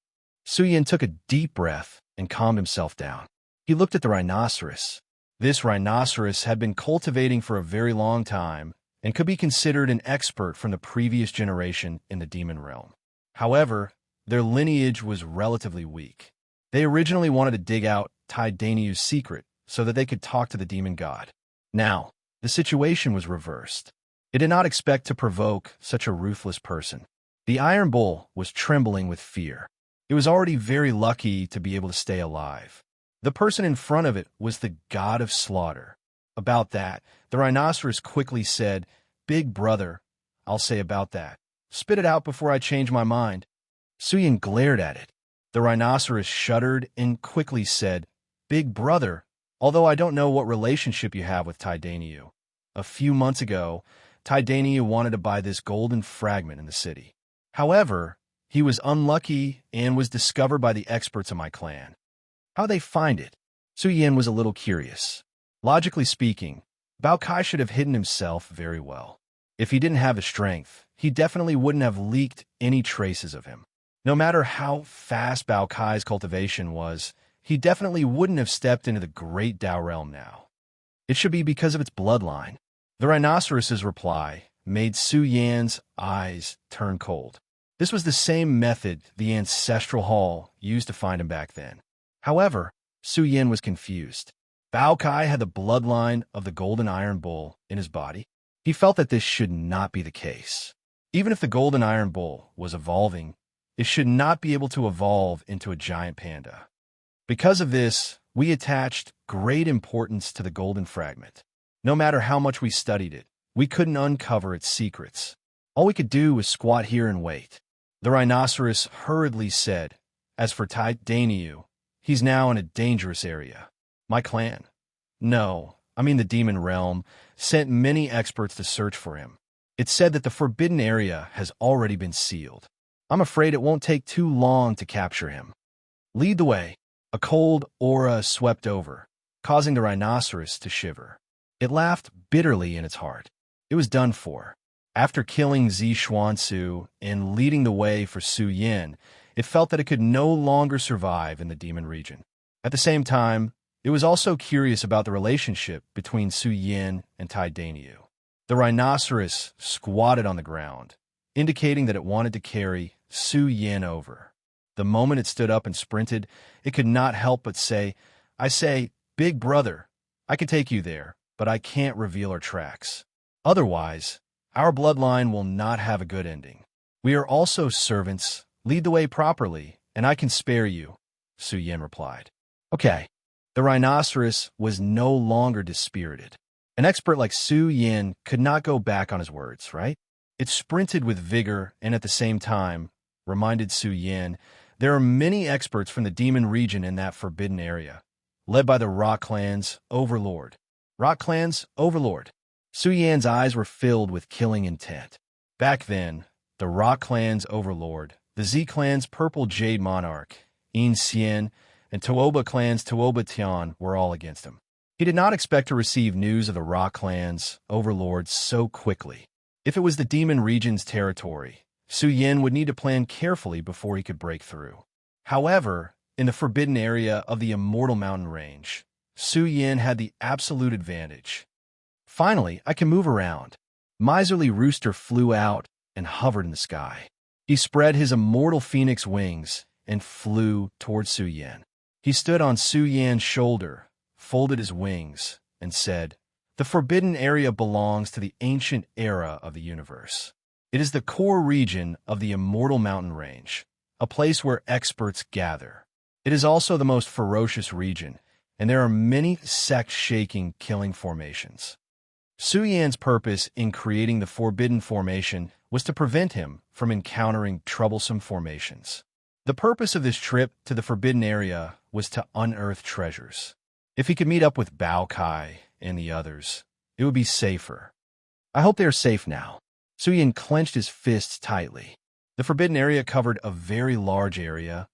Su Yan took a deep breath and calmed himself down. He looked at the rhinoceros. This rhinoceros had been cultivating for a very long time and could be considered an expert from the previous generation in the demon realm. However, their lineage was relatively weak. They originally wanted to dig out Tai Daniu's secret so that they could talk to the demon god. Now, the situation was reversed. It did not expect to provoke such a ruthless person. The Iron Bull was trembling with fear. It was already very lucky to be able to stay alive. The person in front of it was the god of slaughter. About that, the rhinoceros quickly said, Big brother, I'll say about that. Spit it out before I change my mind. Su Yan glared at it. The rhinoceros shuddered and quickly said, Big brother, although I don't know what relationship you have with Tai Daniu. A few months ago, Tai Daniu wanted to buy this golden fragment in the city. However, he was unlucky and was discovered by the experts of my clan. How'd they find it? Su Yan was a little curious. Logically speaking, Bao Kai should have hidden himself very well. If he didn't have the strength, he definitely wouldn't have leaked any traces of him. No matter how fast Bao Kai's cultivation was, he definitely wouldn't have stepped into the great Dao realm now. It should be because of its bloodline. The rhinoceros's reply made Su Yan's eyes turn cold. This was the same method the ancestral hall used to find him back then. However, Su Yan was confused. Bao Kai had the bloodline of the Golden Iron Bull in his body. He felt that this should not be the case. Even if the Golden Iron Bull was evolving, it should not be able to evolve into a giant panda. Because of this, we attached great importance to the golden fragment. No matter how much we studied it, we couldn't uncover its secrets. All we could do was squat here and wait. The rhinoceros hurriedly said, As for Tai Daniu, he's now in a dangerous area. My clan? No, I mean the demon realm, sent many experts to search for him. It said that the forbidden area has already been sealed. I'm afraid it won't take too long to capture him. Lead the way. A cold aura swept over, causing the rhinoceros to shiver. It laughed bitterly in its heart. It was done for. After killing Zi Xuanzu and leading the way for Su Yan, it felt that it could no longer survive in the demon region. At the same time, it was also curious about the relationship between Su Yan and Tai Daniu. The rhinoceros squatted on the ground, indicating that it wanted to carry Su Yan over. The moment it stood up and sprinted, it could not help but say, I say, Big brother, I can take you there, but I can't reveal our tracks. Otherwise, our bloodline will not have a good ending. We are also servants. Lead the way properly, and I can spare you, Su Yan replied. Okay. The rhinoceros was no longer dispirited. An expert like Su Yan could not go back on his words, right? It sprinted with vigor and at the same time reminded Su Yan There are many experts from the demon region in that forbidden area, led by the Rock Clan's Overlord. Rock Clan's Overlord. Su Yan's eyes were filled with killing intent. Back then, the Rock Clan's Overlord, the Z Clan's Purple Jade Monarch, In Xian, and Tuoba Clan's Tuoba Tian were all against him. He did not expect to receive news of the Rock Clan's Overlord so quickly. If it was the demon region's territory, Su Yan would need to plan carefully before he could break through. However, in the forbidden area of the Immortal Mountain Range, Su Yan had the absolute advantage. Finally, I can move around. Miserly Rooster flew out and hovered in the sky. He spread his immortal phoenix wings and flew towards Su Yan. He stood on Su Yan's shoulder, folded his wings, and said, "The forbidden area belongs to the ancient era of the universe. It is the core region of the Immortal Mountain Range, a place where experts gather. It is also the most ferocious region, and there are many sect-shaking killing formations." Su Yan's purpose in creating the Forbidden Formation was to prevent him from encountering troublesome formations. The purpose of this trip to the Forbidden Area was to unearth treasures. If he could meet up with Bao Kai and the others, it would be safer. I hope they are safe now. Su Yan clenched his fists tightly. The Forbidden Area covered a very large area,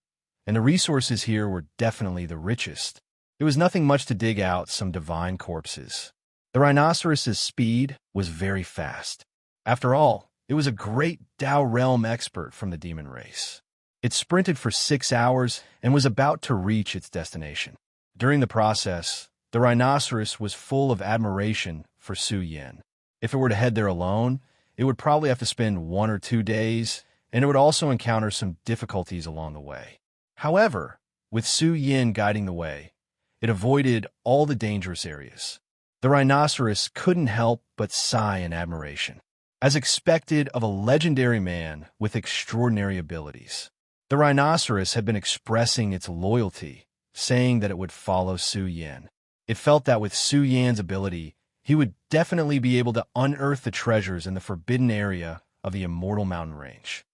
and the resources here were definitely the richest. It was nothing much to dig out some divine corpses. The rhinoceros's speed was very fast. After all, it was a great Dao realm expert from the demon race. It sprinted for 6 hours and was about to reach its destination. During the process, the rhinoceros was full of admiration for Su Yan. If it were to head there alone, it would probably have to spend 1 or 2 days, and it would also encounter some difficulties along the way. However, with Su Yan guiding the way, it avoided all the dangerous areas. The rhinoceros couldn't help but sigh in admiration, as expected of a legendary man with extraordinary abilities. The rhinoceros had been expressing its loyalty, saying that it would follow Su Yan. It felt that with Su Yan's ability, he would definitely be able to unearth the treasures in the forbidden area of the Immortal Mountain Range.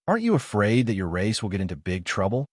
"Aren't you afraid that your race will get into big trouble?"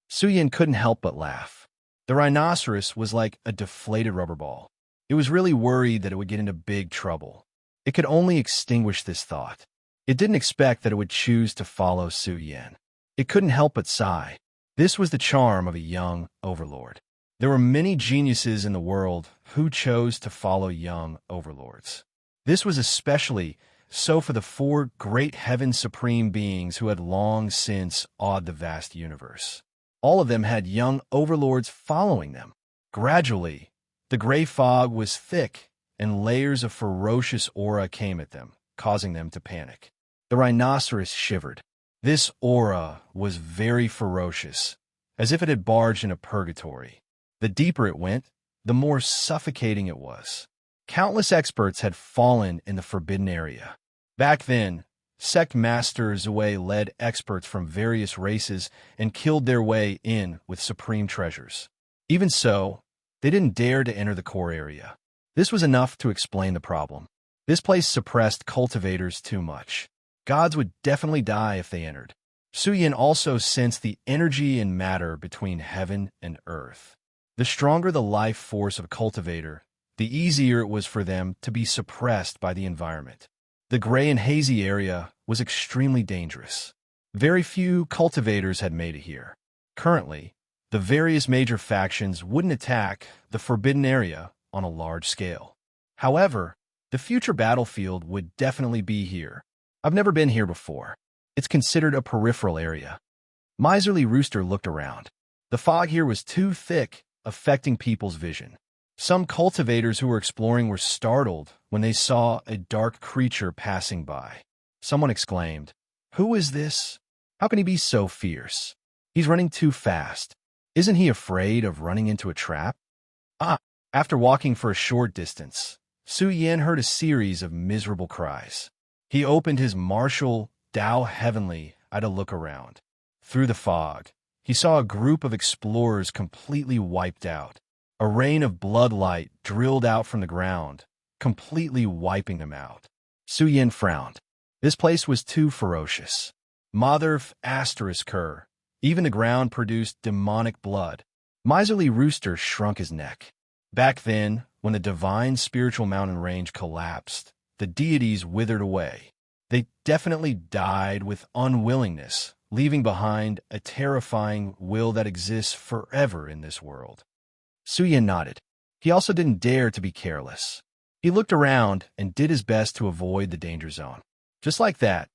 Su Yan couldn't help but laugh. The rhinoceros was like a deflated rubber ball. It was really worried that it would get into big trouble. It could only extinguish this thought. It didn't expect that it would choose to follow Su Yan. It couldn't help but sigh. This was the charm of a young overlord. There were many geniuses in the world who chose to follow young overlords. This was especially so for the 4 great heaven supreme beings who had long since awed the vast universe. All of them had young overlords following them. Gradually, the gray fog was thick, and layers of ferocious aura came at them, causing them to panic. The rhinoceros shivered. This aura was very ferocious, as if it had barged into purgatory. The deeper it went, the more suffocating it was. Countless experts had fallen in the forbidden area. Back then, sect master Zue led experts from various races and killed their way in with supreme treasures. Even so, they didn't dare to enter the core area. This was enough to explain the problem. This place suppressed cultivators too much. Gods would definitely die if they entered. Su Yan also sensed the energy and matter between heaven and earth. The stronger the life force of a cultivator, the easier it was for them to be suppressed by the environment. The gray and hazy area was extremely dangerous. Very few cultivators had made it here. Currently, the various major factions wouldn't attack the forbidden area on a large scale. However, the future battlefield would definitely be here. I've never been here before. It's considered a peripheral area. Miserly Rooster looked around. The fog here was too thick, affecting people's vision. Some cultivators who were exploring were startled when they saw a dark creature passing by. Someone exclaimed, "Who is this? How can he be so fierce? He's running too fast. Isn't he afraid of running into a trap?" After walking for a short distance, Su Yan heard a series of miserable cries. He opened his martial Dao Heavenly eye to look around. Through the fog, he saw a group of explorers completely wiped out. A rain of blood light drilled out from the ground, completely wiping them out. Su Yan frowned. This place was too ferocious. Mother Asterisk her. Even the ground produced demonic blood. Miserly Rooster shrunk his neck. Back then, when the divine spiritual mountain range collapsed, the deities withered away. They definitely died with unwillingness, leaving behind a terrifying will that exists forever in this world. Suyin nodded. He also didn't dare to be careless. He looked around and did his best to avoid the danger zone. Just like that,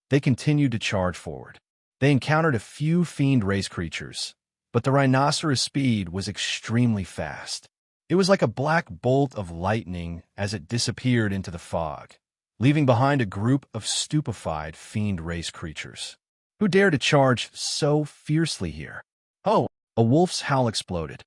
they continued to charge forward. They encountered a few fiend race creatures, but the rhinoceros' speed was extremely fast. It was like a black bolt of lightning as it disappeared into the fog, leaving behind a group of stupefied fiend race creatures. Who dared to charge so fiercely here? Oh, a wolf's howl exploded.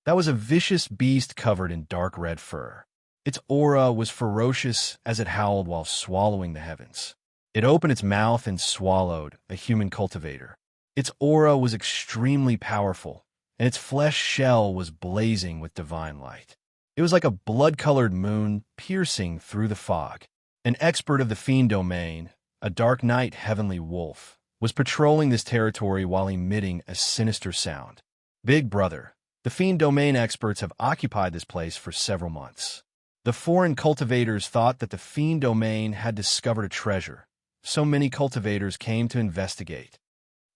That was a vicious beast covered in dark red fur. Its aura was ferocious as it howled while swallowing the heavens. It opened its mouth and swallowed a human cultivator. Its aura was extremely powerful, and its flesh shell was blazing with divine light. It was like a blood-colored moon piercing through the fog. An expert of the fiend domain, a dark knight heavenly wolf, was patrolling this territory while emitting a sinister sound. Big Brother, the fiend domain experts have occupied this place for several months. The foreign cultivators thought that the fiend domain had discovered a treasure, so many cultivators came to investigate.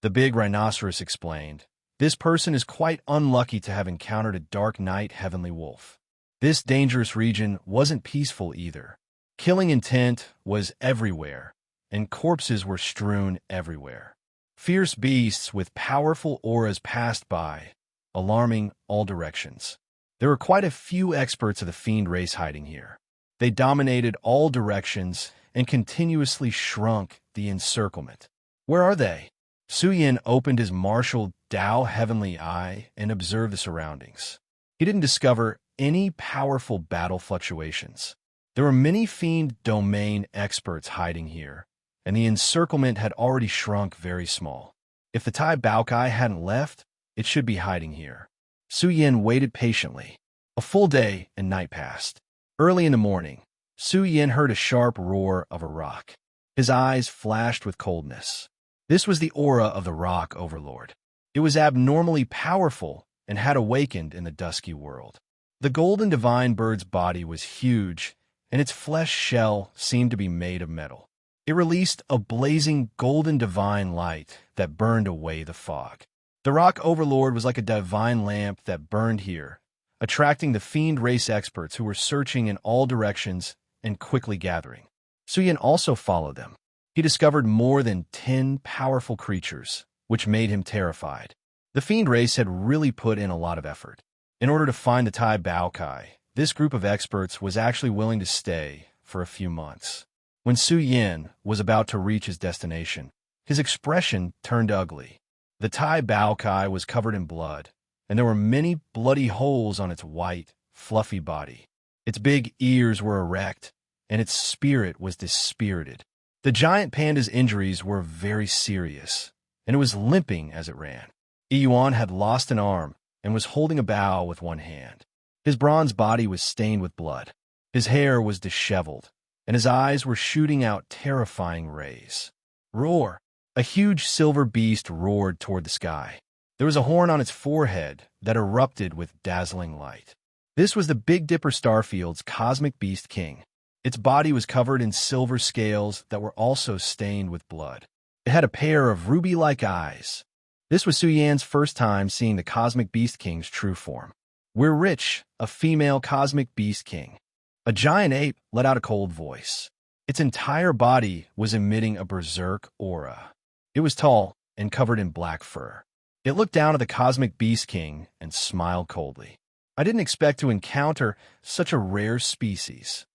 The big rhinoceros explained, "This person is quite unlucky to have encountered a dark knight heavenly wolf. This dangerous region wasn't peaceful either. Killing intent was everywhere, and corpses were strewn everywhere. Fierce beasts with powerful auras passed by, alarming all directions. There were quite a few experts of the fiend race hiding here. They dominated all directions and continuously shrunk the encirclement. Where are they?" Suyin opened his martial Dao heavenly eye and observed the surroundings. He didn't discover any powerful battle fluctuations. There were many fiend domain experts hiding here, and the encirclement had already shrunk very small. If the Tai Baokai hadn't left, it should be hiding here. Suyin waited patiently. A full day and night passed. Early in the morning, Suyin heard a sharp roar of a rock. His eyes flashed with coldness. This was the aura of the rock Overlord. It was abnormally powerful and had awakened in the dusky world. The golden divine bird's body was huge, and its flesh shell seemed to be made of metal. It released a blazing golden divine light that burned away the fog. The rock Overlord was like a divine lamp that burned here, attracting the fiend race experts who were searching in all directions and quickly gathering. Suyin also followed them. He discovered more than 10 powerful creatures, which made him terrified. The fiend race had really put in a lot of effort. In order to find the Tai Baokai, this group of experts was actually willing to stay for a few months. When Suyin was about to reach his destination, his expression turned ugly. The Tai Baokai was covered in blood, and there were many bloody holes on its white, fluffy body. Its big ears were erect, and its spirit was dispirited. The giant panda's injuries were very serious, and it was limping as it ran. Yuan had lost an arm and was holding a bow with one hand. His bronze body was stained with blood. His hair was disheveled, and his eyes were shooting out terrifying rays. Roar! A huge silver beast roared toward the sky. There was a horn on its forehead that erupted with dazzling light. This was the Big Dipper Starfield's cosmic beast king. Its body was covered in silver scales that were also stained with blood. It had a pair of ruby-like eyes. This was Suyan's first time seeing the Cosmic Beast King's true form. "We're rich, a female Cosmic Beast King." A giant ape let out a cold voice. Its entire body was emitting a berserk aura. It was tall and covered in black fur. It looked down at the Cosmic Beast King and smiled coldly. "I didn't expect to encounter such a rare species."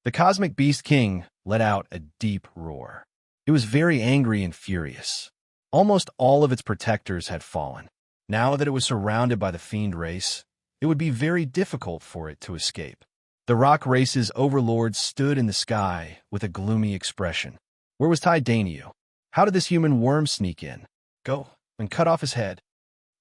The Cosmic Beast King let out a deep roar. It was very angry and furious. Almost all of its protectors had fallen. Now that it was surrounded by the fiend race, it would be very difficult for it to escape. The rock race's overlord stood in the sky with a gloomy expression. Where was Tai Daniel? How did this human worm sneak in? Go and cut off his head.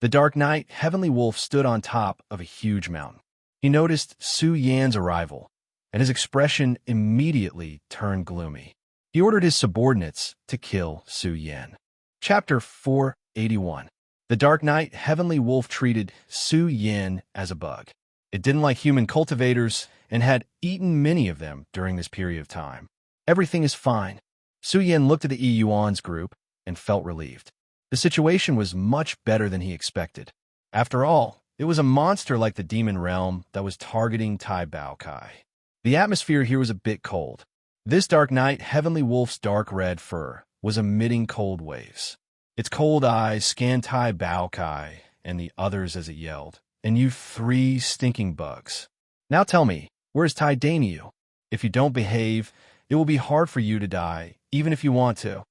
The Dark Knight, Heavenly Wolf, stood on top of a huge mountain. He noticed Su Yan's arrival, and his expression immediately turned gloomy. He ordered his subordinates to kill Su Yan. Chapter 481. The Dark Knight Heavenly Wolf treated Su Yin as a bug. It didn't like human cultivators and had eaten many of them during this period of time. Everything is fine. Su Yin looked at the Yuan's group and felt relieved. The situation was much better than he expected. After all, it was a monster like the demon realm that was targeting Tai Bao Kai. The atmosphere here was a bit cold. This Dark Knight Heavenly Wolf's dark red fur was emitting cold waves. Its cold eyes scanned Tai Bao Kai and the others as it yelled, "And you three stinking bugs. Now tell me, where's Tai Daniu? If you don't behave, it will be hard for you to die, even if you want to."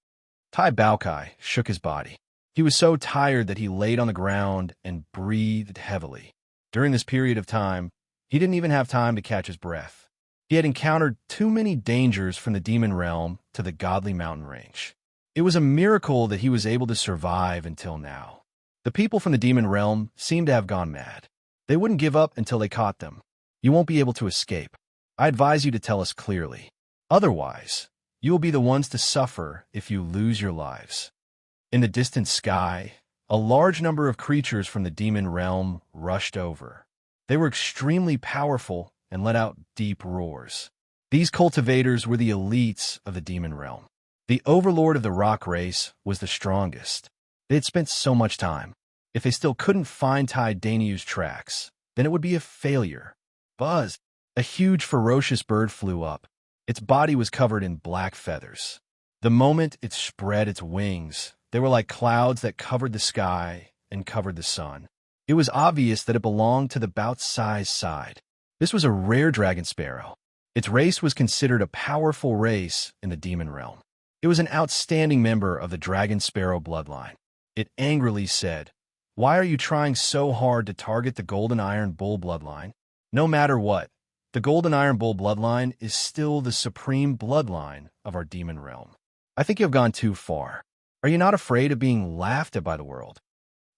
Tai Bao Kai shook his body. He was so tired that he laid on the ground and breathed heavily. During this period of time, he didn't even have time to catch his breath. He had encountered too many dangers from the demon realm to the godly mountain range. It was a miracle that he was able to survive until now. The people from the demon realm seemed to have gone mad. They wouldn't give up until they caught them. You won't be able to escape. I advise you to tell us clearly. Otherwise, you will be the ones to suffer if you lose your lives. In the distant sky, a large number of creatures from the demon realm rushed over. They were extremely powerful and let out deep roars. These cultivators were the elites of the demon realm. The Overlord of the rock race was the strongest. They had spent so much time. If they still couldn't find Tai Daniu's tracks, then it would be a failure. Buzz! A huge ferocious bird flew up. Its body was covered in black feathers. The moment it spread its wings, they were like clouds that covered the sky and covered the sun. It was obvious that it belonged to the bout-sized side. This was a rare dragon sparrow. Its race was considered a powerful race in the demon realm. It was an outstanding member of the dragon sparrow bloodline. It angrily said, "Why are you trying so hard to target the golden iron bull bloodline? No matter what, the golden iron bull bloodline is still the supreme bloodline of our demon realm. I think you have gone too far. Are you not afraid of being laughed at by the world?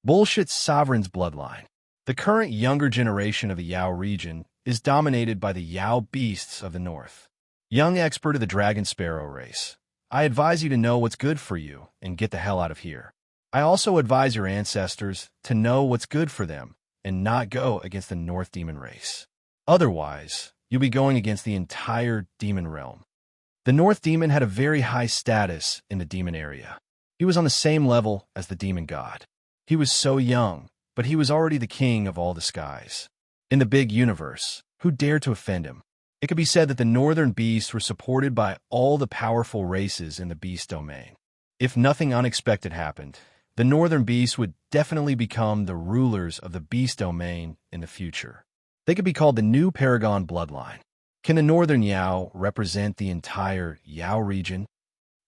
Bullshit sovereign's bloodline. The current younger generation of the Yao region is dominated by the Yao beasts of the north. Young expert of the dragon sparrow race, I advise you to know what's good for you and get the hell out of here. I also advise your ancestors to know what's good for them and not go against the North demon race. Otherwise, you'll be going against the entire demon realm." The North demon had a very high status in the demon area. He was on the same level as the demon god. He was so young, but he was already the king of all the skies. In the big universe, who dared to offend him? It could be said that the northern beasts were supported by all the powerful races in the beast domain. If nothing unexpected happened, the northern beasts would definitely become the rulers of the beast domain in the future. They could be called the new Paragon bloodline. Can the northern Yao represent the entire Yao region?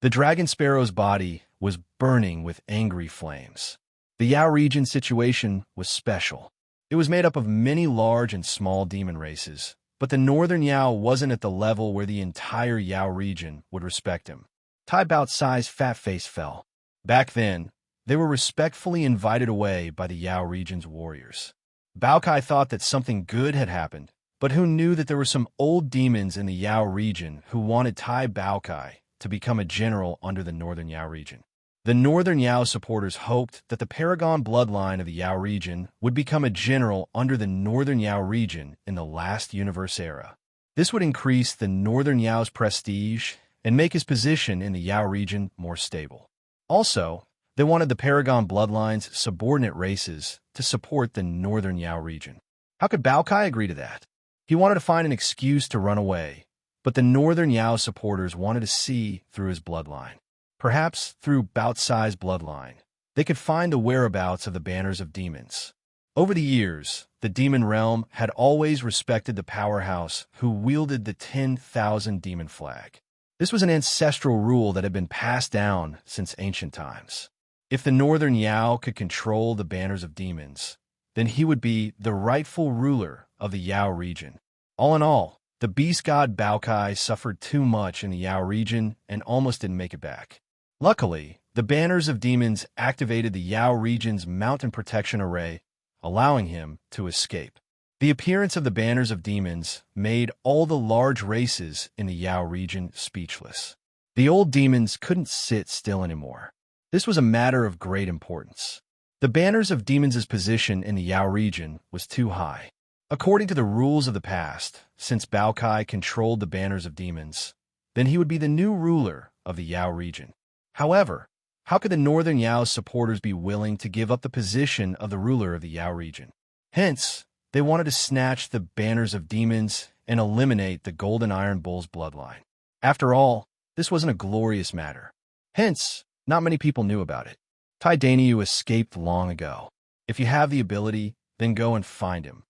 The dragon sparrow's body was burning with angry flames. The Yao region situation was special. It was made up of many large and small demon races, but the northern Yao wasn't at the level where the entire Yao region would respect him. Tai Bao's fat face fell. Back then, they were respectfully invited away by the Yao region's warriors. Bao Kai thought that something good had happened, but who knew that there were some old demons in the Yao region who wanted Tai Bao Kai to become a general under the northern Yao region. The northern Yao supporters hoped that the Paragon bloodline of the Yao region would become a general under the northern Yao region in the last universe era. This would increase the northern Yao's prestige and make his position in the Yao region more stable. Also, they wanted the Paragon bloodline's subordinate races to support the northern Yao region. How could Bao Kai agree to that? He wanted to find an excuse to run away, but the northern Yao supporters wanted to see through his bloodline. Perhaps through Bao's bloodline, they could find the whereabouts of the banners of demons. Over the years, the demon realm had always respected the powerhouse who wielded the 10,000 demon flag. This was an ancestral rule that had been passed down since ancient times. If the northern Yao could control the banners of demons, then he would be the rightful ruler of the Yao region. All in all, the beast god Bao Kai suffered too much in the Yao region and almost didn't make it back. Luckily, the banners of demons activated the Yao region's mountain protection array, allowing him to escape. The appearance of the banners of demons made all the large races in the Yao region speechless. The old demons couldn't sit still anymore. This was a matter of great importance. The banners of demons' position in the Yao region was too high. According to the rules of the past, since Bao Kai controlled the banners of demons, then he would be the new ruler of the Yao region. However, how could the Northern Yao's supporters be willing to give up the position of the ruler of the Yao region? Hence, they wanted to snatch the banners of demons and eliminate the Golden Iron Bull's bloodline. After all, this wasn't a glorious matter. Hence, not many people knew about it. Tai Danyu escaped long ago. If you have the ability, then go and find him.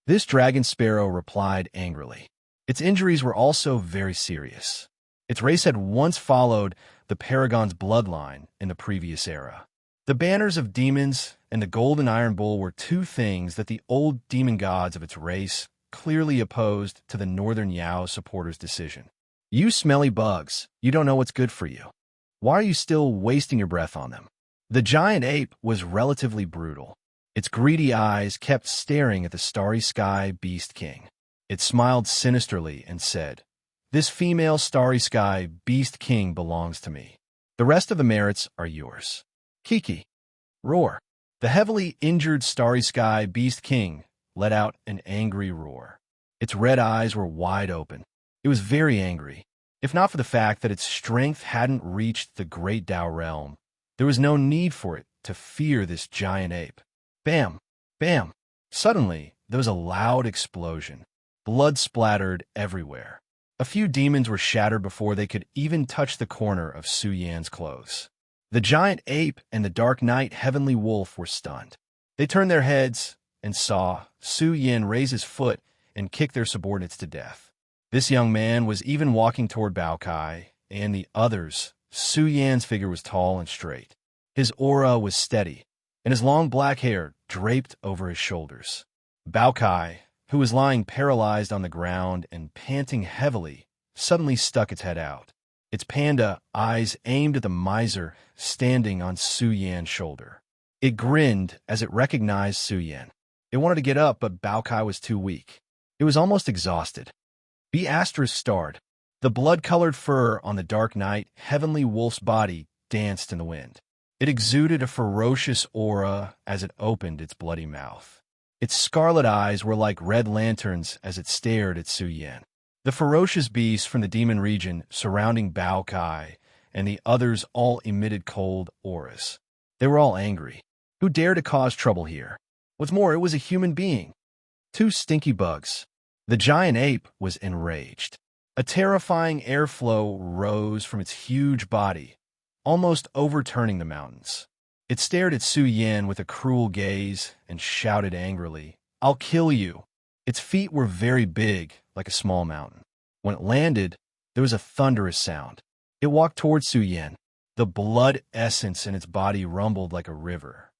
This dragon sparrow replied angrily. Its injuries were also very serious. Its race had once followed the Paragon's bloodline in the previous era. The banners of demons and the Golden Iron Bull were two things that the old demon gods of its race clearly opposed to the Northern Yao supporters' decision. You smelly bugs, you don't know what's good for you. Why are you still wasting your breath on them? The giant ape was relatively brutal. Its greedy eyes kept staring at the starry sky beast king. It smiled sinisterly and said, "This female starry sky beast king belongs to me. The rest of the merits are yours." Kiki. Roar. The heavily injured starry sky beast king let out an angry roar. Its red eyes were wide open. It was very angry. If not for the fact that its strength hadn't reached the great Dao realm, there was no need for it to fear this giant ape. Bam! Bam! Suddenly, there was a loud explosion. Blood splattered everywhere. A few demons were shattered before they could even touch the corner of Su Yan's clothes. The giant ape and the dark knight heavenly wolf were stunned. They turned their heads and saw Su Yan raise his foot and kick their subordinates to death. This young man was even walking toward Bao Kai and the others. Su Yan's figure was tall and straight. His aura was steady, and his long black hair draped over his shoulders. Bao Kai, who was lying paralyzed on the ground and panting heavily, suddenly stuck its head out. Its panda eyes aimed at the miser standing on Su Yan's shoulder. It grinned as it recognized Su Yan. It wanted to get up, but Bao Kai was too weak. It was almost exhausted. B** starred. The blood-colored fur on the Dark Knight heavenly wolf's body danced in the wind. It exuded a ferocious aura as it opened its bloody mouth. Its scarlet eyes were like red lanterns as it stared at Su Yan. The ferocious beasts from the demon region surrounding Bao Kai and the others all emitted cold auras. They were all angry. Who dared to cause trouble here? What's more, it was a human being. Two stinky bugs. The giant ape was enraged. A terrifying airflow rose from its huge body, almost overturning the mountains. It stared at Su Yan with a cruel gaze and shouted angrily, "I'll kill you." Its feet were very big, like a small mountain. When it landed, there was a thunderous sound. It walked towards Su Yan. The blood essence in its body rumbled like a river.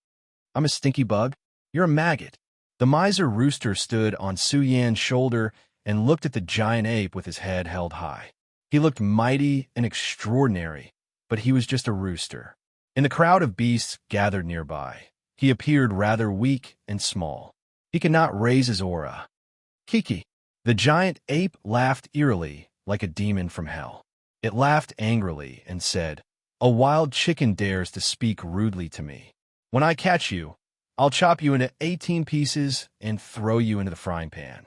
"I'm a stinky bug. You're a maggot." The miser rooster stood on Su Yan's shoulder and looked at the giant ape with his head held high. He looked mighty and extraordinary, but he was just a rooster. In the crowd of beasts gathered nearby, he appeared rather weak and small. He could not raise his aura. Kiki. The giant ape laughed eerily like a demon from hell. It laughed angrily and said, "A wild chicken dares to speak rudely to me. When I catch you, I'll chop you into 18 pieces and throw you into the frying pan."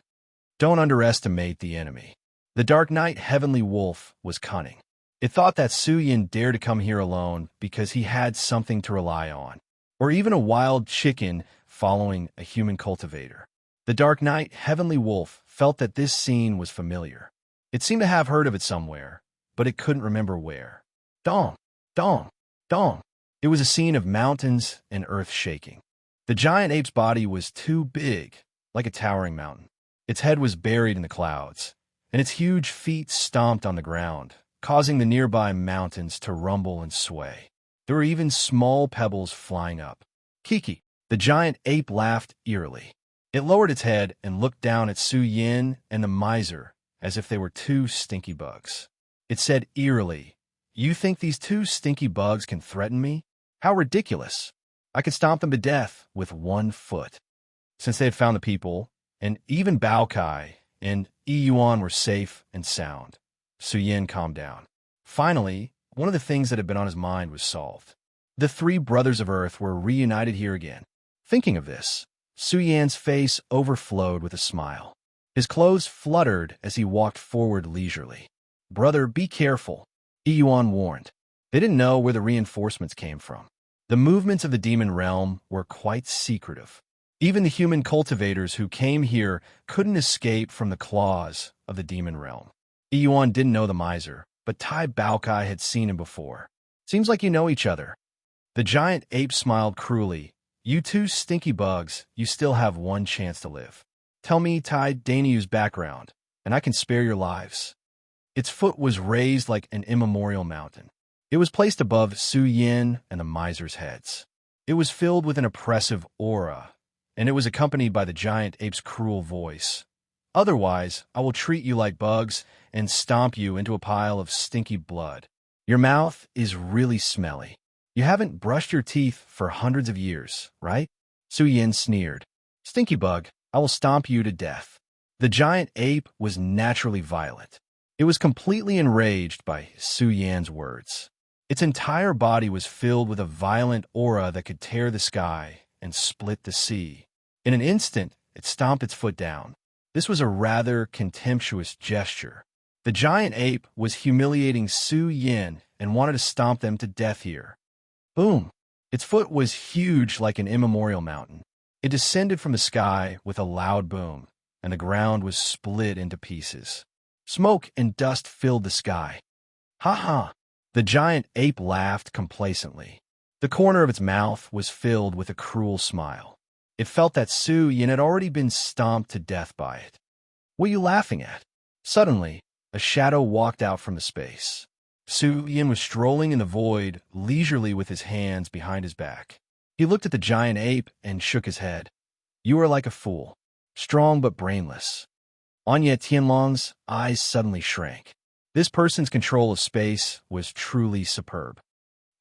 Don't underestimate the enemy. The Dark Knight Heavenly Wolf was cunning. It thought that Su Yan dared to come here alone because he had something to rely on, or even a wild chicken following a human cultivator. The Dark Knight Heavenly Wolf felt that this scene was familiar. It seemed to have heard of it somewhere, but it couldn't remember where. Dong, dong, dong. It was a scene of mountains and earth shaking. The giant ape's body was too big, like a towering mountain. Its head was buried in the clouds, and its huge feet stomped on the ground, causing the nearby mountains to rumble and sway. There were even small pebbles flying up. Kiki. The giant ape laughed eerily. It lowered its head and looked down at Su Yan and the miser as if they were two stinky bugs. It said eerily, "You think these two stinky bugs can threaten me? How ridiculous. I could stomp them to death with 1 foot." Since they had found the people, and even Bao Kai and Yi Yuan were safe and sound, Su Yan calmed down. Finally, one of the things that had been on his mind was solved. The three brothers of Earth were reunited here again. Thinking of this, Su Yan's face overflowed with a smile. His clothes fluttered as he walked forward leisurely. "Brother, be careful," Yuan warned. They didn't know where the reinforcements came from. The movements of the demon realm were quite secretive. Even the human cultivators who came here couldn't escape from the claws of the demon realm. Yuan didn't know the miser, but Tai Baokai had seen him before. "Seems like you know each other." The giant ape smiled cruelly. "You two stinky bugs, you still have one chance to live. Tell me Tai Daniu's background, and I can spare your lives." Its foot was raised like an immemorial mountain. It was placed above Su Yin and the miser's heads. It was filled with an oppressive aura, and it was accompanied by the giant ape's cruel voice. "Otherwise, I will treat you like bugs and stomp you into a pile of stinky blood. Your mouth is really smelly. You haven't brushed your teeth for hundreds of years, right?" Su Yin sneered. "Stinky bug, I will stomp you to death." The giant ape was naturally violent. It was completely enraged by Su Yan's words. Its entire body was filled with a violent aura that could tear the sky and split the sea. In an instant, it stomped its foot down. This was a rather contemptuous gesture. The giant ape was humiliating Su Yin and wanted to stomp them to death here. Boom! Its foot was huge like an immemorial mountain. It descended from the sky with a loud boom, and the ground was split into pieces. Smoke and dust filled the sky. "Ha ha!" The giant ape laughed complacently. The corner of its mouth was filled with a cruel smile. It felt that Su Yin had already been stomped to death by it. "What are you laughing at?" Suddenly, a shadow walked out from the space. Su Yin was strolling in the void, leisurely with his hands behind his back. He looked at the giant ape and shook his head. "You are like a fool, strong but brainless." Anya Tianlong's eyes suddenly shrank. This person's control of space was truly superb.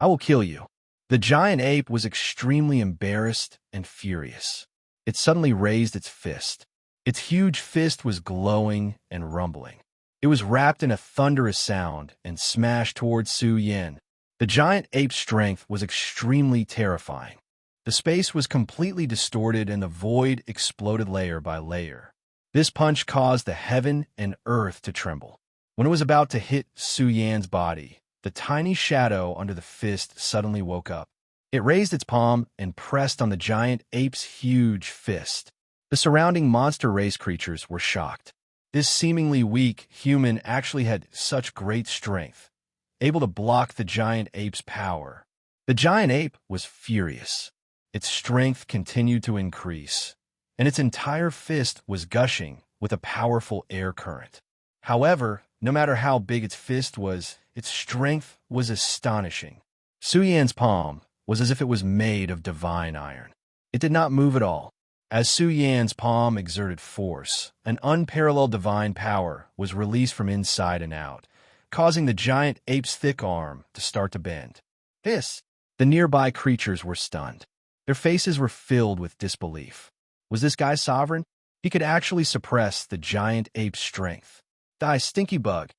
"I will kill you." The giant ape was extremely embarrassed and furious. It suddenly raised its fist. Its huge fist was glowing and rumbling. It was wrapped in a thunderous sound and smashed towards Su Yin. The giant ape's strength was extremely terrifying. The space was completely distorted and the void exploded layer by layer. This punch caused the heaven and earth to tremble. When it was about to hit Su Yan's body, the tiny shadow under the fist suddenly woke up. It raised its palm and pressed on the giant ape's huge fist. The surrounding monster race creatures were shocked. This seemingly weak human actually had such great strength, able to block the giant ape's power. The giant ape was furious. Its strength continued to increase, and its entire fist was gushing with a powerful air current. However, no matter how big its fist was, its strength was astonishing. Su Yan's palm was as if it was made of divine iron. It did not move at all. As Su Yan's palm exerted force, an unparalleled divine power was released from inside and out, causing the giant ape's thick arm to start to bend. The nearby creatures were stunned. Their faces were filled with disbelief. Was this guy sovereign? He could actually suppress the giant ape's strength. "Die, stinky bug!"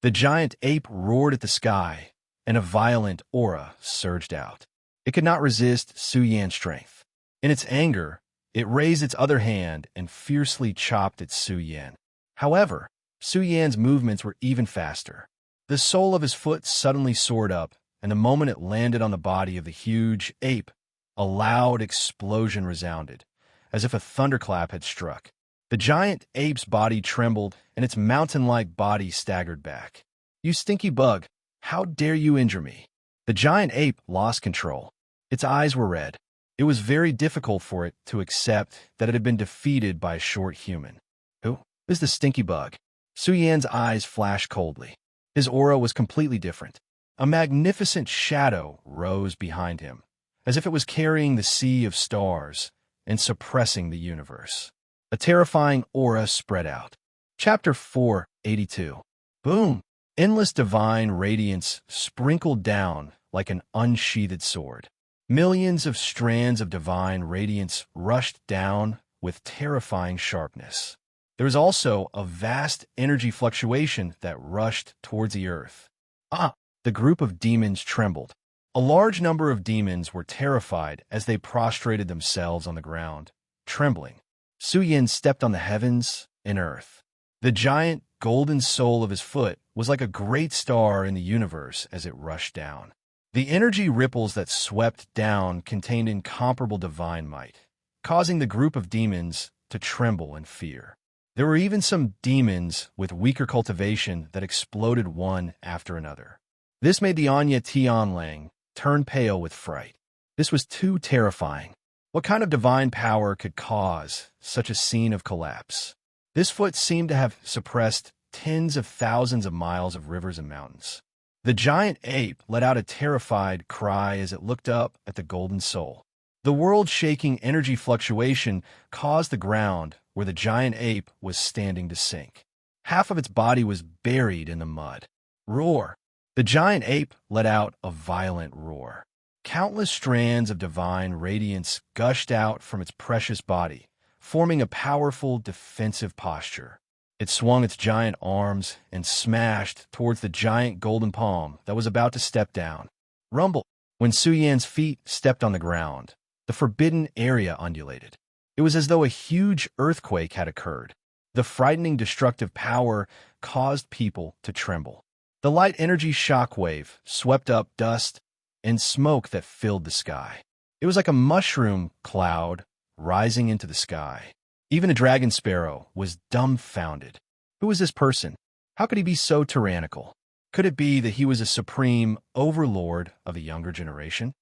The giant ape roared at the sky, and a violent aura surged out. It could not resist Su Yan's strength. In its anger, it raised its other hand and fiercely chopped at Su Yan. However, Su Yan's movements were even faster. The sole of his foot suddenly soared up, and the moment it landed on the body of the huge ape, a loud explosion resounded, as if a thunderclap had struck. The giant ape's body trembled, and its mountain-like body staggered back. "You stinky bug! How dare you injure me?" The giant ape lost control. Its eyes were red. It was very difficult for it to accept that it had been defeated by a short human. "Who is the stinky bug?" Su Yan's eyes flashed coldly. His aura was completely different. A magnificent shadow rose behind him, as if it was carrying the sea of stars and suppressing the universe. A terrifying aura spread out. Chapter 482. Boom! Endless divine radiance sprinkled down like an unsheathed sword. Millions of strands of divine radiance rushed down with terrifying sharpness. There was also a vast energy fluctuation that rushed towards the earth. The group of demons trembled. A large number of demons were terrified as they prostrated themselves on the ground, trembling. Su Yin stepped on the heavens and earth. The giant golden sole of his foot was like a great star in the universe as it rushed down. The energy ripples that swept down contained incomparable divine might, causing the group of demons to tremble in fear. There were even some demons with weaker cultivation that exploded one after another. This made the Anya Tianlang turn pale with fright. This was too terrifying. What kind of divine power could cause such a scene of collapse? This foot seemed to have suppressed tens of thousands of miles of rivers and mountains. The giant ape let out a terrified cry as it looked up at the golden soul. The world-shaking energy fluctuation caused the ground where the giant ape was standing to sink. Half of its body was buried in the mud. Roar! The giant ape let out a violent roar. Countless strands of divine radiance gushed out from its precious body, forming a powerful defensive posture. It swung its giant arms and smashed towards the giant golden palm that was about to step down. Rumble! When Su Yan's feet stepped on the ground, the forbidden area undulated. It was as though a huge earthquake had occurred. The frightening destructive power caused people to tremble. The light energy shockwave swept up dust and smoke that filled the sky. It was like a mushroom cloud rising into the sky. Even a dragon sparrow was dumbfounded. Who was this person? How could he be so tyrannical? Could it be that he was a supreme overlord of a younger generation?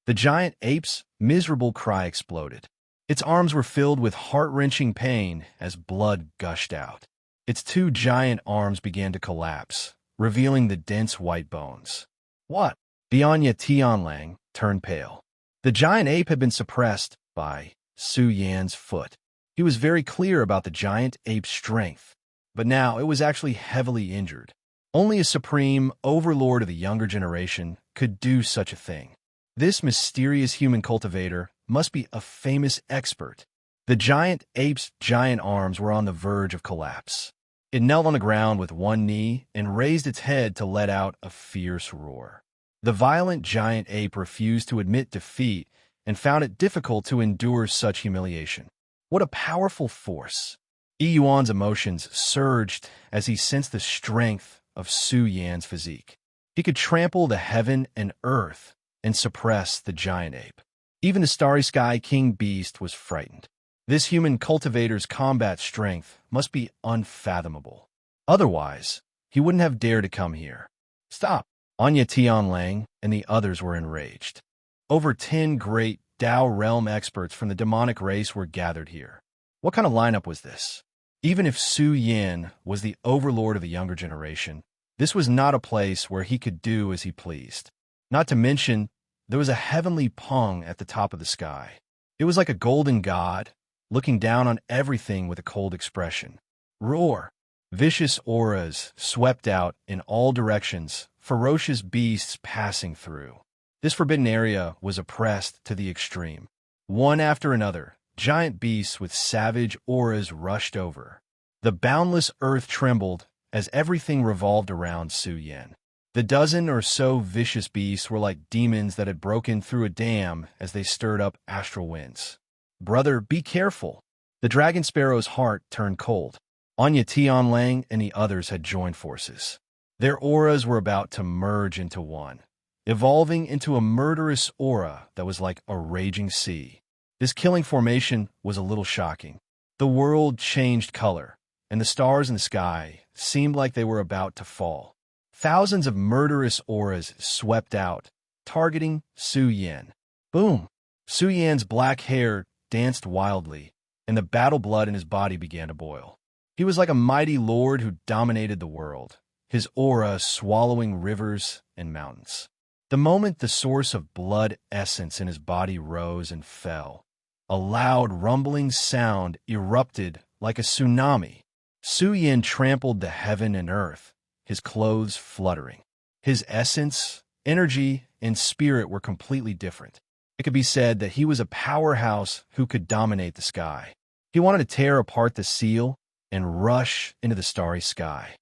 The giant ape's miserable cry exploded. Its arms were filled with heart-wrenching pain as blood gushed out. Its two giant arms began to collapse, revealing the dense white bones. What? Bianya Tianlang turned pale. The giant ape had been suppressed by Su Yan's foot. He was very clear about the giant ape's strength, but now it was actually heavily injured. Only a supreme overlord of the younger generation could do such a thing. This mysterious human cultivator must be a famous expert. The giant ape's giant arms were on the verge of collapse. It knelt on the ground with one knee and raised its head to let out a fierce roar. The violent giant ape refused to admit defeat and found it difficult to endure such humiliation. What a powerful force! Yi Yuan's emotions surged as he sensed the strength of Su Yan's physique. He could trample the heaven and earth and suppress the giant ape. Even the Starry Sky King Beast was frightened. This human cultivator's combat strength must be unfathomable. Otherwise, he wouldn't have dared to come here. Stop! Anya Tianlang and the others were enraged. Over 10 great Dao realm experts from the demonic race were gathered here. What kind of lineup was this? Even if Su Yin was the overlord of the younger generation, this was not a place where he could do as he pleased. Not to mention, there was a heavenly Peng at the top of the sky. It was like a golden god, looking down on everything with a cold expression. Roar! Vicious auras swept out in all directions, ferocious beasts passing through. This forbidden area was oppressed to the extreme. One after another, giant beasts with savage auras rushed over. The boundless earth trembled as everything revolved around Su Yin. The dozen or so vicious beasts were like demons that had broken through a dam as they stirred up astral winds. Brother, be careful! The dragon sparrow's heart turned cold. Anya Tianlang and the others had joined forces. Their auras were about to merge into one, evolving into a murderous aura that was like a raging sea. This killing formation was a little shocking. The world changed color, and the stars in the sky seemed like they were about to fall. Thousands of murderous auras swept out, targeting Su Yin. Boom! Su Yan's black hair danced wildly, and the battle blood in his body began to boil. He was like a mighty lord who dominated the world, his aura swallowing rivers and mountains. The moment the source of blood essence in his body rose and fell, a loud rumbling sound erupted like a tsunami. Su Yin trampled the heaven and earth, his clothes fluttering. His essence, energy, and spirit were completely different. It could be said that he was a powerhouse who could dominate the sky. He wanted to tear apart the seal and rush into the starry sky.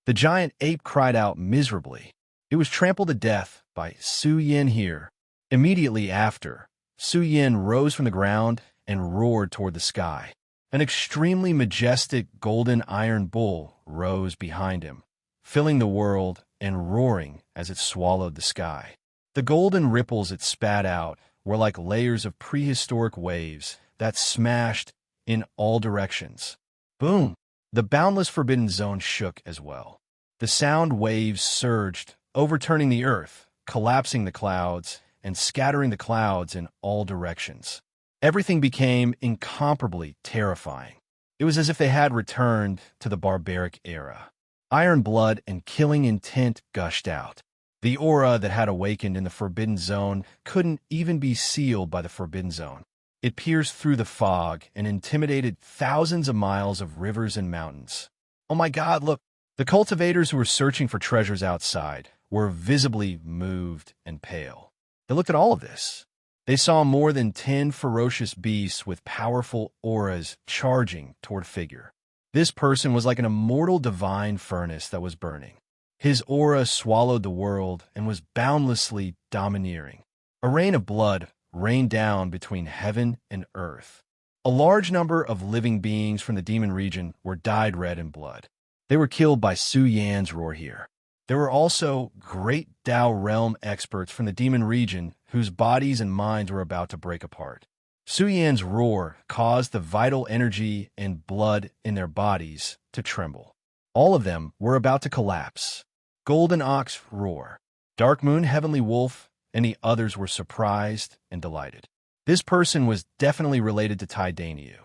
The giant ape cried out miserably. It was trampled to death by Su Yin here. Immediately after, Su Yin rose from the ground and roared toward the sky. An extremely majestic golden iron bull rose behind him, filling the world and roaring as it swallowed the sky. The golden ripples it spat out were like layers of prehistoric waves that smashed in all directions. Boom! The boundless forbidden zone shook as well. The sound waves surged, overturning the earth, collapsing the clouds, and scattering the clouds in all directions. Everything became incomparably terrifying. It was as if they had returned to the barbaric era. Iron blood and killing intent gushed out. The aura that had awakened in the Forbidden Zone couldn't even be sealed by the Forbidden Zone. It pierced through the fog and intimidated thousands of miles of rivers and mountains. Oh my God, look! The cultivators who were searching for treasures outside were visibly moved and pale. They looked at all of this. They saw more than 10 ferocious beasts with powerful auras charging toward Figure. This person was like an immortal divine furnace that was burning. His aura swallowed the world and was boundlessly domineering. A rain of blood rained down between heaven and earth. A large number of living beings from the demon region were dyed red in blood. They were killed by Su Yan's roar here. There were also great Dao realm experts from the demon region whose bodies and minds were about to break apart. Su Yan's roar caused the vital energy and blood in their bodies to tremble. All of them were about to collapse. Golden Ox roar, Dark Moon Heavenly Wolf, and the others were surprised and delighted. This person was definitely related to Tai Dainyu.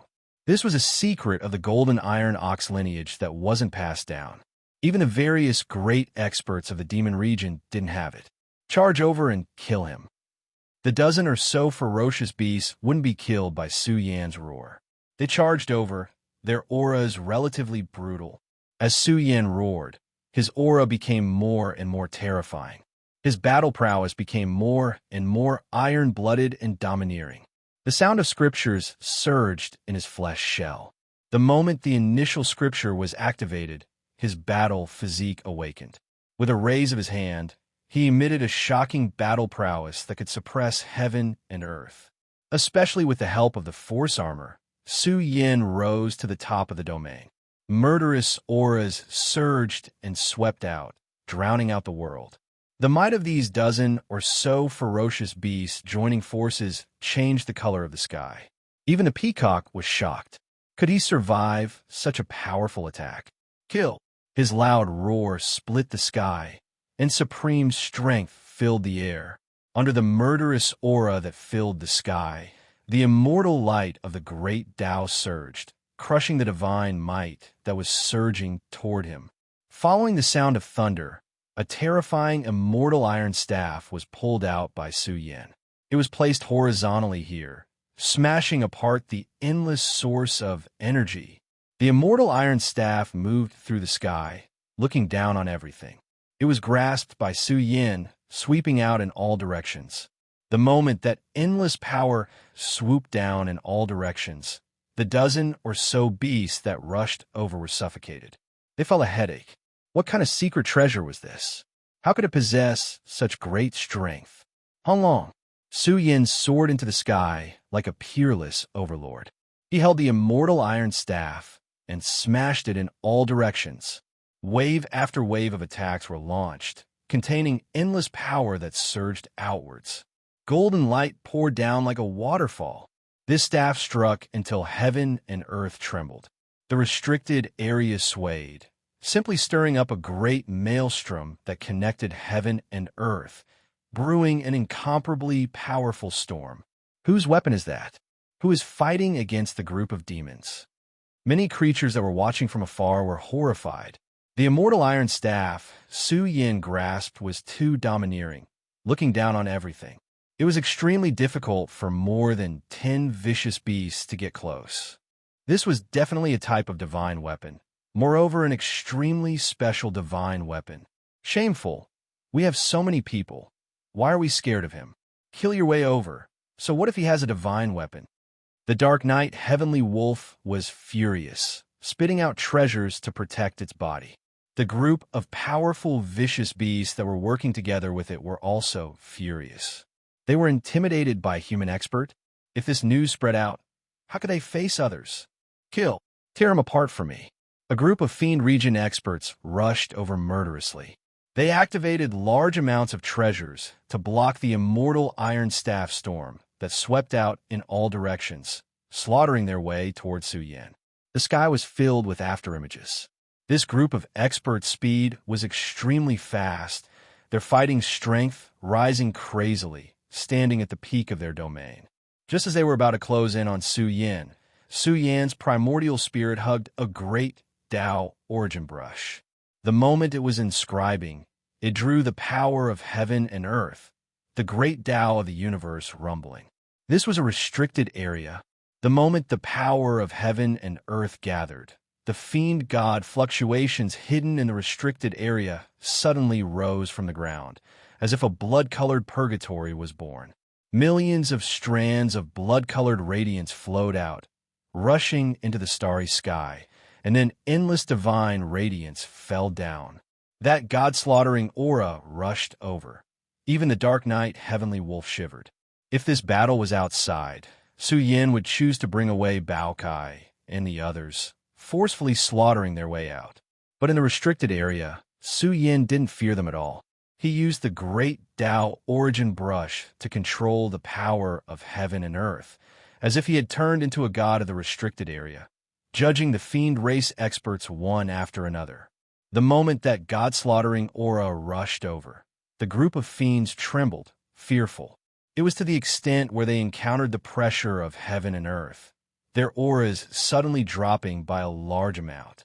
This was a secret of the Golden Iron Ox lineage that wasn't passed down. Even the various great experts of the demon region didn't have it. Charge over and kill him. The dozen or so ferocious beasts wouldn't be killed by Su Yan's roar. They charged over, their auras relatively brutal. As Su Yan roared, his aura became more and more terrifying. His battle prowess became more and more iron-blooded and domineering. The sound of scriptures surged in his flesh shell. The moment the initial scripture was activated, his battle physique awakened. With a raise of his hand, he emitted a shocking battle prowess that could suppress heaven and earth. Especially with the help of the force armor, Su Yin rose to the top of the domain. Murderous auras surged and swept out, drowning out the world. The might of these dozen or so ferocious beasts joining forces changed the color of the sky. Even the peacock was shocked. Could he survive such a powerful attack? Kill! His loud roar split the sky, and supreme strength filled the air. Under the murderous aura that filled the sky, the immortal light of the great Tao surged, crushing the divine might that was surging toward him. Following the sound of thunder, a terrifying immortal iron staff was pulled out by Su Yan. It was placed horizontally here, smashing apart the endless source of energy. The immortal iron staff moved through the sky, looking down on everything. It was grasped by Su Yan, sweeping out in all directions. The moment that endless power swooped down in all directions, the dozen or so beasts that rushed over were suffocated. They felt a headache. What kind of secret treasure was this? How could it possess such great strength? How long? Su Yan soared into the sky like a peerless overlord. He held the immortal iron staff and smashed it in all directions. Wave after wave of attacks were launched, containing endless power that surged outwards. Golden light poured down like a waterfall. This staff struck until heaven and earth trembled. The restricted area swayed, simply stirring up a great maelstrom that connected heaven and earth, brewing an incomparably powerful storm. Whose weapon is that? Who is fighting against the group of demons? Many creatures that were watching from afar were horrified. The immortal iron staff Su Yan grasped was too domineering, looking down on everything. It was extremely difficult for more than 10 vicious beasts to get close. This was definitely a type of divine weapon. Moreover, an extremely special divine weapon. Shameful. We have so many people. Why are we scared of him? Kill your way over. So what if he has a divine weapon? The Dark Knight Heavenly Wolf was furious, spitting out treasures to protect its body. The group of powerful, vicious beasts that were working together with it were also furious. They were intimidated by human expert. If this news spread out, how could they face others? Kill. Tear them apart for me. A group of Fiend Region experts rushed over murderously. They activated large amounts of treasures to block the immortal Iron Staff storm that swept out in all directions, slaughtering their way toward Su Yin. The sky was filled with afterimages. This group of experts' speed was extremely fast, their fighting strength rising crazily, standing at the peak of their domain. Just as they were about to close in on Su Yan's primordial spirit hugged a great Tao origin brush. The moment it was inscribing, it drew the power of heaven and earth, the great Tao of the universe rumbling. This was a restricted area. The moment the power of heaven and earth gathered, the fiend god fluctuations hidden in the restricted area suddenly rose from the ground, as if a blood-colored purgatory was born. Millions of strands of blood-colored radiance flowed out, rushing into the starry sky, and then endless divine radiance fell down. That god-slaughtering aura rushed over. Even the dark night heavenly wolf shivered. If this battle was outside, Su Yin would choose to bring away Bao Kai and the others, forcefully slaughtering their way out. But in the restricted area, Su Yin didn't fear them at all. He used the great Tao origin brush to control the power of heaven and earth, as if he had turned into a god of the restricted area, judging the fiend race experts one after another. The moment that god-slaughtering aura rushed over, the group of fiends trembled, fearful. It was to the extent where they encountered the pressure of heaven and earth, their auras suddenly dropping by a large amount.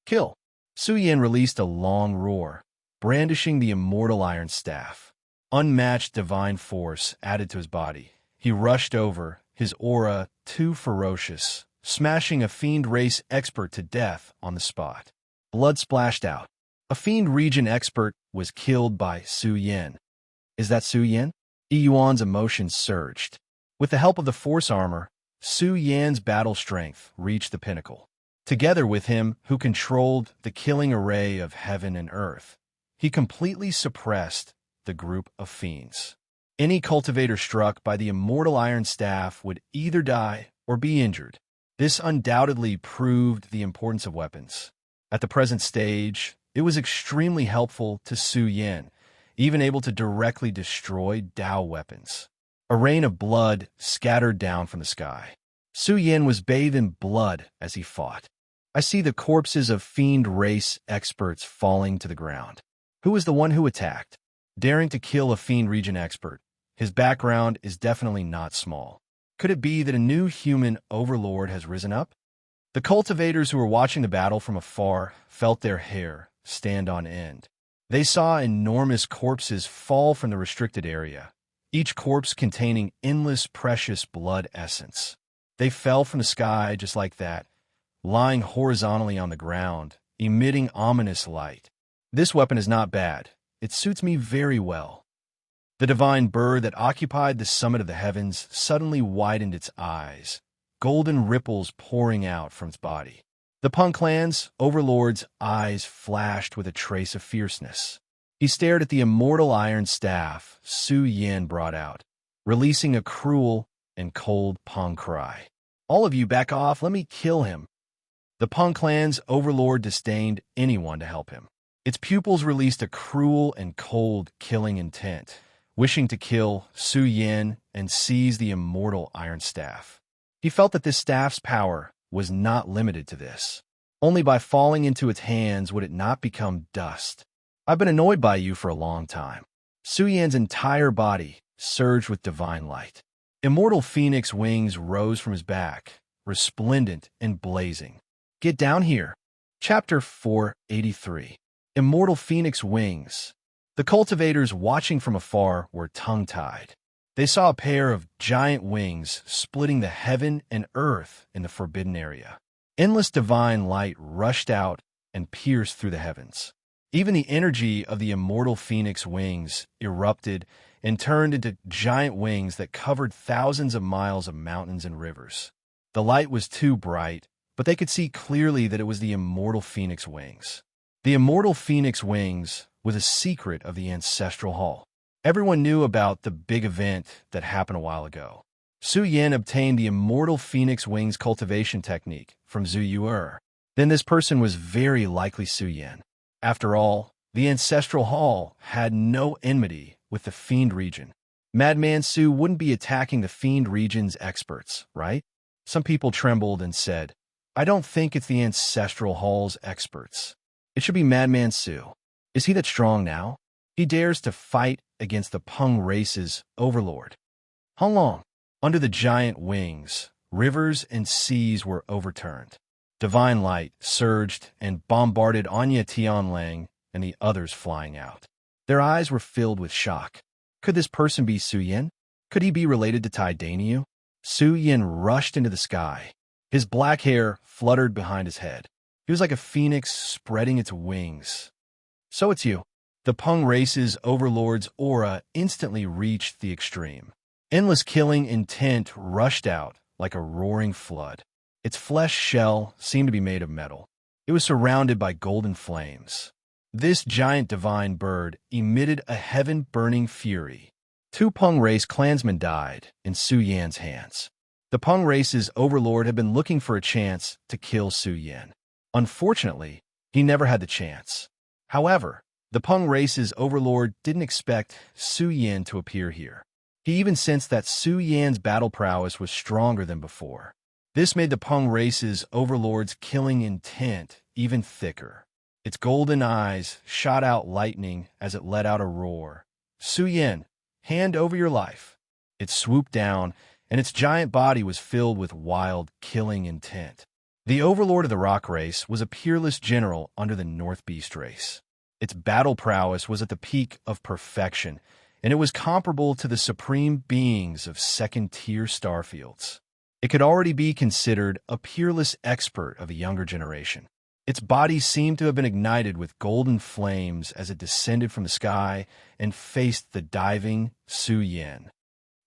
Kill! Su Yin released a long roar, brandishing the immortal Iron Staff. Unmatched divine force added to his body. He rushed over, his aura too ferocious, smashing a fiend race expert to death on the spot. Blood splashed out. A fiend region expert was killed by Su Yin. Is that Su Yin? Yi Yuan's emotions surged. With the help of the force armor, Su Yan's battle strength reached the pinnacle. Together with him, who controlled the killing array of heaven and earth, he completely suppressed the group of fiends. Any cultivator struck by the immortal Iron Staff would either die or be injured. This undoubtedly proved the importance of weapons. At the present stage, it was extremely helpful to Su Yin, even able to directly destroy Tao weapons. A rain of blood scattered down from the sky. Su Yin was bathed in blood as he fought. I see the corpses of fiend race experts falling to the ground. Who was the one who attacked? Daring to kill a fiend region expert. His background is definitely not small. Could it be that a new human overlord has risen up? The cultivators who were watching the battle from afar felt their hair stand on end. They saw enormous corpses fall from the restricted area, each corpse containing endless precious blood essence. They fell from the sky just like that, lying horizontally on the ground, emitting ominous light. This weapon is not bad. It suits me very well. The divine bird that occupied the summit of the heavens suddenly widened its eyes, golden ripples pouring out from its body. The Punk Clan's Overlord's eyes flashed with a trace of fierceness. He stared at the immortal Iron Staff Su Yin brought out, releasing a cruel and cold Punk cry. All of you back off, let me kill him. The Punk Clan's Overlord disdained anyone to help him. Its pupils released a cruel and cold killing intent, wishing to kill Su Yin and seize the immortal Iron Staff. He felt that this staff's power was not limited to this. Only by falling into its hands would it not become dust. I've been annoyed by you for a long time. Su Yan's entire body surged with divine light. Immortal phoenix wings rose from his back, resplendent and blazing. Get down here. Chapter 483. Immortal phoenix wings. The cultivators watching from afar were tongue-tied. They saw a pair of giant wings splitting the heaven and earth in the forbidden area. Endless divine light rushed out and pierced through the heavens. Even the energy of the immortal phoenix wings erupted and turned into giant wings that covered thousands of miles of mountains and rivers. The light was too bright, but they could see clearly that it was the immortal phoenix wings. The immortal phoenix wings was a secret of the ancestral hall. Everyone knew about the big event that happened a while ago. Su Yin obtained the immortal phoenix wings cultivation technique from Zhu Yuer. Then this person was very likely Su Yin. After all, the ancestral hall had no enmity with the fiend region. Madman Su wouldn't be attacking the fiend region's experts, right? Some people trembled and said, I don't think it's the ancestral hall's experts. It should be Madman Su. Is he that strong now? He dares to fight against the Peng race's overlord. How long? Under the giant wings, rivers and seas were overturned. Divine light surged and bombarded Anya Tianlang and the others flying out. Their eyes were filled with shock. Could this person be Su Yin? Could he be related to Tai Daniu? Su Yin rushed into the sky. His black hair fluttered behind his head. He was like a phoenix spreading its wings. So it's you. The Peng race's overlord's aura instantly reached the extreme. Endless killing intent rushed out like a roaring flood. Its flesh shell seemed to be made of metal. It was surrounded by golden flames. This giant divine bird emitted a heaven-burning fury. 2 Peng race clansmen died in Su Yan's hands. The Peng race's overlord had been looking for a chance to kill Su Yan. Unfortunately, he never had the chance. However, the Peng race's overlord didn't expect Su Yan to appear here. He even sensed that Su Yan's battle prowess was stronger than before. This made the Peng race's overlord's killing intent even thicker. Its golden eyes shot out lightning as it let out a roar. Su Yan, hand over your life. It swooped down, and its giant body was filled with wild, killing intent. The overlord of the rock race was a peerless general under the North Beast race. Its battle prowess was at the peak of perfection, and it was comparable to the supreme beings of second-tier starfields. It could already be considered a peerless expert of a younger generation. Its body seemed to have been ignited with golden flames as it descended from the sky and faced the diving Su Yin.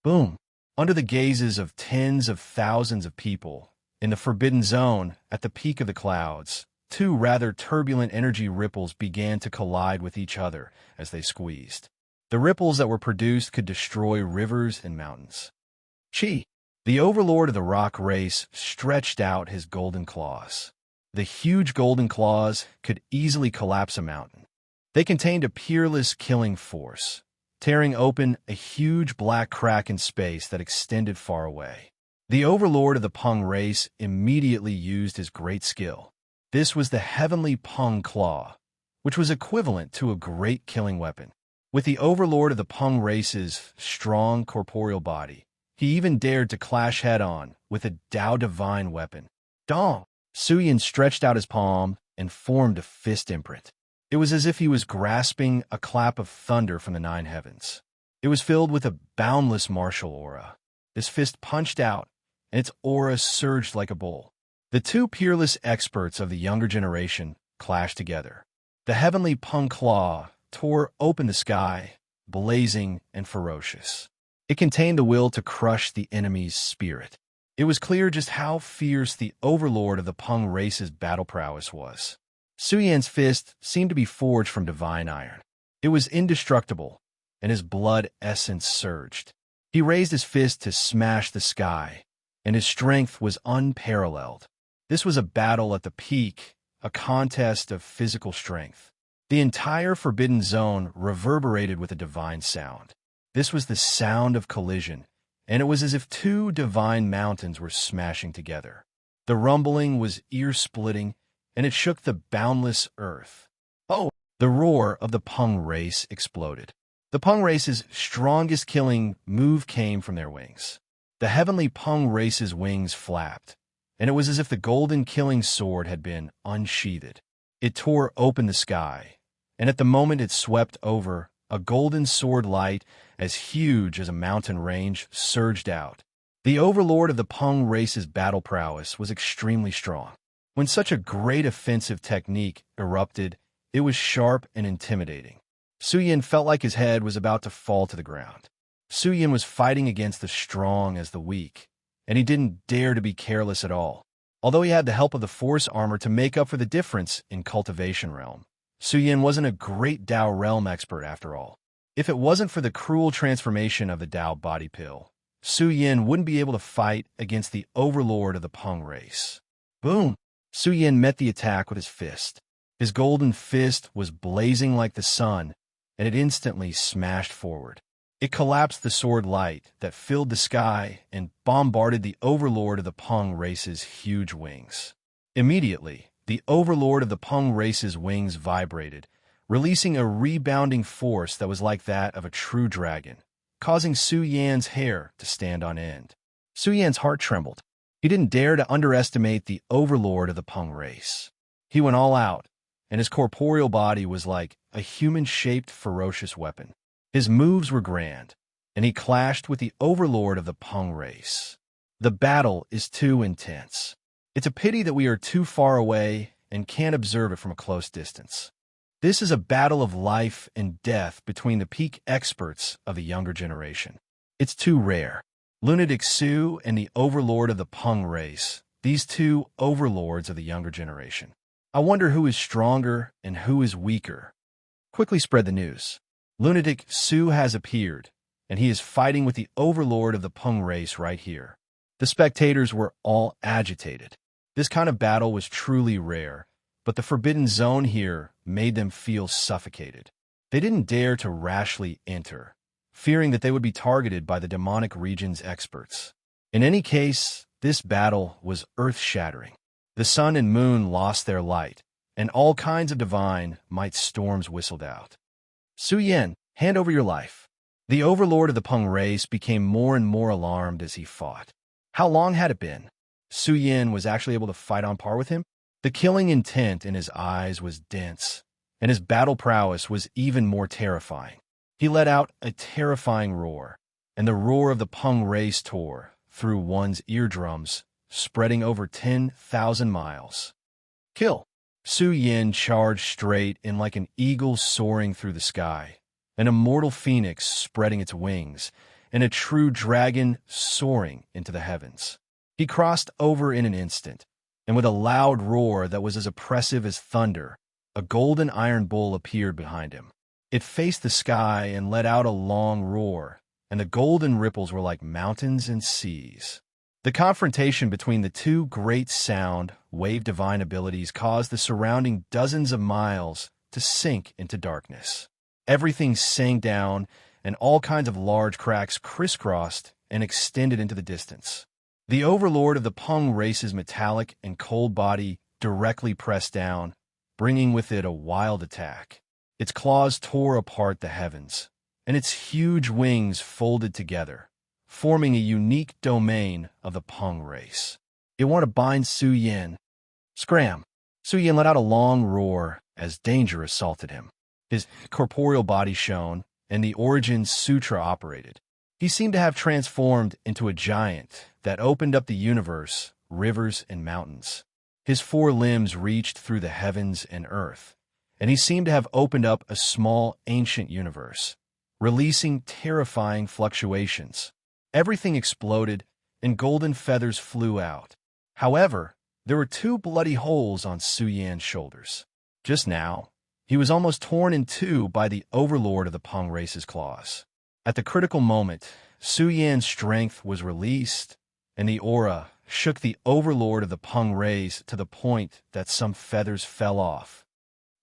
Boom! Under the gazes of tens of thousands of people, in the Forbidden Zone, at the peak of the clouds, 2 rather turbulent energy ripples began to collide with each other as they squeezed. The ripples that were produced could destroy rivers and mountains. Chi, the overlord of the rock race, stretched out his golden claws. The huge golden claws could easily collapse a mountain. They contained a peerless killing force, tearing open a huge black crack in space that extended far away. The overlord of the Peng race immediately used his great skill. This was the heavenly Peng claw, which was equivalent to a great killing weapon. With the overlord of the Peng race's strong corporeal body, he even dared to clash head-on with a Tao divine weapon. Dong! Su Yin stretched out his palm and formed a fist imprint. It was as if he was grasping a clap of thunder from the 9 heavens. It was filled with a boundless martial aura. His fist punched out, and its aura surged like a bull. The 2 peerless experts of the younger generation clashed together. The heavenly Peng claw tore open the sky, blazing and ferocious. It contained the will to crush the enemy's spirit. It was clear just how fierce the overlord of the Peng race's battle prowess was. Su Yan's fist seemed to be forged from divine iron. It was indestructible, and his blood essence surged. He raised his fist to smash the sky, and his strength was unparalleled. This was a battle at the peak, a contest of physical strength. The entire Forbidden Zone reverberated with a divine sound. This was the sound of collision, and it was as if 2 divine mountains were smashing together. The rumbling was ear-splitting, and it shook the boundless earth. Oh! The roar of the Peng race exploded. The Peng race's strongest killing move came from their wings. The heavenly Peng race's wings flapped, and it was as if the golden killing sword had been unsheathed. It tore open the sky, and at the moment it swept over, a golden sword light as huge as a mountain range surged out. The overlord of the Peng race's battle prowess was extremely strong. When such a great offensive technique erupted, it was sharp and intimidating. Su Yin felt like his head was about to fall to the ground. Su Yin was fighting against the strong as the weak, and he didn't dare to be careless at all. Although he had the help of the force armor to make up for the difference in cultivation realm, Su Yin wasn't a great Dao realm expert after all. If it wasn't for the cruel transformation of the Dao body pill, Su Yin wouldn't be able to fight against the overlord of the Peng race. Boom! Su Yin met the attack with his fist. His golden fist was blazing like the sun, and it instantly smashed forward. It collapsed the sword light that filled the sky and bombarded the overlord of the Peng race's huge wings. Immediately, the overlord of the Peng race's wings vibrated, releasing a rebounding force that was like that of a true dragon, causing Su Yan's hair to stand on end. Su Yan's heart trembled. He didn't dare to underestimate the overlord of the Peng race. He went all out, and his corporeal body was like a human-shaped ferocious weapon. His moves were grand, and he clashed with the overlord of the Peng race. The battle is too intense. It's a pity that we are too far away and can't observe it from a close distance. This is a battle of life and death between the peak experts of the younger generation. It's too rare. Lunatic Su and the overlord of the Peng race, these two overlords of the younger generation. I wonder who is stronger and who is weaker. Quickly spread the news. Lunatic Su has appeared, and he is fighting with the overlord of the Peng race right here. The spectators were all agitated. This kind of battle was truly rare, but the forbidden zone here made them feel suffocated. They didn't dare to rashly enter, fearing that they would be targeted by the demonic region's experts. In any case, this battle was earth-shattering. The sun and moon lost their light, and all kinds of divine might storms whistled out. Su Yin, hand over your life. The overlord of the Peng race became more and more alarmed as he fought. How long had it been? Su Yin was actually able to fight on par with him? The killing intent in his eyes was dense, and his battle prowess was even more terrifying. He let out a terrifying roar, and the roar of the Peng race tore through one's eardrums, spreading over 10,000 miles. Kill! Su Yin charged straight in like an eagle soaring through the sky, an immortal phoenix spreading its wings, and a true dragon soaring into the heavens. He crossed over in an instant, and with a loud roar that was as oppressive as thunder, a golden iron bull appeared behind him. It faced the sky and let out a long roar, and the golden ripples were like mountains and seas. The confrontation between the two great sound, wave divine abilities caused the surrounding dozens of miles to sink into darkness. Everything sank down, and all kinds of large cracks crisscrossed and extended into the distance. The overlord of the Peng race's metallic and cold body directly pressed down, bringing with it a wild attack. Its claws tore apart the heavens, and its huge wings folded together, forming a unique domain of the Peng race. It wanted to bind Su Yin. Scram! Su Yin let out a long roar as danger assaulted him. His corporeal body shone, and the Origin Sutra operated. He seemed to have transformed into a giant that opened up the universe, rivers, and mountains. His 4 limbs reached through the heavens and earth, and he seemed to have opened up a small, ancient universe, releasing terrifying fluctuations. Everything exploded, and golden feathers flew out. However, there were 2 bloody holes on Su Yan's shoulders. Just now, he was almost torn in 2 by the overlord of the Peng race's claws. At the critical moment, Su Yan's strength was released, and the aura shook the overlord of the Peng race to the point that some feathers fell off.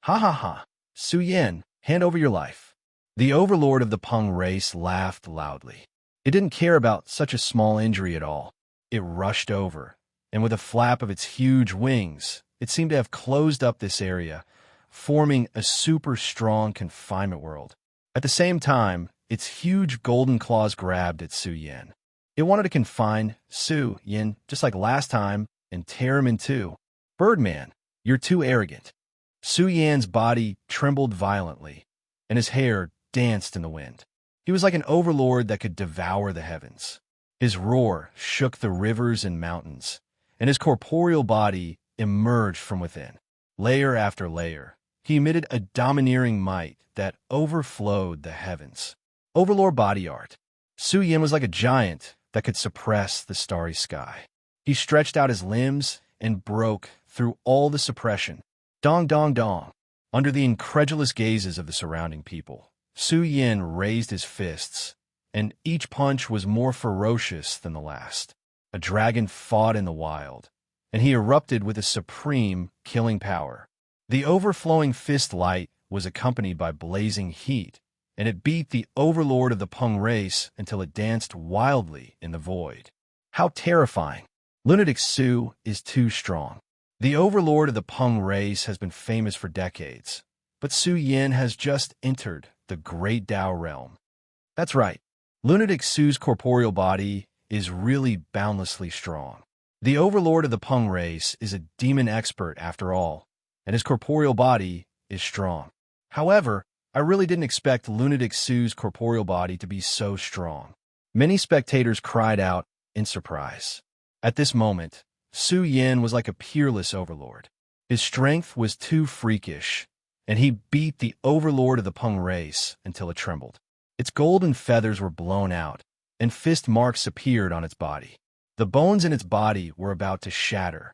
Ha ha ha! Su Yin, hand over your life. The overlord of the Peng race laughed loudly. It didn't care about such a small injury at all. It rushed over, and with a flap of its huge wings, it seemed to have closed up this area, forming a super strong confinement world. At the same time, its huge golden claws grabbed at Su Yin. It wanted to confine Su Yin just like last time and tear him in 2. Birdman, you're too arrogant. Su Yan's body trembled violently, and his hair danced in the wind. He was like an overlord that could devour the heavens. His roar shook the rivers and mountains, and his corporeal body emerged from within. Layer after layer, he emitted a domineering might that overflowed the heavens. Overlord body art. Su Yin was like a giant that could suppress the starry sky. He stretched out his limbs and broke through all the suppression. Dong dong dong. Under the incredulous gazes of the surrounding people, Su Yin raised his fists, and each punch was more ferocious than the last. A dragon fought in the wild, and he erupted with a supreme, killing power. The overflowing fist light was accompanied by blazing heat, and it beat the overlord of the Peng race until it danced wildly in the void. How terrifying! Lunatic Su is too strong. The overlord of the Peng race has been famous for decades, but Su Yin has just entered the great Tao realm. That's right. Lunatic Su's corporeal body is really boundlessly strong. The overlord of the Peng race is a demon expert after all, and his corporeal body is strong. However, I really didn't expect Lunatic Su's corporeal body to be so strong. Many spectators cried out in surprise. At this moment, Su Yin was like a peerless overlord. His strength was too freakish, and he beat the overlord of the Peng race until it trembled. Its golden feathers were blown out, and fist marks appeared on its body. The bones in its body were about to shatter.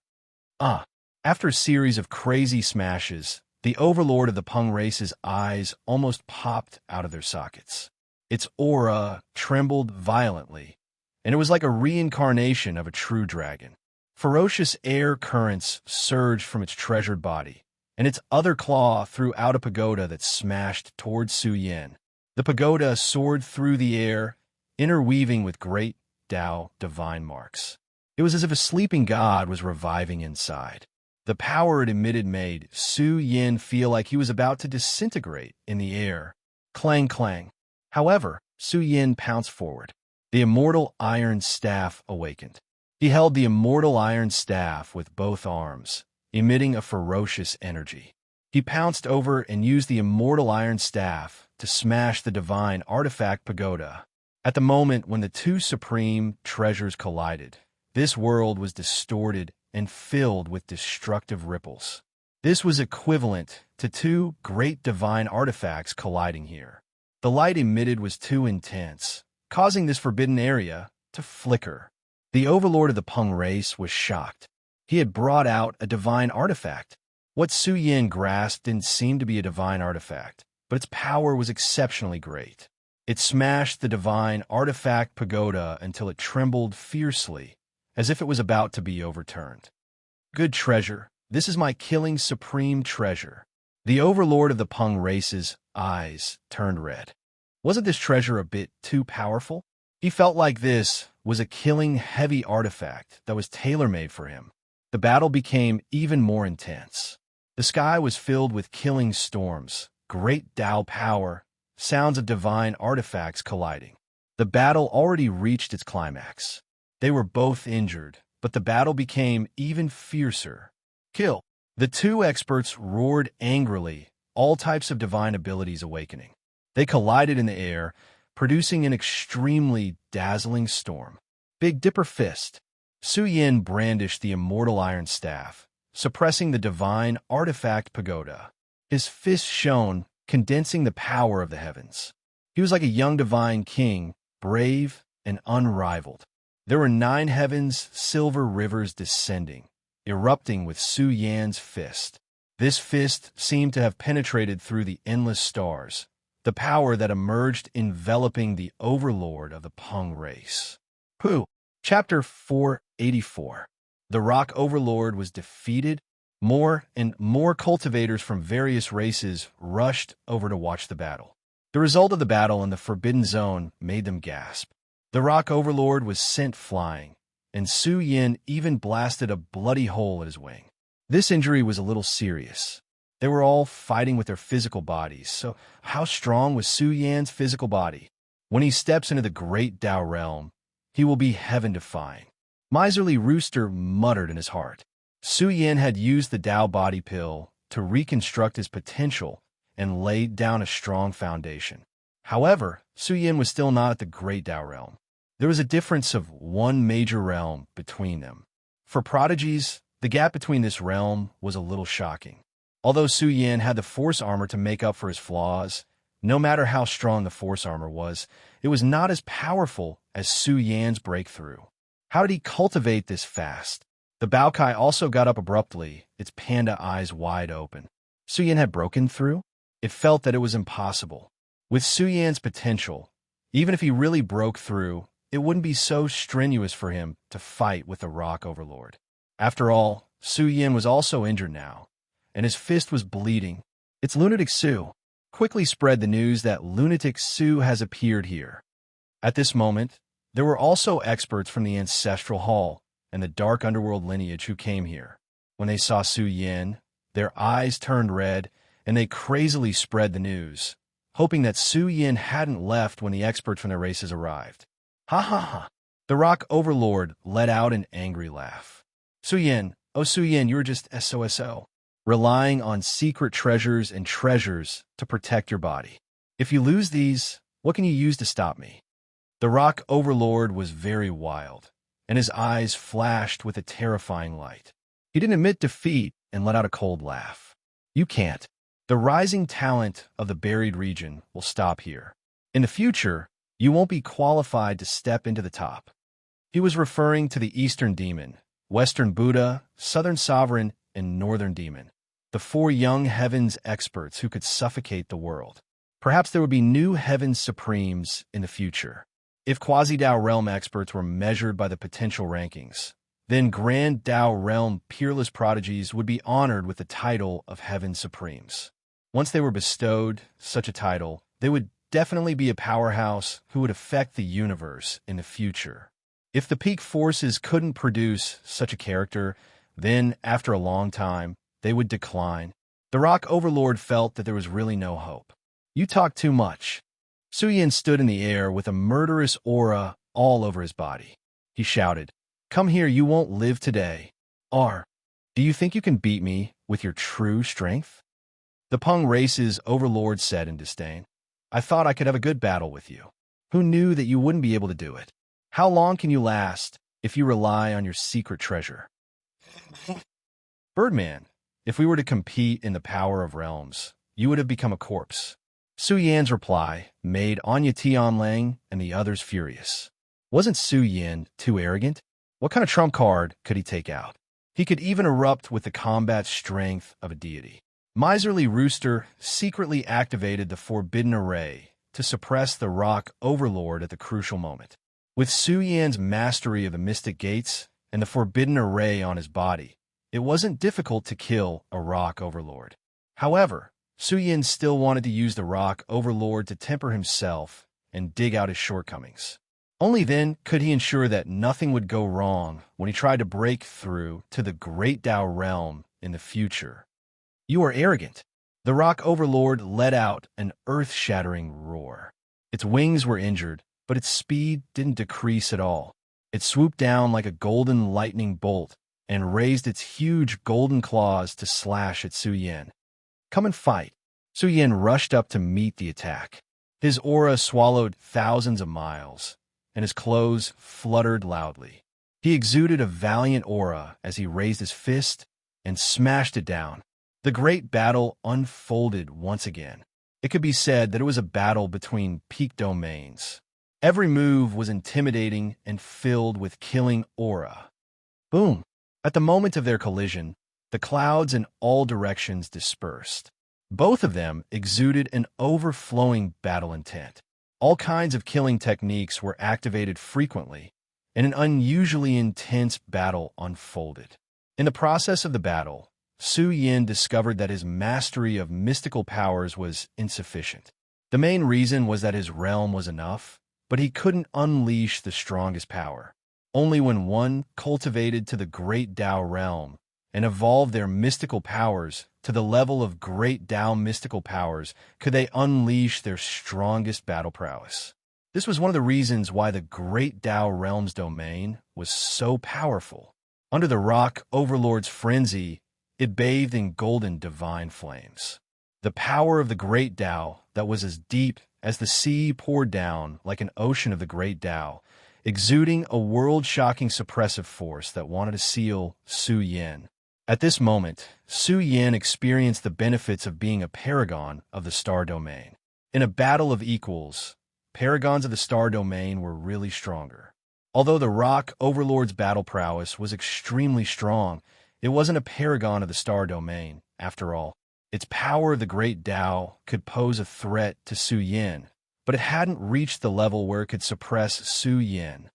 After a series of crazy smashes, the overlord of the Peng race's eyes almost popped out of their sockets. Its aura trembled violently, and it was like a reincarnation of a true dragon. Ferocious air currents surged from its treasured body, and its other claw threw out a pagoda that smashed toward Su Yin. The pagoda soared through the air, interweaving with great Tao divine marks. It was as if a sleeping god was reviving inside. The power it emitted made Su Yin feel like he was about to disintegrate in the air. Clang, clang. However, Su Yin pounced forward. The immortal iron staff awakened. He held the immortal iron staff with both arms, emitting a ferocious energy. He pounced over and used the immortal iron staff to smash the divine artifact pagoda. At the moment when the two supreme treasures collided, this world was distorted and filled with destructive ripples. This was equivalent to two great divine artifacts colliding here. The light emitted was too intense, causing this forbidden area to flicker. The overlord of the Peng race was shocked. He had brought out a divine artifact. What Su Yin grasped didn't seem to be a divine artifact, but its power was exceptionally great. It smashed the divine artifact pagoda until it trembled fiercely, as if it was about to be overturned. Good treasure, this is my killing supreme treasure. The overlord of the Peng race's eyes turned red. Wasn't this treasure a bit too powerful? He felt like this was a killing heavy artifact that was tailor-made for him. The battle became even more intense. The sky was filled with killing storms, great Tao power, sounds of divine artifacts colliding. The battle already reached its climax. They were both injured, but the battle became even fiercer. Kill! The two experts roared angrily, all types of divine abilities awakening. They collided in the air, producing an extremely dazzling storm. Big Dipper Fist. Su Yin brandished the immortal iron staff, suppressing the divine artifact pagoda. His fist shone, condensing the power of the heavens. He was like a young divine king, brave and unrivaled. There were 9 heavens, silver rivers descending, erupting with Su Yan's fist. This fist seemed to have penetrated through the endless stars, the power that emerged enveloping the overlord of the Peng race. Chapter 484. The Rock Overlord was defeated. More and more cultivators from various races rushed over to watch the battle. The result of the battle in the Forbidden Zone made them gasp. The Rock Overlord was sent flying, and Su Yin even blasted a bloody hole in his wing. This injury was a little serious. They were all fighting with their physical bodies, so how strong was Su Yan's physical body? When he steps into the great Tao realm, he will be heaven-defying. Miserly Rooster muttered in his heart. Su Yin had used the Tao body pill to reconstruct his potential and laid down a strong foundation. However, Su Yin was still not at the great Tao realm. There was a difference of 1 major realm between them. For prodigies, the gap between this realm was a little shocking. Although Su Yin had the force armor to make up for his flaws, no matter how strong the force armor was, it was not as powerful as Su Yan's breakthrough. How did he cultivate this fast? The Baokai also got up abruptly, its panda eyes wide open. Su Yan had broken through? It felt that it was impossible. With Su Yan's potential, even if he really broke through, it wouldn't be so strenuous for him to fight with the Rock Overlord. After all, Su Yan was also injured now, and his fist was bleeding. It's Lunatic Su. Quickly spread the news that Lunatic Su has appeared here. At this moment, there were also experts from the Ancestral Hall and the Dark Underworld lineage who came here. When they saw Su Yan, their eyes turned red, and they crazily spread the news, hoping that Su Yan hadn't left when the experts from their races arrived. Ha ha ha. The Rock Overlord let out an angry laugh. Su Yan, oh Su Yan, you were just SOSO, relying on secret treasures and treasures to protect your body. If you lose these, what can you use to stop me? The Rock Overlord was very wild, and his eyes flashed with a terrifying light. He didn't admit defeat and let out a cold laugh. You can't. The rising talent of the buried region will stop here. In the future, you won't be qualified to step into the top. He was referring to the Eastern Demon, Western Buddha, Southern Sovereign, and Northern Demon, the four young Heavens experts who could suffocate the world. Perhaps there would be new Heavens Supremes in the future. If Quasi-Dao Realm experts were measured by the potential rankings, then Grand Dao Realm peerless prodigies would be honored with the title of Heaven Supremes. Once they were bestowed such a title, they would definitely be a powerhouse who would affect the universe in the future. If the peak forces couldn't produce such a character, then, after a long time, they would decline. The Rock Overlord felt that there was really no hope. You talk too much. Su Yan stood in the air with a murderous aura all over his body. He shouted, "Come here, you won't live today. Do you think you can beat me with your true strength?" The Peng Race's Overlord said in disdain, "I thought I could have a good battle with you. Who knew that you wouldn't be able to do it? How long can you last if you rely on your secret treasure?" Birdman, if we were to compete in the power of realms, you would have become a corpse. Su Yan's reply made Anya Tianlang and the others furious. Wasn't Su Yan too arrogant? What kind of trump card could he take out? He could even erupt with the combat strength of a deity. Miserly Rooster secretly activated the Forbidden Array to suppress the Rock Overlord at the crucial moment. With Su Yan's mastery of the Mystic Gates and the Forbidden Array on his body, it wasn't difficult to kill a Rock Overlord. However, Su Yan still wanted to use the Rock Overlord to temper himself and dig out his shortcomings. Only then could he ensure that nothing would go wrong when he tried to break through to the Great Dao Realm in the future. You are arrogant. The Rock Overlord let out an earth-shattering roar. Its wings were injured, but its speed didn't decrease at all. It swooped down like a golden lightning bolt and raised its huge golden claws to slash at Su Yan. Come and fight. Su Yan rushed up to meet the attack. His aura swallowed thousands of miles, and his clothes fluttered loudly. He exuded a valiant aura as he raised his fist and smashed it down. The great battle unfolded once again. It could be said that it was a battle between peak domains. Every move was intimidating and filled with killing aura. Boom! At the moment of their collision, the clouds in all directions dispersed. Both of them exuded an overflowing battle intent. All kinds of killing techniques were activated frequently, and an unusually intense battle unfolded. In the process of the battle, Su Yan discovered that his mastery of mystical powers was insufficient. The main reason was that his realm was enough, but he couldn't unleash the strongest power. Only when one cultivated to the Great Dao Realm and evolved their mystical powers to the level of Great Dao mystical powers could they unleash their strongest battle prowess. This was one of the reasons why the Great Dao Realm's domain was so powerful. Under the Rock Overlord's frenzy, it bathed in golden divine flames. The power of the Great Dao that was as deep as the sea poured down like an ocean of the Great Dao, exuding a world-shocking suppressive force that wanted to seal Su Yan. At this moment, Su Yan experienced the benefits of being a paragon of the star domain. In a battle of equals, paragons of the star domain were really stronger. Although the Rock Overlord's battle prowess was extremely strong, it wasn't a paragon of the star domain, after all. Its power of the great Tao could pose a threat to Su Yin, but it hadn't reached the level where it could suppress Su Yin.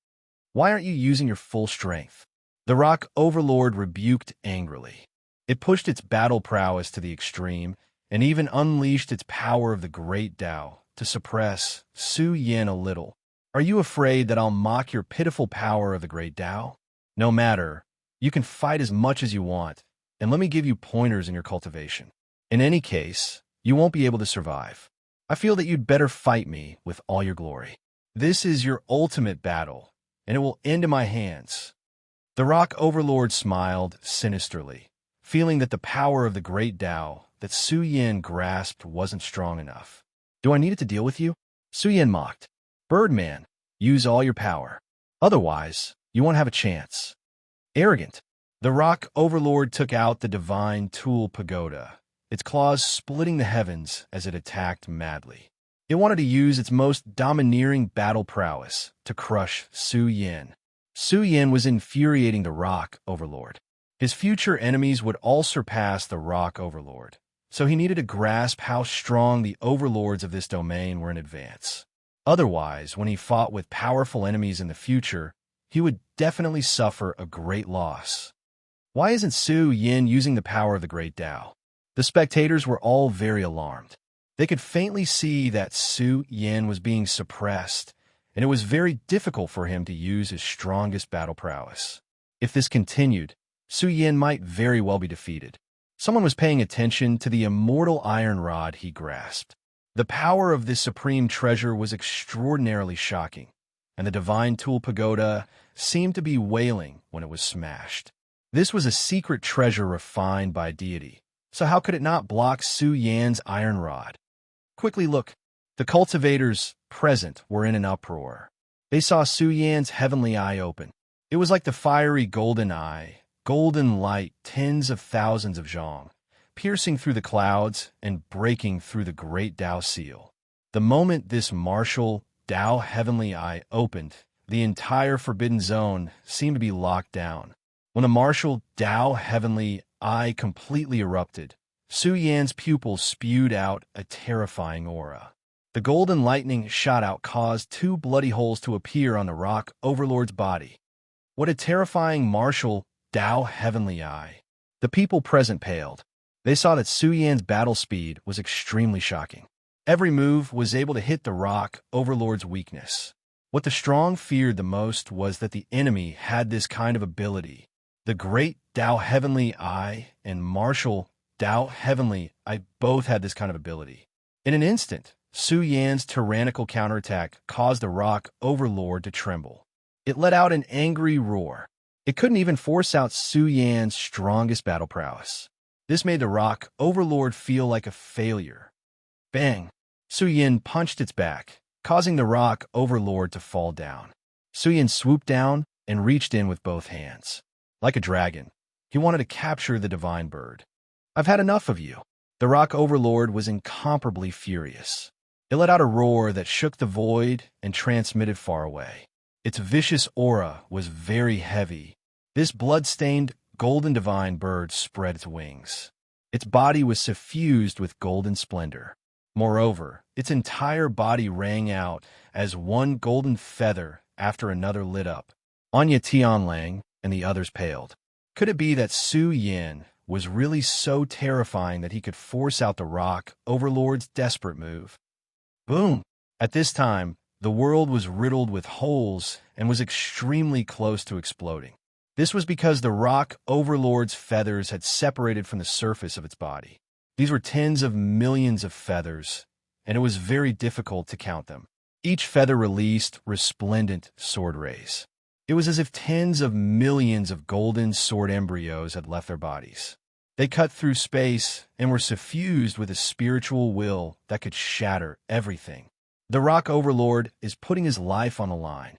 Why aren't you using your full strength? The rock overlord rebuked angrily. It pushed its battle prowess to the extreme and even unleashed its power of the great Tao to suppress Su Yin a little. Are you afraid that I'll mock your pitiful power of the great Tao? No matter. You can fight as much as you want, and let me give you pointers in your cultivation. In any case, you won't be able to survive. I feel that you'd better fight me with all your glory. This is your ultimate battle, and it will end in my hands. The rock overlord smiled sinisterly, feeling that the power of the great Tao that Su Yin grasped wasn't strong enough. Do I need it to deal with you? Su Yin mocked. Birdman, use all your power. Otherwise, you won't have a chance. Arrogant. The rock overlord took out the divine tool pagoda, its claws splitting the heavens as it attacked madly. It wanted to use its most domineering battle prowess to crush Su Yin. Su Yin was infuriating the rock overlord. His future enemies would all surpass the rock overlord, so he needed to grasp how strong the overlords of this domain were in advance. Otherwise, when he fought with powerful enemies in the future, he would definitely suffer a great loss. Why isn't Su Yin using the power of the great Tao? The spectators were all very alarmed. They could faintly see that Su Yin was being suppressed, and it was very difficult for him to use his strongest battle prowess. If this continued, Su Yin might very well be defeated. Someone was paying attention to the immortal iron rod he grasped. The power of this supreme treasure was extraordinarily shocking, and the divine tool pagoda seemed to be wailing when it was smashed. This was a secret treasure refined by deity, so how could it not block Su Yan's iron rod? Quickly look. The cultivators present were in an uproar. They saw Su Yan's heavenly eye open. It was like the fiery golden eye, golden light tens of thousands of zhong, piercing through the clouds and breaking through the great Tao seal. The moment this martial Tao heavenly eye opened, the entire forbidden zone seemed to be locked down. When the martial Tao heavenly eye completely erupted, Su Yan's pupils spewed out a terrifying aura. The golden lightning shot out caused 2 bloody holes to appear on the rock overlord's body. What a terrifying martial Tao heavenly eye. The people present paled. They saw that Su Yan's battle speed was extremely shocking. Every move was able to hit the rock overlord's weakness. What the strong feared the most was that the enemy had this kind of ability. The great Tao heavenly eye and martial Tao heavenly eye both had this kind of ability. In an instant, Su Yan's tyrannical counterattack caused the rock overlord to tremble. It let out an angry roar. It couldn't even force out Su Yan's strongest battle prowess. This made the rock overlord feel like a failure. Bang! Su Yin punched its back, causing the rock overlord to fall down. Su Yin swooped down and reached in with both hands. Like a dragon, he wanted to capture the divine bird. I've had enough of you. The rock overlord was incomparably furious. It let out a roar that shook the void and transmitted far away. Its vicious aura was very heavy. This blood-stained, golden divine bird spread its wings. Its body was suffused with golden splendor. Moreover, its entire body rang out as one golden feather after another lit up. Anya Tianlang and the others paled. Could it be that Su Yin was really so terrifying that he could force out the rock overlord's desperate move? Boom! At this time, the world was riddled with holes and was extremely close to exploding. This was because the rock overlord's feathers had separated from the surface of its body. These were tens of millions of feathers, and it was very difficult to count them. Each feather released resplendent sword rays. It was as if tens of millions of golden sword embryos had left their bodies. They cut through space and were suffused with a spiritual will that could shatter everything. The rock overlord is putting his life on the line.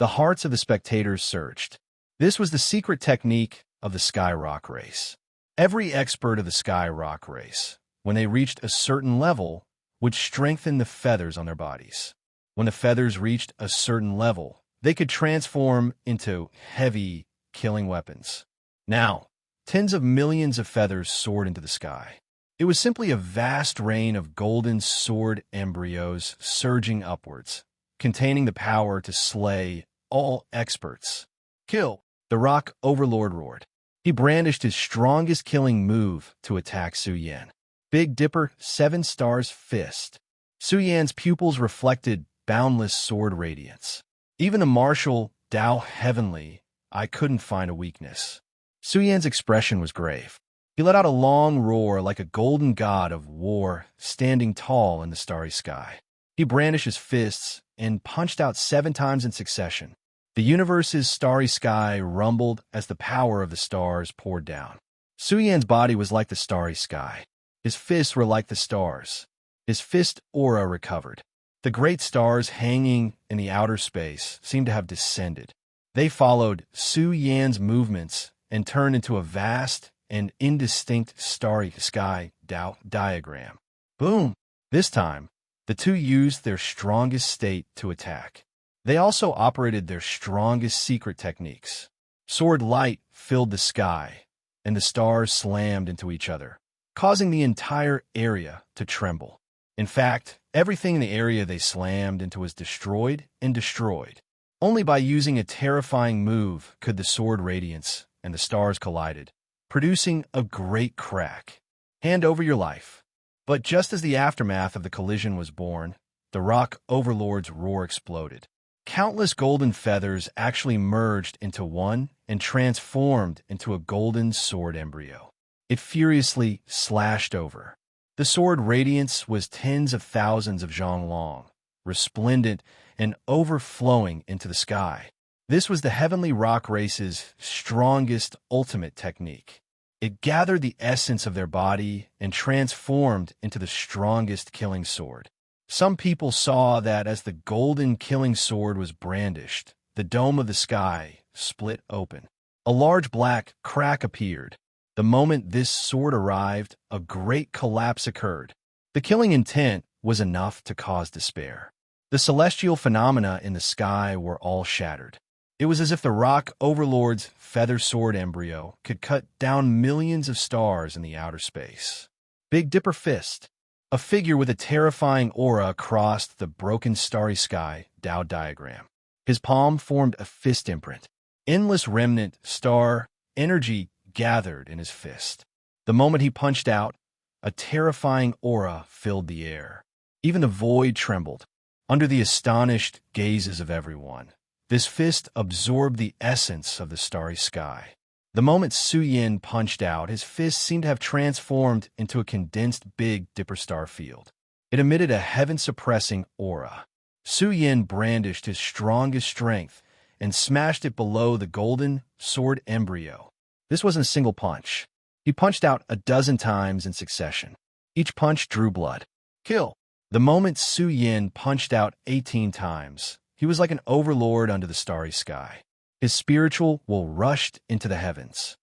The hearts of the spectators surged. This was the secret technique of the Sky Rock race. Every expert of the Sky Rock race, when they reached a certain level, would strengthen the feathers on their bodies. When the feathers reached a certain level, they could transform into heavy, killing weapons. Now, tens of millions of feathers soared into the sky. It was simply a vast rain of golden sword embryos surging upwards, containing the power to slay all experts. Kill! The rock overlord roared. He brandished his strongest killing move to attack Su Yan. Big Dipper 7 stars fist. Su Yan's pupils reflected boundless sword radiance. Even the martial Tao heavenly, I couldn't find a weakness. Su Yan's expression was grave. He let out a long roar like a golden god of war standing tall in the starry sky. He brandished his fists and punched out 7 times in succession. The universe's starry sky rumbled as the power of the stars poured down. Su Yan's body was like the starry sky. His fists were like the stars. His fist aura recovered. The great stars hanging in the outer space seemed to have descended. They followed Su Yan's movements and turned into a vast and indistinct starry sky diagram. Boom! This time, the two used their strongest state to attack. They also operated their strongest secret techniques. Sword light filled the sky, and the stars slammed into each other, causing the entire area to tremble. In fact, everything in the area they slammed into was destroyed and destroyed. Only by using a terrifying move could the sword radiance and the stars collided, producing a great crack. Hand over your life. But just as the aftermath of the collision was born, the rock overlord's roar exploded. Countless golden feathers actually merged into one and transformed into a golden sword embryo. It furiously slashed over. The sword radiance was tens of thousands of zhang long, resplendent and overflowing into the sky. This was the heavenly rock race's strongest ultimate technique. It gathered the essence of their body and transformed into the strongest killing sword. Some people saw that as the golden killing sword was brandished, the dome of the sky split open. A large black crack appeared. The moment this sword arrived, a great collapse occurred. The killing intent was enough to cause despair. The celestial phenomena in the sky were all shattered. It was as if the rock overlord's feather sword embryo could cut down millions of stars in the outer space. Big Dipper fist. A figure with a terrifying aura crossed the broken starry sky Tao diagram. His palm formed a fist imprint. Endless remnant star energy gathered in his fist. The moment he punched out, a terrifying aura filled the air. Even the void trembled. Under the astonished gazes of everyone, this fist absorbed the essence of the starry sky. The moment Su Yan punched out, his fist seemed to have transformed into a condensed Big Dipper star field. It emitted a heaven-suppressing aura. Su Yan brandished his strongest strength and smashed it below the golden sword embryo. This wasn't a single punch. He punched out 12 times in succession. Each punch drew blood. Kill. The moment Su Yan punched out 18 times, he was like an overlord under the starry sky. His spiritual will rushed into the heavens.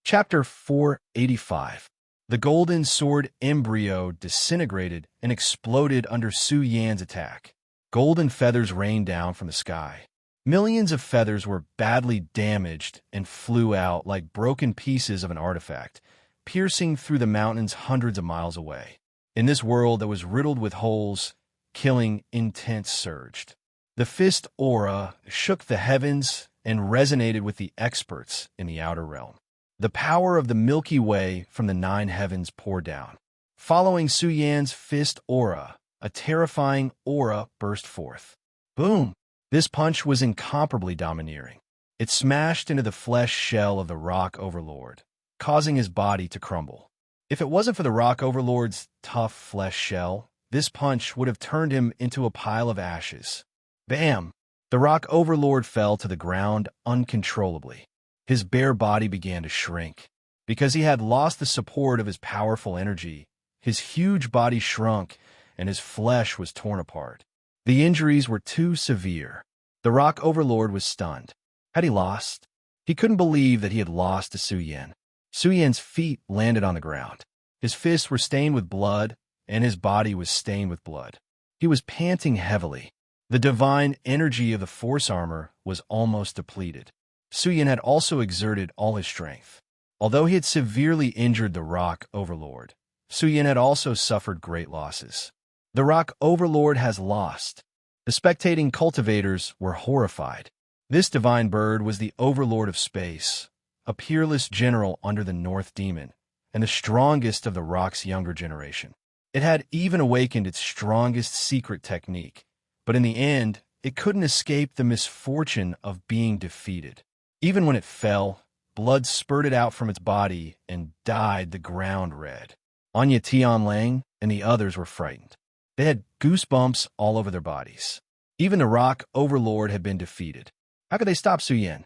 Chapter 485. The golden sword embryo disintegrated and exploded under Su Yan's attack. Golden feathers rained down from the sky. Millions of feathers were badly damaged and flew out like broken pieces of an artifact, piercing through the mountains hundreds of miles away. In this world that was riddled with holes, killing intent surged. The fist aura shook the heavens and resonated with the experts in the outer realm. The power of the Milky Way from the 9 heavens poured down. Following Su Yan's fist aura, a terrifying aura burst forth. Boom! This punch was incomparably domineering. It smashed into the flesh shell of the rock overlord, causing his body to crumble. If it wasn't for the rock overlord's tough flesh shell, this punch would have turned him into a pile of ashes. Bam! The rock overlord fell to the ground uncontrollably. His bare body began to shrink. Because he had lost the support of his powerful energy, his huge body shrunk and his flesh was torn apart. The injuries were too severe. The rock overlord was stunned. Had he lost? He couldn't believe that he had lost to Su Yan. Su Yan's feet landed on the ground. His fists were stained with blood, and his body was stained with blood. He was panting heavily. The divine energy of the force armor was almost depleted. Su Yan had also exerted all his strength. Although he had severely injured the rock overlord, Suyin had also suffered great losses. The rock overlord has lost. The spectating cultivators were horrified. This divine bird was the overlord of space, a peerless general under the North Demon, and the strongest of the rock's younger generation. It had even awakened its strongest secret technique, but in the end, it couldn't escape the misfortune of being defeated. Even when it fell, blood spurted out from its body and dyed the ground red. Anya Tianlang and the others were frightened. They had goosebumps all over their bodies. Even the rock overlord had been defeated. How could they stop Suyin?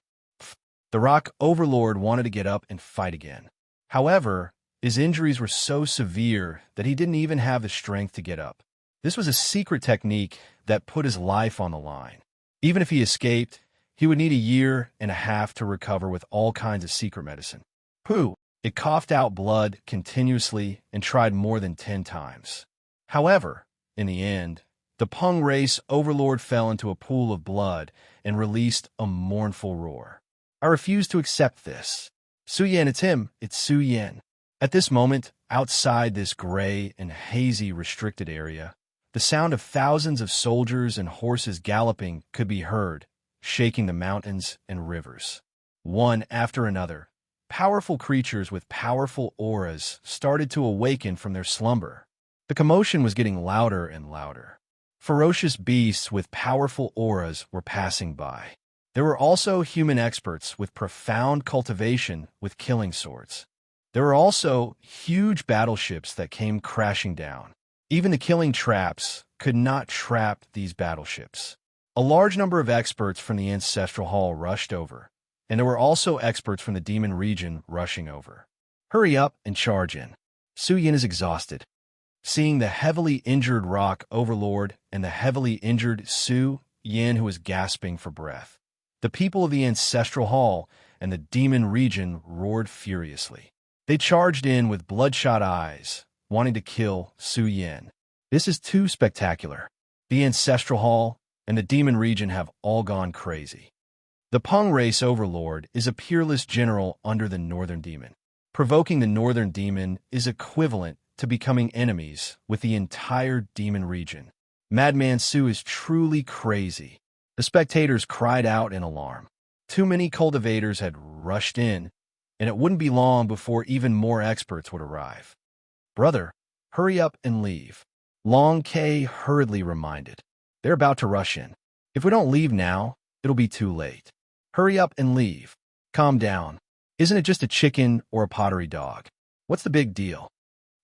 The rock overlord wanted to get up and fight again. However, his injuries were so severe that he didn't even have the strength to get up. This was a secret technique that put his life on the line. Even if he escaped, he would need a year and a half to recover with all kinds of secret medicine. It coughed out blood continuously and tried more than 10 times. However, in the end, the Peng race overlord fell into a pool of blood and released a mournful roar. I refuse to accept this. Suyin, it's him. It's Suyin. At this moment, outside this gray and hazy restricted area, the sound of thousands of soldiers and horses galloping could be heard, shaking the mountains and rivers. One after another, powerful creatures with powerful auras started to awaken from their slumber. The commotion was getting louder and louder. Ferocious beasts with powerful auras were passing by. There were also human experts with profound cultivation with killing swords. There were also huge battleships that came crashing down. Even the killing traps could not trap these battleships. A large number of experts from the Ancestral Hall rushed over, and there were also experts from the Demon region rushing over. Hurry up and charge in. Suyin is exhausted. Seeing the heavily injured rock overlord and the heavily injured Su Yin, who was gasping for breath, the people of the Ancestral Hall and the Demon region roared furiously. They charged in with bloodshot eyes, wanting to kill Su Yin. This is too spectacular. The Ancestral Hall and the Demon region have all gone crazy. The Peng race overlord is a peerless general under the Northern Demon. Provoking the Northern Demon is equivalent to becoming enemies with the entire Demon region. Madman Su is truly crazy. The spectators cried out in alarm. Too many cultivators had rushed in, and it wouldn't be long before even more experts would arrive. Brother, hurry up and leave. Long K hurriedly reminded. They're about to rush in. If we don't leave now, it'll be too late. Hurry up and leave. Calm down. Isn't it just a chicken or a pottery dog? What's the big deal?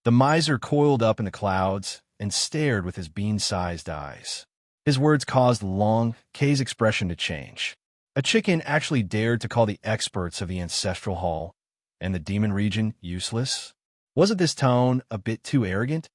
The miser coiled up in the clouds and stared with his bean-sized eyes. His words caused Long K's expression to change. A chicken actually dared to call the experts of the Ancestral Hall and the Demon region useless? Wasn't this tone a bit too arrogant?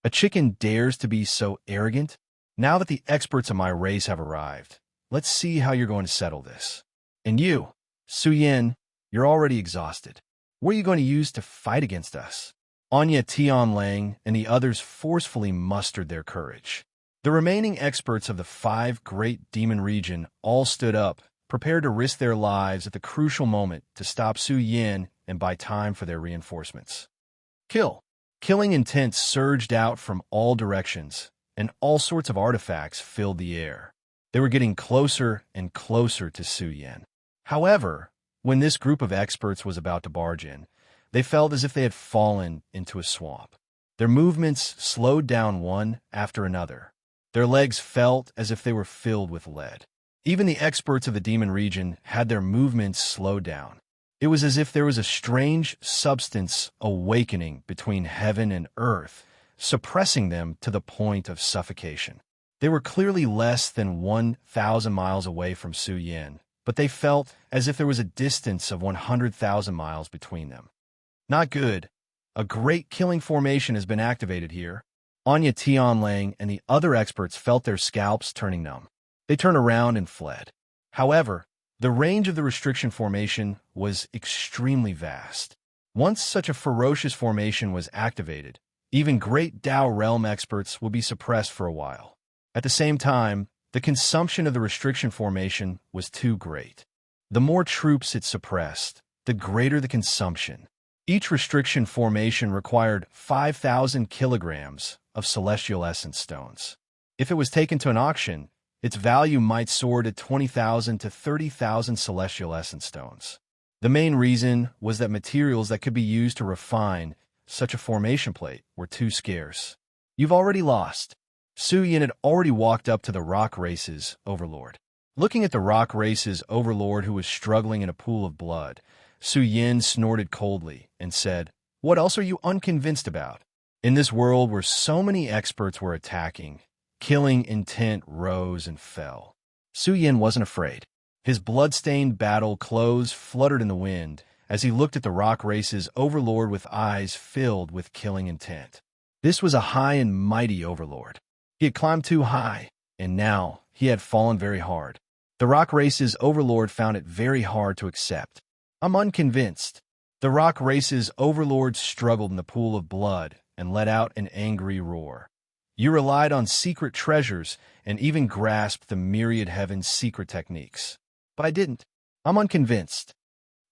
A chicken dares to be so arrogant? Now that the experts of my race have arrived, let's see how you're going to settle this. And you, Suyin, you're already exhausted. What are you going to use to fight against us? Anya Tianlang and the others forcefully mustered their courage. The remaining experts of the 5 great demon region all stood up, prepared to risk their lives at the crucial moment to stop Suyin and buy time for their reinforcements. Killing intent surged out from all directions, and all sorts of artifacts filled the air. They were getting closer and closer to Suyin. However, when this group of experts was about to barge in, they felt as if they had fallen into a swamp. Their movements slowed down one after another. Their legs felt as if they were filled with lead. Even the experts of the demon region had their movements slowed down. It was as if there was a strange substance awakening between heaven and earth, suppressing them to the point of suffocation. They were clearly less than 1,000 miles away from Suyin, but they felt as if there was a distance of 100,000 miles between them. Not good. A great killing formation has been activated here. Anya Tianlang and the other experts felt their scalps turning numb. They turned around and fled. However, the range of the restriction formation was extremely vast. Once such a ferocious formation was activated, even great Dao realm experts would be suppressed for a while. At the same time, the consumption of the restriction formation was too great. The more troops it suppressed, the greater the consumption. Each restriction formation required 5,000 kilograms of celestial essence stones. If it was taken to an auction, its value might soar to 20,000 to 30,000 celestial essence stones. The main reason was that materials that could be used to refine such a formation plate were too scarce. You've already lost. Su Yin had already walked up to the Rock Race's Overlord. Looking at the Rock Race's Overlord who was struggling in a pool of blood, Su Yin snorted coldly and said, "What else are you unconvinced about? In this world where so many experts were attacking, killing intent rose and fell." Su Yin wasn't afraid. His blood-stained battle clothes fluttered in the wind as he looked at the Rock Race's Overlord with eyes filled with killing intent. This was a high and mighty Overlord. He had climbed too high, and now he had fallen very hard. The Rock Race's Overlord found it very hard to accept. "I'm unconvinced." The Rock Race's Overlord struggled in the pool of blood and let out an angry roar. "You relied on secret treasures and even grasped the myriad heaven's secret techniques. But I didn't. I'm unconvinced."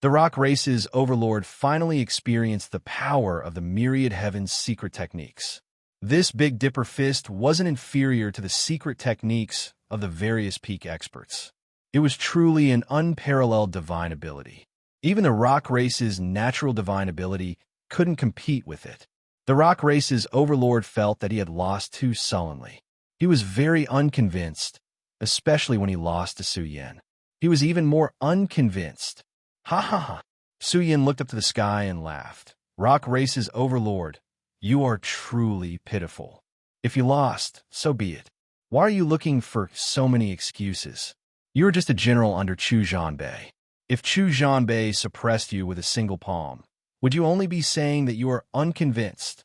The Rock Race's Overlord finally experienced the power of the myriad heaven's secret techniques. This Big Dipper fist wasn't inferior to the secret techniques of the various peak experts. It was truly an unparalleled divine ability. Even the Rock Race's natural divine ability couldn't compete with it. The Rock Race's Overlord felt that he had lost too sullenly. He was very unconvinced, especially when he lost to Su Yin. He was even more unconvinced. "Ha ha ha." Su Yin looked up to the sky and laughed. "Rock Race's Overlord, you are truly pitiful. If you lost, so be it. Why are you looking for so many excuses? You are just a general under Chu Zhanbei. If Chu Zhanbei suppressed you with a single palm, would you only be saying that you are unconvinced?"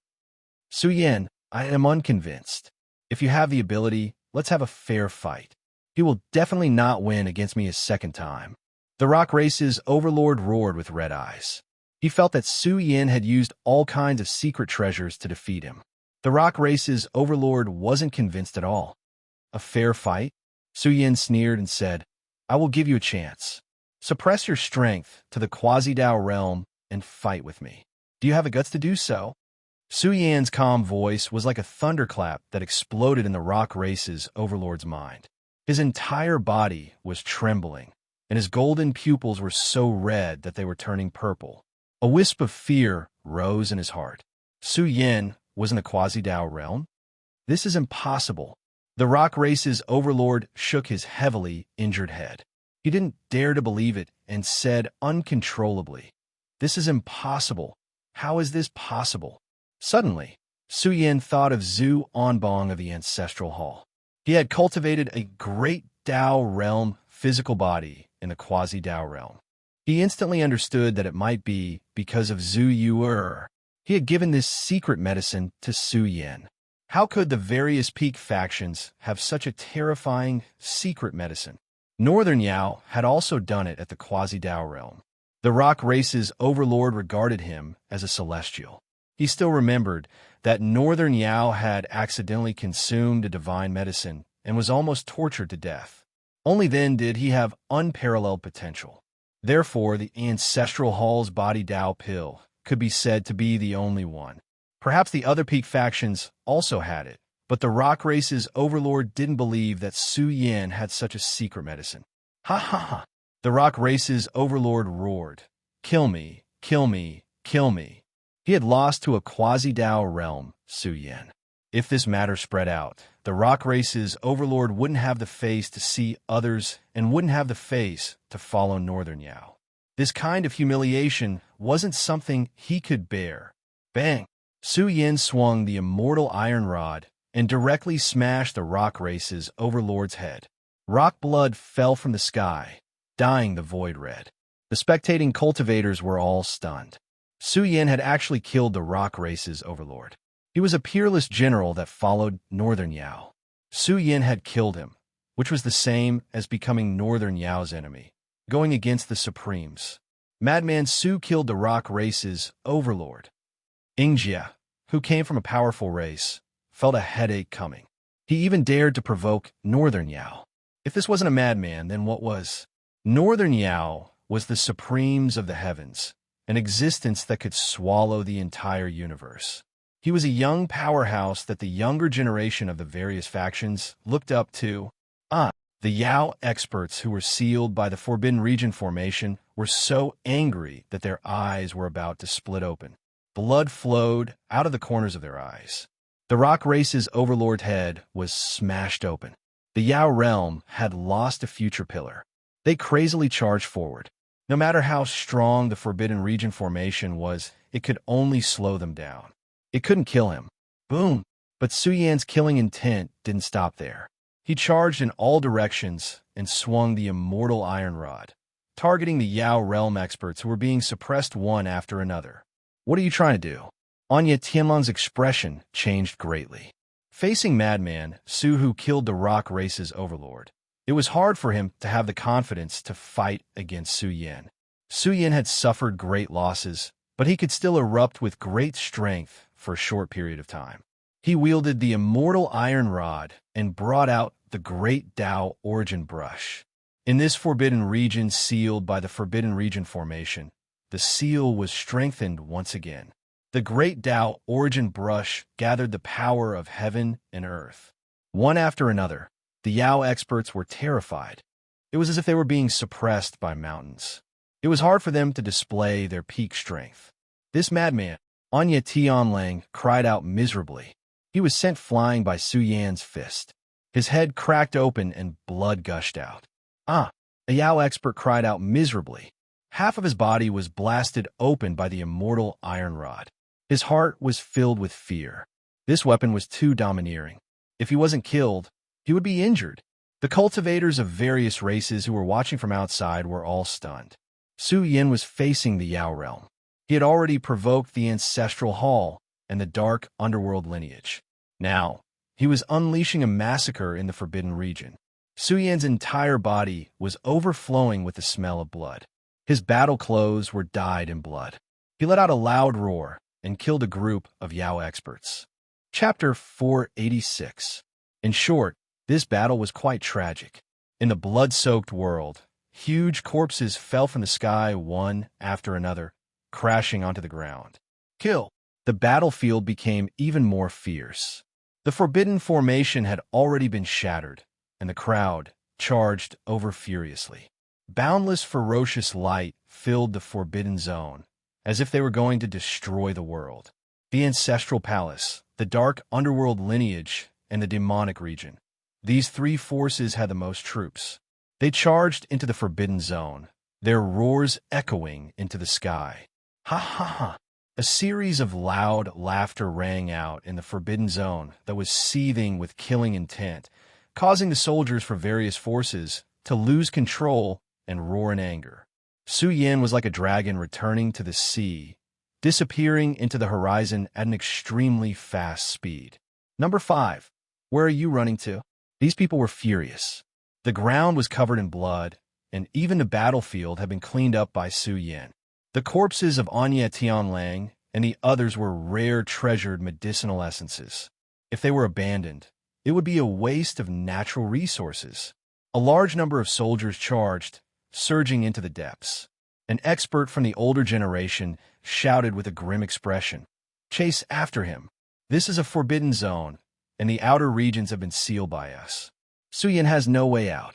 "Su Yin, I am unconvinced. If you have the ability, let's have a fair fight. He will definitely not win against me a second time." The Rock Race's Overlord roared with red eyes. He felt that Su Yin had used all kinds of secret treasures to defeat him. The Rock Race's Overlord wasn't convinced at all. "A fair fight?" Su Yin sneered and said, "I will give you a chance. Suppress your strength to the Quasi-Dao realm and fight with me. Do you have the guts to do so?" Su Yan's calm voice was like a thunderclap that exploded in the Rock Race's Overlord's mind. His entire body was trembling, and his golden pupils were so red that they were turning purple. A wisp of fear rose in his heart. Su Yin was in the Quasi-Dao realm? This is impossible. The Rock Race's Overlord shook his heavily injured head. He didn't dare to believe it and said uncontrollably, "This is impossible. How is this possible?" Suddenly, Su Yin thought of Zhu Onbong of the Ancestral Hall. He had cultivated a great Dao realm physical body in the Quasi-Dao realm. He instantly understood that it might be because of Zhu Yu'er. He had given this secret medicine to Su Yin. How could the various peak factions have such a terrifying secret medicine? Northern Yao had also done it at the Quasi-Dao realm. The Rock Race's Overlord regarded him as a celestial. He still remembered that Northern Yao had accidentally consumed a divine medicine and was almost tortured to death. Only then did he have unparalleled potential. Therefore, the Ancestral Hall's Body Dao pill could be said to be the only one. Perhaps the other peak factions also had it, but the Rock Race's Overlord didn't believe that Su Yin had such a secret medicine. "Ha ha ha!" The Rock Race's Overlord roared. "Kill me, kill me, kill me." He had lost to a Quasi-Dao realm, Su Yin. If this matter spread out, the Rock Race's Overlord wouldn't have the face to see others and wouldn't have the face to follow Northern Yao. This kind of humiliation wasn't something he could bear. Bang! Su Yin swung the immortal iron rod and directly smashed the Rock Race's Overlord's head. Rock blood fell from the sky, dyeing the void red. The spectating cultivators were all stunned. Su Yin had actually killed the Rock Race's Overlord. He was a peerless general that followed Northern Yao. Su Yin had killed him, which was the same as becoming Northern Yao's enemy, going against the Supremes. Madman Su killed the Rock Race's Overlord. Ingjia, who came from a powerful race, felt a headache coming. He even dared to provoke Northern Yao. If this wasn't a madman, then what was? Northern Yao was the Supremes of the heavens, an existence that could swallow the entire universe. He was a young powerhouse that the younger generation of the various factions looked up to. The Yao experts who were sealed by the Forbidden Region formation were so angry that their eyes were about to split open. Blood flowed out of the corners of their eyes. The rock race's overlord head was smashed open. The Yao realm had lost a future pillar. They crazily charged forward. No matter how strong the Forbidden Region formation was, it could only slow them down. It couldn't kill him. Boom! But Su Yan's killing intent didn't stop there. He charged in all directions and swung the immortal iron rod, targeting the Yao realm experts who were being suppressed one after another. What are you trying to do? Anya Tianlan's expression changed greatly. Facing Madman, Su Hu killed the rock race's overlord. It was hard for him to have the confidence to fight against Su Yan. Su Yan had suffered great losses, but he could still erupt with great strength for a short period of time. He wielded the immortal iron rod and brought out the great Tao origin brush. In this forbidden region sealed by the Forbidden Region formation, the seal was strengthened once again. The great Tao origin brush gathered the power of heaven and earth. One after another, the Yao experts were terrified. It was as if they were being suppressed by mountains. It was hard for them to display their peak strength. This madman, Anya Tianlang, cried out miserably. He was sent flying by Su Yan's fist. His head cracked open and blood gushed out. A Yao expert cried out miserably. Half of his body was blasted open by the immortal iron rod. His heart was filled with fear. This weapon was too domineering. If he wasn't killed, he would be injured. The cultivators of various races who were watching from outside were all stunned. Su Yan was facing the Yao realm. He had already provoked the ancestral hall and the dark underworld lineage. Now, he was unleashing a massacre in the Forbidden Region. Su Yan's entire body was overflowing with the smell of blood. His battle clothes were dyed in blood. He let out a loud roar and killed a group of Yao experts. Chapter 486. In short, this battle was quite tragic. In the blood-soaked world, huge corpses fell from the sky one after another, crashing onto the ground. Kill! The battlefield became even more fierce. The Forbidden Formation had already been shattered, and the crowd charged over furiously. Boundless, ferocious light filled the Forbidden Zone, as if they were going to destroy the world. The Ancestral Palace, the Dark Underworld Lineage, and the Demonic Region. These three forces had the most troops. They charged into the Forbidden Zone, their roars echoing into the sky. Ha ha ha! A series of loud laughter rang out in the Forbidden Zone that was seething with killing intent, causing the soldiers for various forces to lose control and roar in anger. Su Yan was like a dragon returning to the sea, disappearing into the horizon at an extremely fast speed. Number 5. Where are you running to? These people were furious. The ground was covered in blood, and even the battlefield had been cleaned up by Su Yan. The corpses of Anya Tianlang and the others were rare treasured medicinal essences. If they were abandoned, it would be a waste of natural resources. A large number of soldiers charged, surging into the depths. An expert from the older generation shouted with a grim expression, "Chase after him. This is a forbidden zone, and the outer regions have been sealed by us. Su Yan has no way out."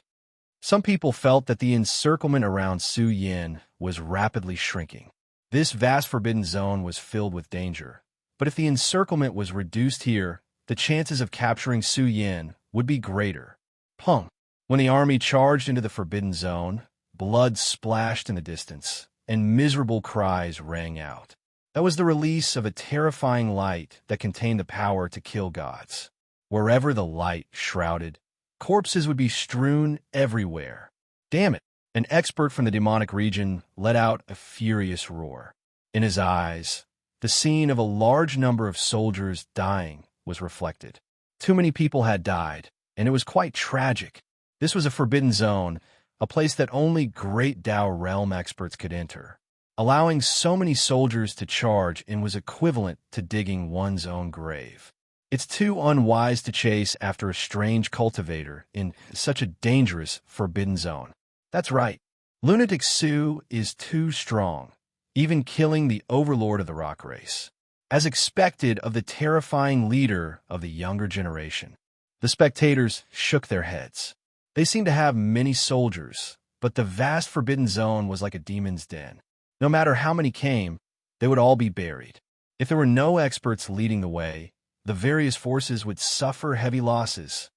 Some people felt that the encirclement around Su Yan was rapidly shrinking. This vast forbidden zone was filled with danger, but if the encirclement was reduced here, the chances of capturing Su Yan would be greater. Pum! When the army charged into the forbidden zone, blood splashed in the distance, and miserable cries rang out. That was the release of a terrifying light that contained the power to kill gods. Wherever the light shrouded, corpses would be strewn everywhere. Damn it! An expert from the demonic region let out a furious roar. In his eyes, the scene of a large number of soldiers dying was reflected. Too many people had died, and it was quite tragic. This was a forbidden zone, a place that only great Tao realm experts could enter. Allowing so many soldiers to charge in was equivalent to digging one's own grave. It's too unwise to chase after a strange cultivator in such a dangerous forbidden zone. That's right. Lunatic Su is too strong. even killing the Overlord of the rock race. As expected of the terrifying leader of the younger generation, the spectators shook their heads. They seemed to have many soldiers, but the vast forbidden zone was like a demon's den. No matter how many came, they would all be buried. If there were no experts leading the way, the various forces would suffer heavy losses.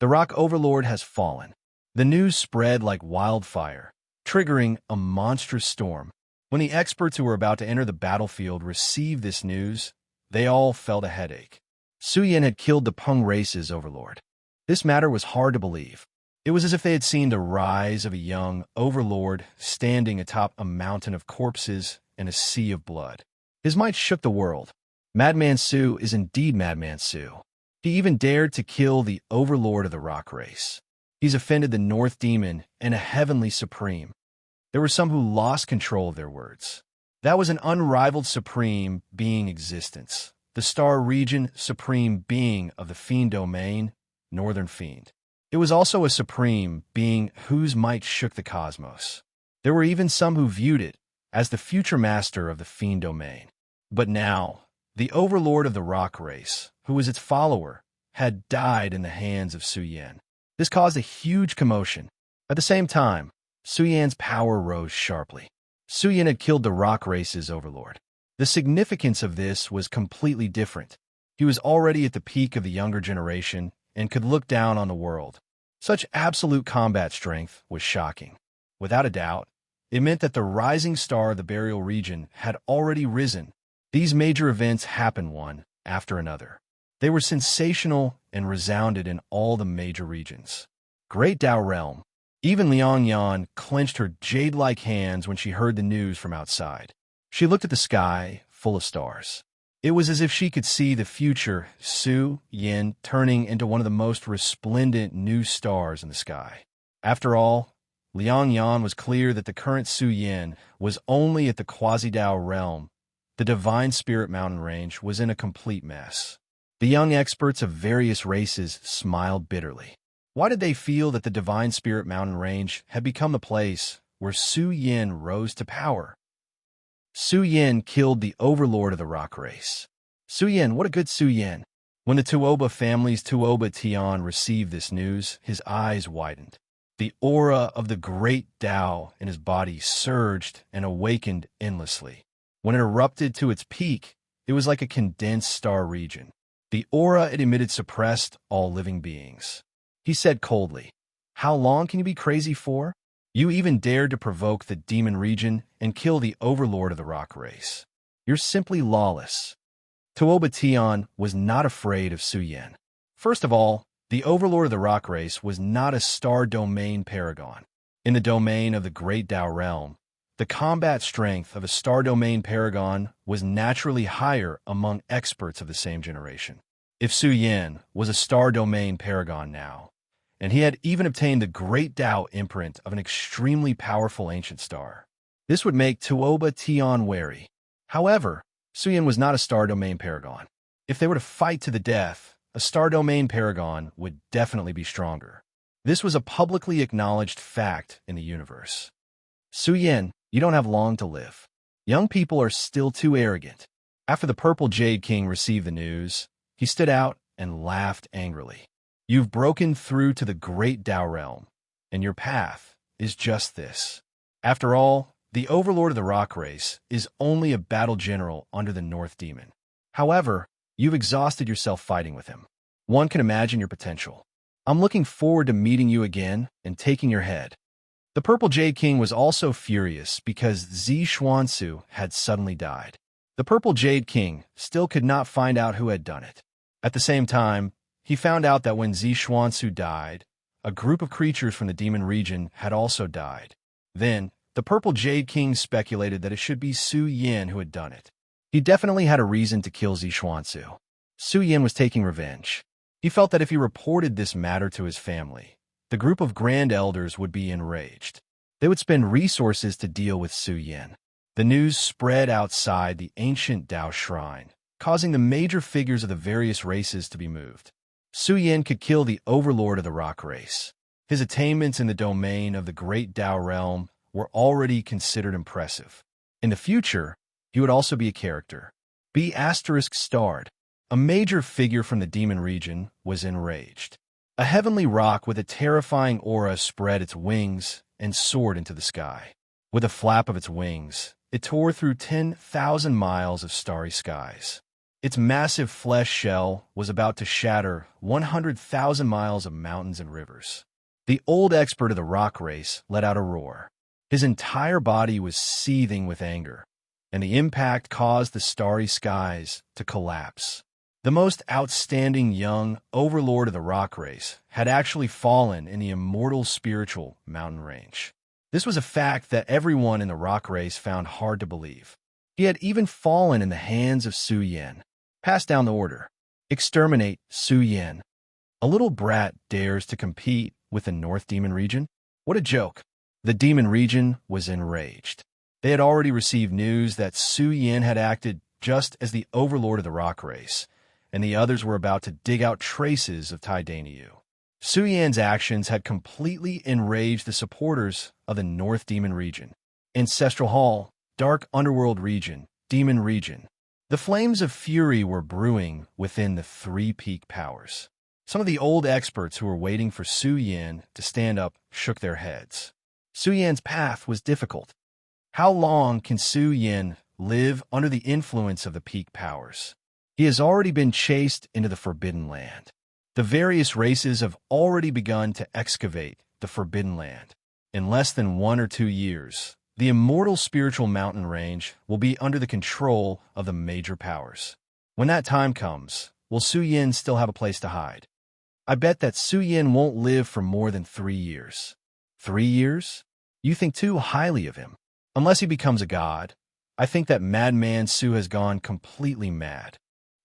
The Rock Overlord has fallen. The news spread like wildfire, triggering a monstrous storm. When the experts who were about to enter the battlefield received this news, they all felt a headache. Su Yin had killed the Peng race's overlord. This matter was hard to believe. It was as if they had seen the rise of a young overlord standing atop a mountain of corpses and a sea of blood. His might shook the world. Madman Su is indeed Madman Su. He even dared to kill the overlord of the rock race. He's offended the North Demon and a heavenly supreme. There were some who lost control of their words. That was an unrivaled supreme being existence, the star region supreme being of the fiend domain, Northern Fiend. It was also a supreme being whose might shook the cosmos. There were even some who viewed it as the future master of the fiend domain. But now, the overlord of the rock race, who was its follower, had died in the hands of Su Yin. This caused a huge commotion. At the same time, Su Yan's power rose sharply. Su Yin had killed the rock race's overlord. The significance of this was completely different. He was already at the peak of the younger generation and could look down on the world. Such absolute combat strength was shocking. Without a doubt, it meant that the rising star of the burial region had already risen. These major events happened one after another. They were sensational and resounded in all the major regions. Great Tao Realm. Even Liang Yan clenched her jade-like hands when she heard the news from outside. She looked at the sky, full of stars. It was as if she could see the future Su Yin turning into one of the most resplendent new stars in the sky. After all, Liang Yan was clear that the current Su Yin was only at the Quasi-Dao realm. The Divine Spirit Mountain Range was in a complete mess. The young experts of various races smiled bitterly. Why did they feel that the Divine Spirit Mountain Range had become the place where Su Yin rose to power? Su Yin killed the overlord of the rock race. Su Yin, what a good Su Yin! When the Tuoba family's Tuoba Tian received this news, his eyes widened. The aura of the great Tao in his body surged and awakened endlessly. When it erupted to its peak, it was like a condensed star region. The aura it emitted suppressed all living beings. He said coldly, "How long can you be crazy for? You even dared to provoke the demon region and kill the overlord of the rock race. You're simply lawless." Tuoba Tian was not afraid of Su Yin. First of all, the overlord of the rock race was not a star domain paragon. In the domain of the great Tao realm, the combat strength of a star domain paragon was naturally higher among experts of the same generation. If Su Yin was a star domain paragon now, and he had even obtained the great Tao imprint of an extremely powerful ancient star, this would make Tuoba Tian wary. However, Su Yin was not a star domain paragon. If they were to fight to the death, a star domain paragon would definitely be stronger. This was a publicly acknowledged fact in the universe. Su Yin, you don't have long to live. Young people are still too arrogant. After the Purple Jade King received the news, he stood out and laughed angrily. You've broken through to the great Tao realm, and your path is just this. After all, the overlord of the rock race is only a battle general under the North Demon. However, you've exhausted yourself fighting with him. One can imagine your potential. I'm looking forward to meeting you again and taking your head. The Purple Jade King was also furious because Zi Xuansu had suddenly died. The Purple Jade King still could not find out who had done it. At the same time, he found out that when Zi Xuansu died, a group of creatures from the demon region had also died. Then, the Purple Jade King speculated that it should be Su Yin who had done it. He definitely had a reason to kill Zi Xuansu. Su Yin was taking revenge. He felt that if he reported this matter to his family, the group of Grand Elders would be enraged. They would spend resources to deal with Su Yin. The news spread outside the ancient Tao shrine, causing the major figures of the various races to be moved. Su Yin could kill the overlord of the rock race. His attainments in the domain of the great Tao realm were already considered impressive. In the future, he would also be a character. B** starred. A major figure from the demon region was enraged. A heavenly rock with a terrifying aura spread its wings and soared into the sky. With a flap of its wings, it tore through 10,000 miles of starry skies. Its massive flesh shell was about to shatter 100,000 miles of mountains and rivers. The old expert of the rock race let out a roar. His entire body was seething with anger, and the impact caused the starry skies to collapse. The most outstanding young overlord of the rock race had actually fallen in the immortal spiritual mountain range. This was a fact that everyone in the rock race found hard to believe. He had even fallen in the hands of Su Yin. Pass down the order. Exterminate Su Yin. A little brat dares to compete with the North Demon region? What a joke. The demon region was enraged. They had already received news that Su Yin had acted just as the overlord of the rock race, and the others were about to dig out traces of Tai Daniu. Su Yin's actions had completely enraged the supporters of the North Demon region. Ancestral Hall, Dark Underworld region, Demon region. The flames of fury were brewing within the three peak powers. Some of the old experts who were waiting for Su Yin to stand up shook their heads. Su Yin's path was difficult. How long can Su Yin live under the influence of the peak powers? He has already been chased into the Forbidden Land. The various races have already begun to excavate the Forbidden Land. In less than 1 or 2 years, the immortal spiritual mountain range will be under the control of the major powers. When that time comes, will Su Yin still have a place to hide? I bet that Su Yin won't live for more than 3 years. 3 years? You think too highly of him. Unless he becomes a god, I think that Madman Su has gone completely mad.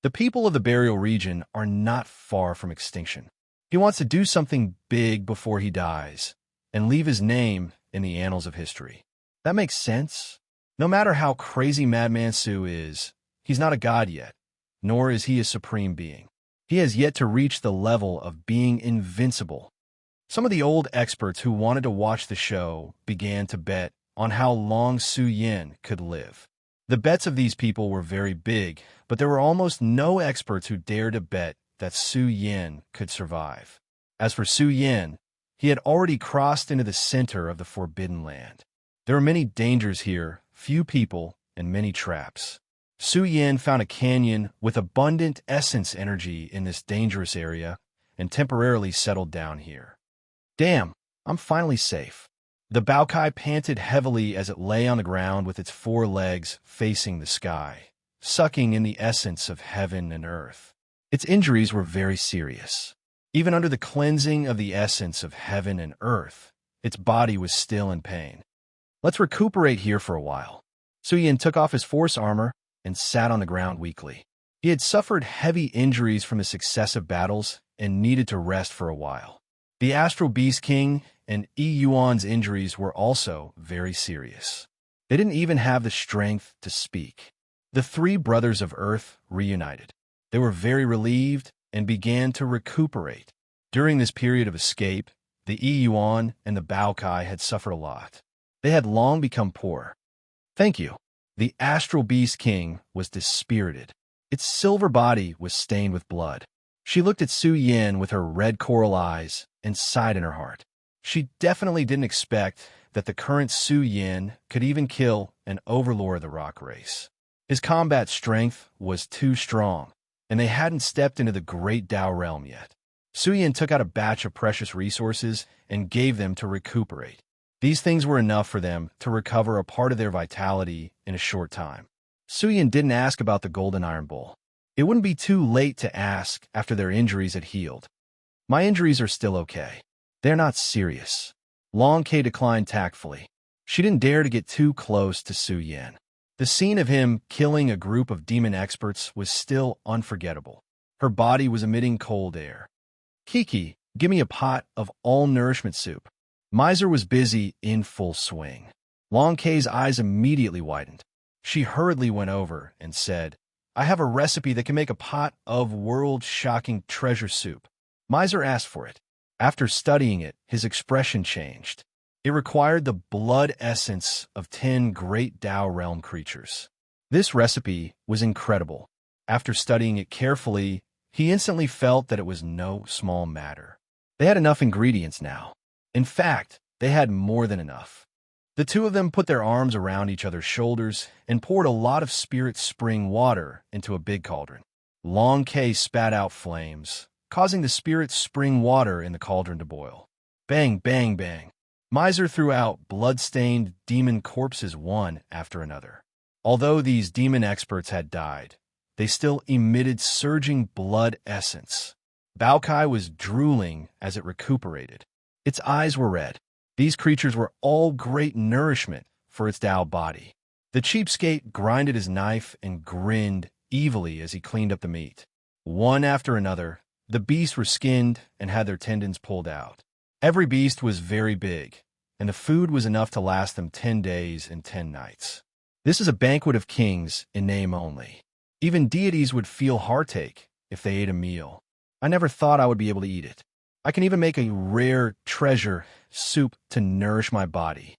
The people of the burial region are not far from extinction. He wants to do something big before he dies and leave his name in the annals of history. That makes sense. No matter how crazy Madman Su is, he's not a god yet, nor is he a supreme being. He has yet to reach the level of being invincible. Some of the old experts who wanted to watch the show began to bet on how long Su Yin could live. The bets of these people were very big, but there were almost no experts who dared to bet that Su Yin could survive. As for Su Yin, he had already crossed into the center of the Forbidden Land. There were many dangers here, few people, and many traps. Su Yin found a canyon with abundant essence energy in this dangerous area and temporarily settled down here. Damn, I'm finally safe. The Baokai panted heavily as it lay on the ground with its 4 legs facing the sky, sucking in the essence of heaven and earth. Its injuries were very serious. Even under the cleansing of the essence of heaven and earth, its body was still in pain. Let's recuperate here for a while. Su Yin took off his force armor and sat on the ground weakly. He had suffered heavy injuries from the successive battles and needed to rest for a while. The Astral Beast King and Yi Yuan's injuries were also very serious. They didn't even have the strength to speak. The 3 brothers of Earth reunited. They were very relieved and began to recuperate. During this period of escape, the Yi Yuan and the Baokai had suffered a lot. They had long become poor. Thank you. The Astral Beast King was dispirited. Its silver body was stained with blood. She looked at Su Yin with her red coral eyes and sighed in her heart. She definitely didn't expect that the current Su Yin could even kill an overlord of the rock race. His combat strength was too strong, and they hadn't stepped into the great Dao realm yet. Su Yin took out a batch of precious resources and gave them to recuperate. These things were enough for them to recover a part of their vitality in a short time. Su Yin didn't ask about the golden iron bowl. It wouldn't be too late to ask after their injuries had healed. My injuries are still okay. They're not serious. Long K declined tactfully. She didn't dare to get too close to Su Yin. The scene of him killing a group of demon experts was still unforgettable. Her body was emitting cold air. Kiki, give me a pot of all-nourishment soup. Miser was busy in full swing. Long K's eyes immediately widened. She hurriedly went over and said, I have a recipe that can make a pot of world-shocking treasure soup. Miser asked for it. After studying it, his expression changed. It required the blood essence of 10 great Tao realm creatures. This recipe was incredible. After studying it carefully, he instantly felt that it was no small matter. They had enough ingredients now. In fact, they had more than enough. The two of them put their arms around each other's shoulders and poured a lot of spirit spring water into a big cauldron. Long K spat out flames, causing the spirit spring water in the cauldron to boil. Bang, bang, bang. Miser threw out blood-stained demon corpses one after another. Although these demon experts had died, they still emitted surging blood essence. Baokai was drooling as it recuperated. Its eyes were red. These creatures were all great nourishment for its Tao body. The cheapskate grinded his knife and grinned evilly as he cleaned up the meat. One after another, the beasts were skinned and had their tendons pulled out. Every beast was very big, and the food was enough to last them 10 days and 10 nights. This is a banquet of kings in name only. Even deities would feel heartache if they ate a meal. I never thought I would be able to eat it. I can even make a rare treasure soup to nourish my body.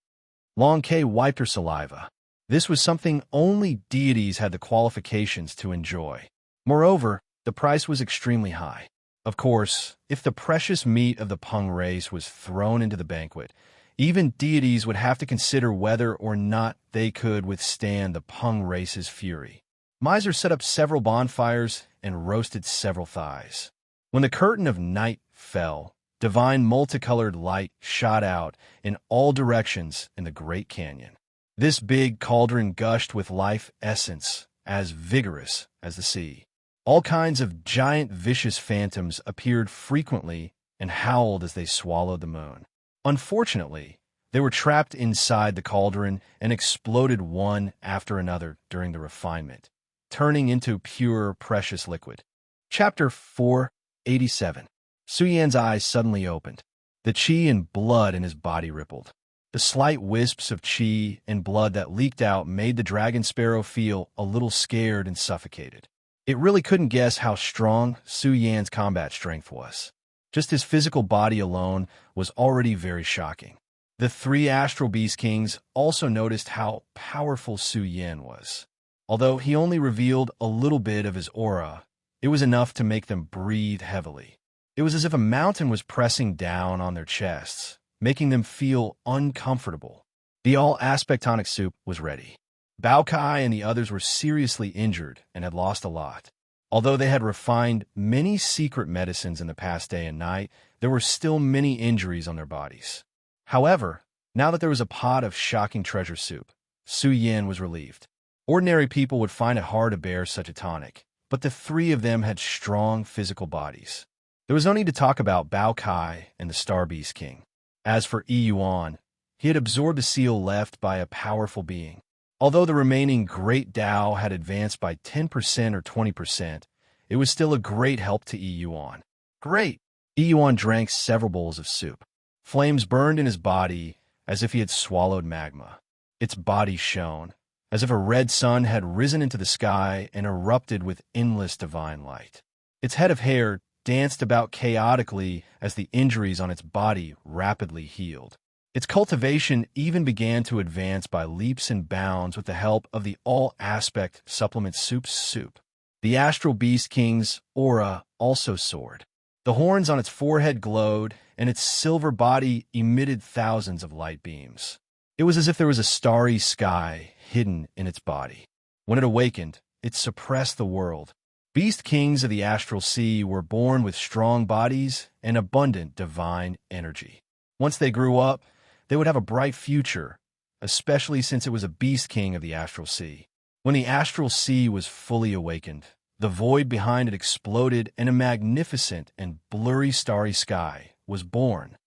Long K wiped her saliva. This was something only deities had the qualifications to enjoy. Moreover, the price was extremely high. Of course, if the precious meat of the Peng race was thrown into the banquet, even deities would have to consider whether or not they could withstand the Peng race's fury. Miser set up several bonfires and roasted several thighs. When the curtain of night fell, divine multicolored light shot out in all directions in the Great Canyon. This big cauldron gushed with life essence, as vigorous as the sea. All kinds of giant vicious phantoms appeared frequently and howled as they swallowed the moon. Unfortunately, they were trapped inside the cauldron and exploded one after another during the refinement, turning into pure, precious liquid. Chapter 487. Su Yan's eyes suddenly opened. The qi and blood in his body rippled. The slight wisps of qi and blood that leaked out made the dragon sparrow feel a little scared and suffocated. It really couldn't guess how strong Su Yan's combat strength was. Just his physical body alone was already very shocking. The three astral beast kings also noticed how powerful Su Yan was. Although he only revealed a little bit of his aura, it was enough to make them breathe heavily. It was as if a mountain was pressing down on their chests, making them feel uncomfortable. The all-aspectonic soup was ready. Baokai and the others were seriously injured and had lost a lot. Although they had refined many secret medicines in the past day and night, there were still many injuries on their bodies. However, now that there was a pot of shocking treasure soup, Su Yan was relieved. Ordinary people would find it hard to bear such a tonic, but the three of them had strong physical bodies. There was no need to talk about Baokai and the Star Beast King. As for Yi Yuan, he had absorbed a seal left by a powerful being. Although the remaining Great Tao had advanced by 10% or 20%, it was still a great help to Yi Yuan. Great! Yi Yuan drank several bowls of soup. Flames burned in his body as if he had swallowed magma. Its body shone, as if a red sun had risen into the sky and erupted with endless divine light. Its head of hair danced about chaotically as the injuries on its body rapidly healed. Its cultivation even began to advance by leaps and bounds with the help of the all-aspect supplement soup. The Astral Beast King's aura also soared. The horns on its forehead glowed, and its silver body emitted thousands of light beams. It was as if there was a starry sky hidden in its body. When it awakened, it suppressed the world. Beast Kings of the Astral Sea were born with strong bodies and abundant divine energy. Once they grew up, they would have a bright future, especially since it was a Beast King of the Astral Sea. When the Astral Sea was fully awakened, the void behind it exploded and a magnificent and blurry starry sky was born.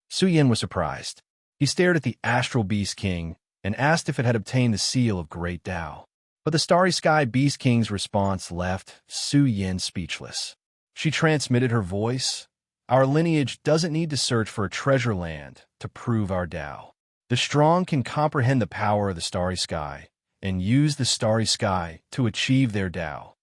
Su Yan was surprised. He stared at the Astral Beast King and asked if it had obtained the seal of Great Tao. But the Starry Sky Beast King's response left Su Yan speechless. She transmitted her voice. Our lineage doesn't need to search for a treasure land to prove our Tao. The strong can comprehend the power of the starry sky and use the starry sky to achieve their Tao.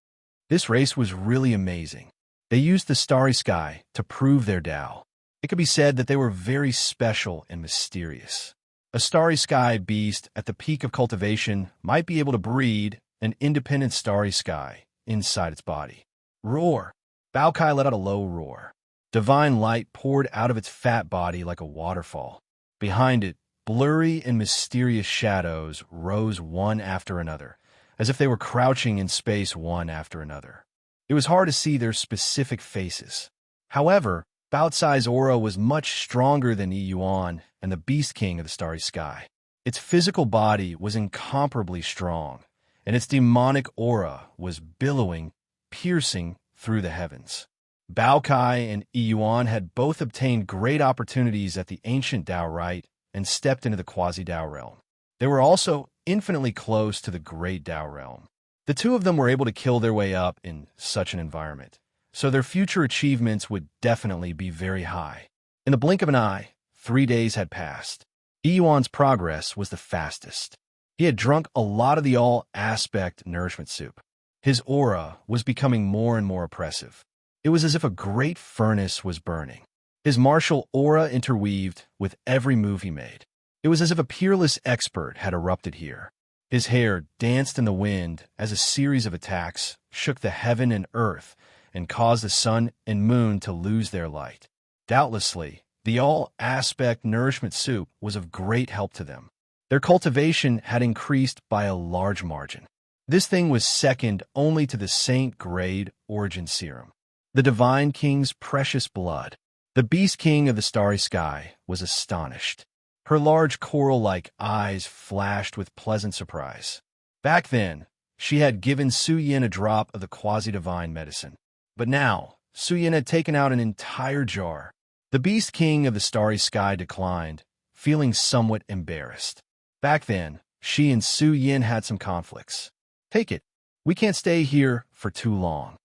This race was really amazing. They used the starry sky to prove their Tao. It could be said that they were very special and mysterious. A starry sky beast at the peak of cultivation might be able to breed an independent starry sky inside its body. Roar! Baokai let out a low roar. Divine light poured out of its fat body like a waterfall. Behind it, blurry and mysterious shadows rose one after another, as if they were crouching in space one after another. It was hard to see their specific faces. However, Baotsai's aura was much stronger than Yuan and the Beast King of the Starry Sky. Its physical body was incomparably strong, and its demonic aura was billowing, piercing through the heavens. Baokai and Yuan had both obtained great opportunities at the ancient Dao Rite and stepped into the quasi-Dao realm. They were also infinitely close to the great Dao realm. The two of them were able to kill their way up in such an environment, so their future achievements would definitely be very high. In the blink of an eye, 3 days had passed. Yuan's progress was the fastest. He had drunk a lot of the all-aspect nourishment soup. His aura was becoming more and more oppressive. It was as if a great furnace was burning. His martial aura interweaved with every move he made. It was as if a peerless expert had erupted here. His hair danced in the wind as a series of attacks shook the heaven and earth and caused the sun and moon to lose their light. Doubtlessly, the all-aspect nourishment soup was of great help to them. Their cultivation had increased by a large margin. This thing was second only to the Saint-grade origin serum, the Divine King's precious blood. The Beast King of the Starry Sky was astonished. Her large coral-like eyes flashed with pleasant surprise. Back then, she had given Su Yin a drop of the quasi-divine medicine. But now, Su Yin had taken out an entire jar. The Beast King of the Starry Sky declined, feeling somewhat embarrassed. Back then, she and Su Yin had some conflicts. Take it. We can't stay here for too long.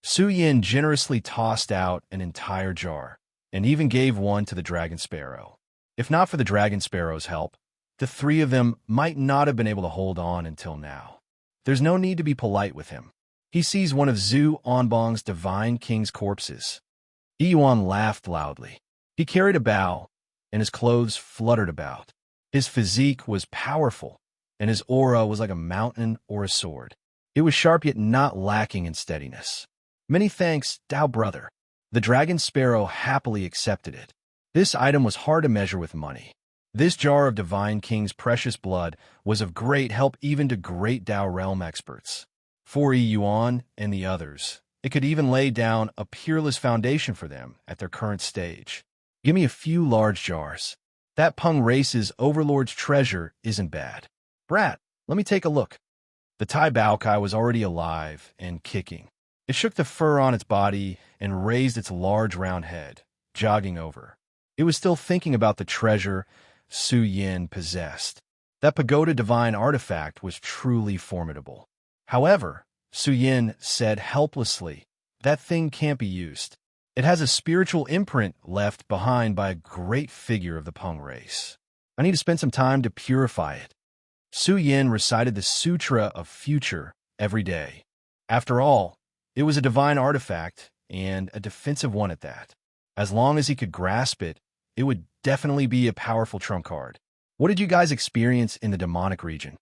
Su Yin generously tossed out an entire jar, and even gave one to the Dragon Sparrow. If not for the Dragon Sparrow's help, the three of them might not have been able to hold on until now. There's no need to be polite with him. He sees one of Zhu Onbong's Divine King's corpses. Yuan laughed loudly. He carried a bow, and his clothes fluttered about. His physique was powerful, and his aura was like a mountain or a sword. It was sharp yet not lacking in steadiness. Many thanks, Dao brother. The Dragon Sparrow happily accepted it. This item was hard to measure with money. This jar of Divine King's precious blood was of great help even to great Dao realm experts. For Yuan and the others, it could even lay down a peerless foundation for them at their current stage. Give me a few large jars. That Peng race's Overlord's treasure isn't bad. Brat, let me take a look. The Tai Baokai was already alive and kicking. It shook the fur on its body and raised its large round head, jogging over. It was still thinking about the treasure Su Yin possessed. That pagoda divine artifact was truly formidable. However, Su Yin said helplessly, that thing can't be used. It has a spiritual imprint left behind by a great figure of the Peng race. I need to spend some time to purify it. Su Yin recited the Sutra of Future every day. After all, it was a divine artifact, and a defensive one at that. As long as he could grasp it, it would definitely be a powerful trump card. What did you guys experience in the demonic region?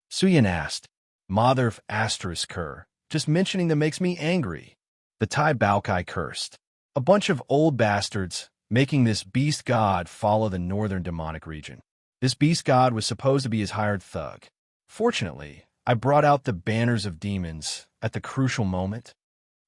Su Yin asked. Mother asterisk her. Just mentioning them makes me angry. The Tai Baokai cursed. A bunch of old bastards, making this beast god follow the northern demonic region. This beast god was supposed to be his hired thug. Fortunately, I brought out the banners of demons at the crucial moment.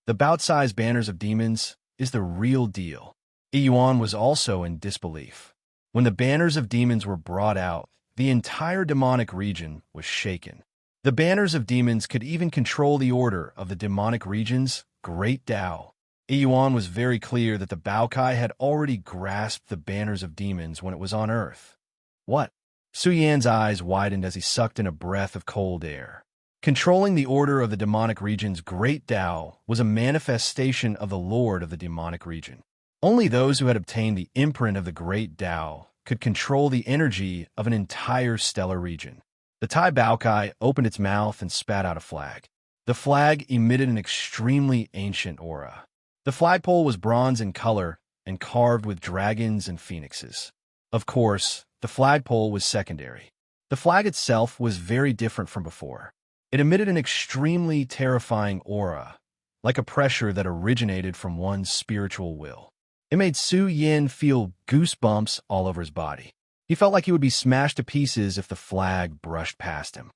The bout-sized banners of demons is the real deal. Yuan was also in disbelief. When the banners of demons were brought out, the entire demonic region was shaken. The banners of demons could even control the order of the demonic region's great Dao. Yuan was very clear that the Baokai had already grasped the banners of demons when it was on Earth. What? Su Yan's eyes widened as he sucked in a breath of cold air. Controlling the order of the demonic region's great Dao was a manifestation of the Lord of the demonic region. Only those who had obtained the imprint of the great Dao could control the energy of an entire stellar region. The Tai Baokai opened its mouth and spat out a flag. The flag emitted an extremely ancient aura. The flagpole was bronze in color and carved with dragons and phoenixes. Of course, the flagpole was secondary. The flag itself was very different from before. It emitted an extremely terrifying aura, like a pressure that originated from one's spiritual will. It made Su Yin feel goosebumps all over his body. He felt like he would be smashed to pieces if the flag brushed past him.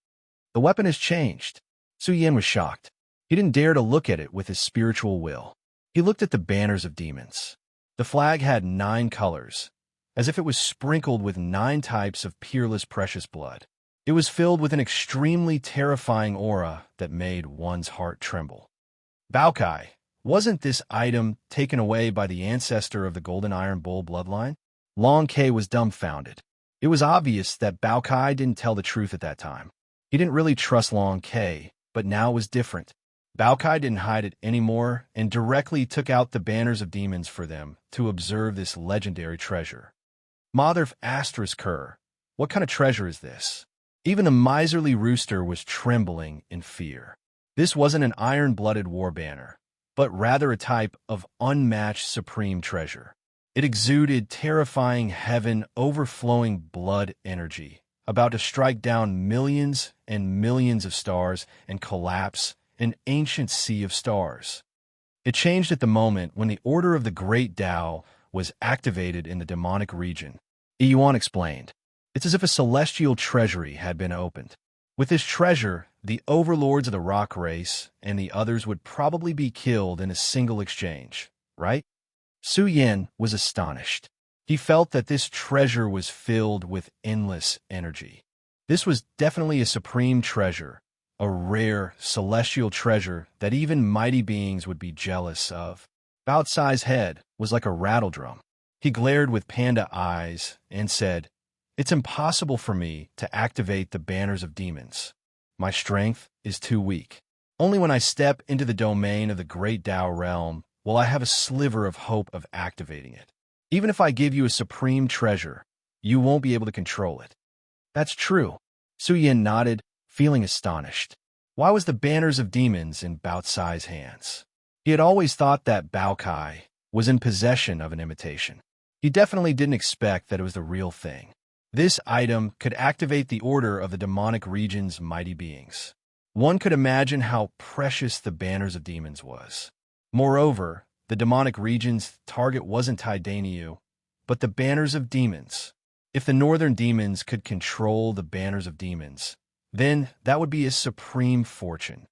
The weapon has changed. Su Yin was shocked. He didn't dare to look at it with his spiritual will. He looked at the banners of demons. The flag had 9 colors, as if it was sprinkled with 9 types of peerless precious blood. It was filled with an extremely terrifying aura that made one's heart tremble. Baokai, wasn't this item taken away by the ancestor of the Golden Iron Bull bloodline? Long Ke was dumbfounded. It was obvious that Baokai didn't tell the truth at that time. He didn't really trust Long Ke, but now it was different. Baokai didn't hide it anymore and directly took out the banners of demons for them to observe this legendary treasure. Mother Asterisk Kerr, what kind of treasure is this? Even the miserly rooster was trembling in fear. This wasn't an iron-blooded war banner, but rather a type of unmatched supreme treasure. It exuded terrifying heaven overflowing blood energy, about to strike down millions and millions of stars and collapse an ancient sea of stars. It changed at the moment when the Order of the Great Tao was activated in the demonic region. Yuan explained. It's as if a celestial treasury had been opened. With this treasure, the overlords of the rock race and the others would probably be killed in a single exchange, right? Su Yin was astonished. He felt that this treasure was filled with endless energy. This was definitely a supreme treasure, a rare celestial treasure that even mighty beings would be jealous of. Bao Cai's head was like a rattle drum. He glared with panda eyes and said, "It's impossible for me to activate the banners of demons. My strength is too weak. Only when I step into the domain of the Great Tao realm will I have a sliver of hope of activating it. Even if I give you a supreme treasure, you won't be able to control it." That's true. Su Yin nodded, feeling astonished. Why was the banners of demons in Bao Cai's hands? He had always thought that Bao Cai was in possession of an imitation. He definitely didn't expect that it was the real thing. This item could activate the order of the demonic region's mighty beings. One could imagine how precious the banners of demons was. Moreover, the demonic region's target wasn't Taidaniu, but the banners of demons. If the northern demons could control the banners of demons, then that would be a supreme fortune.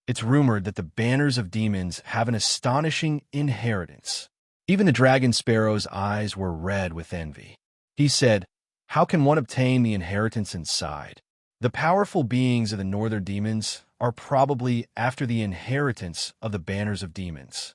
It's rumored that the banners of demons have an astonishing inheritance. Even the dragon sparrow's eyes were red with envy. He said, "How can one obtain the inheritance inside? The powerful beings of the northern demons are probably after the inheritance of the banners of demons."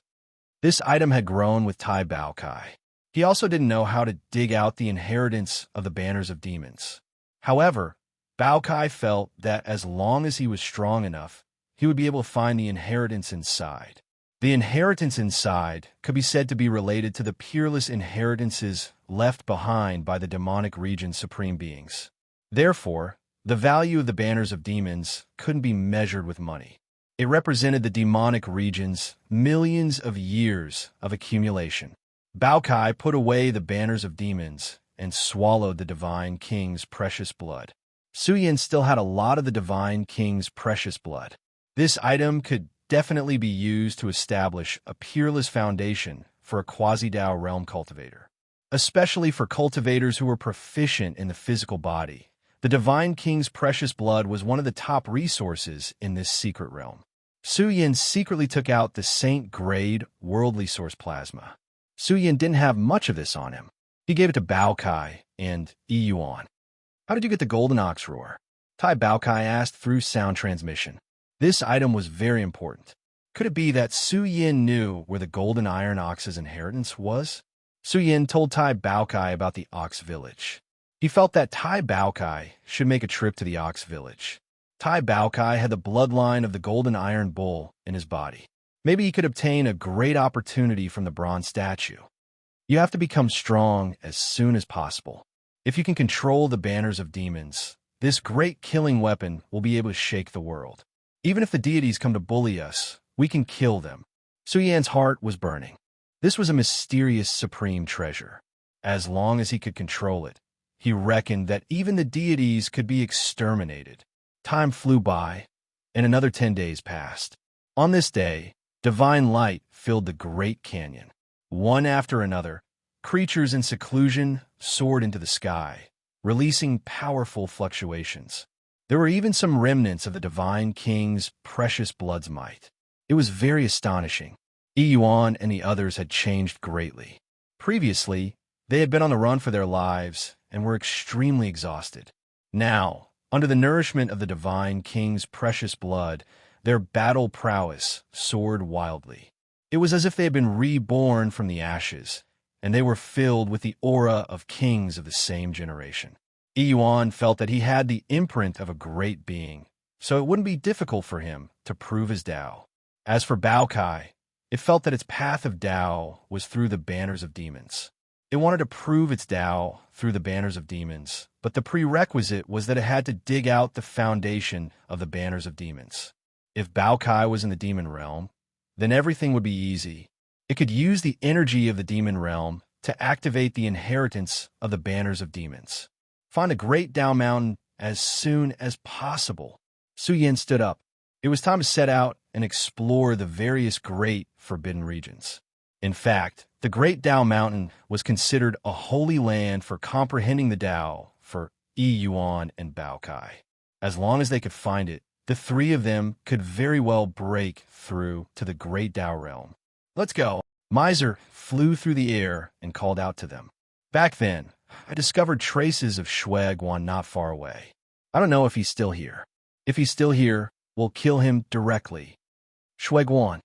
This item had grown with Tai Bao Kai. He also didn't know how to dig out the inheritance of the banners of demons. However, Bao Kai felt that as long as he was strong enough, he would be able to find the inheritance inside. The inheritance inside could be said to be related to the peerless inheritances left behind by the demonic region's supreme beings. Therefore, the value of the banners of demons couldn't be measured with money. It represented the demonic region's millions of years of accumulation. Bao Kai put away the banners of demons and swallowed the Divine King's precious blood. Su Yin still had a lot of the Divine King's precious blood. This item could definitely be used to establish a peerless foundation for a quasi-Dao realm cultivator, especially for cultivators who were proficient in the physical body. The Divine King's precious blood was one of the top resources in this secret realm. Su Yin secretly took out the Saint-grade worldly source plasma. Su Yin didn't have much of this on him. He gave it to Bao Kai and Yuan. "How did you get the golden ox roar?" Tai Bao Kai asked through sound transmission. This item was very important. Could it be that Su Yin knew where the golden iron ox's inheritance was? Su Yin told Tai Bao Kai about the ox village. He felt that Tai Bao Kai should make a trip to the ox village. Tai Bao Kai had the bloodline of the golden iron bull in his body. Maybe he could obtain a great opportunity from the bronze statue. You have to become strong as soon as possible. If you can control the banners of demons, this great killing weapon will be able to shake the world. Even if the deities come to bully us, we can kill them. Su Yan's heart was burning. This was a mysterious supreme treasure. As long as he could control it, he reckoned that even the deities could be exterminated. Time flew by, and another 10 days passed. On this day, divine light filled the great canyon. One after another, creatures in seclusion soared into the sky, releasing powerful fluctuations. There were even some remnants of the divine king's precious blood's might. It was very astonishing. Yuan and the others had changed greatly. Previously, they had been on the run for their lives and were extremely exhausted. Now, under the nourishment of the divine king's precious blood, their battle prowess soared wildly. It was as if they had been reborn from the ashes, and they were filled with the aura of kings of the same generation. Yuan felt that he had the imprint of a great being, so it wouldn't be difficult for him to prove his Tao. As for Baokai, it felt that its path of Tao was through the banners of demons. It wanted to prove its Tao through the banners of demons, but the prerequisite was that it had to dig out the foundation of the banners of demons. If Baokai was in the demon realm, then everything would be easy. It could use the energy of the demon realm to activate the inheritance of the banners of demons. Find a great Tao mountain as soon as possible. Su Yin stood up. It was time to set out and explore the various great forbidden regions. In fact, the Great Tao Mountain was considered a holy land for comprehending the Tao for Yuan and Baokai. As long as they could find it, the three of them could very well break through to the Great Tao realm. Let's go. Miser flew through the air and called out to them. Back then, I discovered traces of Shueguan not far away. I don't know if he's still here. If he's still here, we'll kill him directly. Shueguan.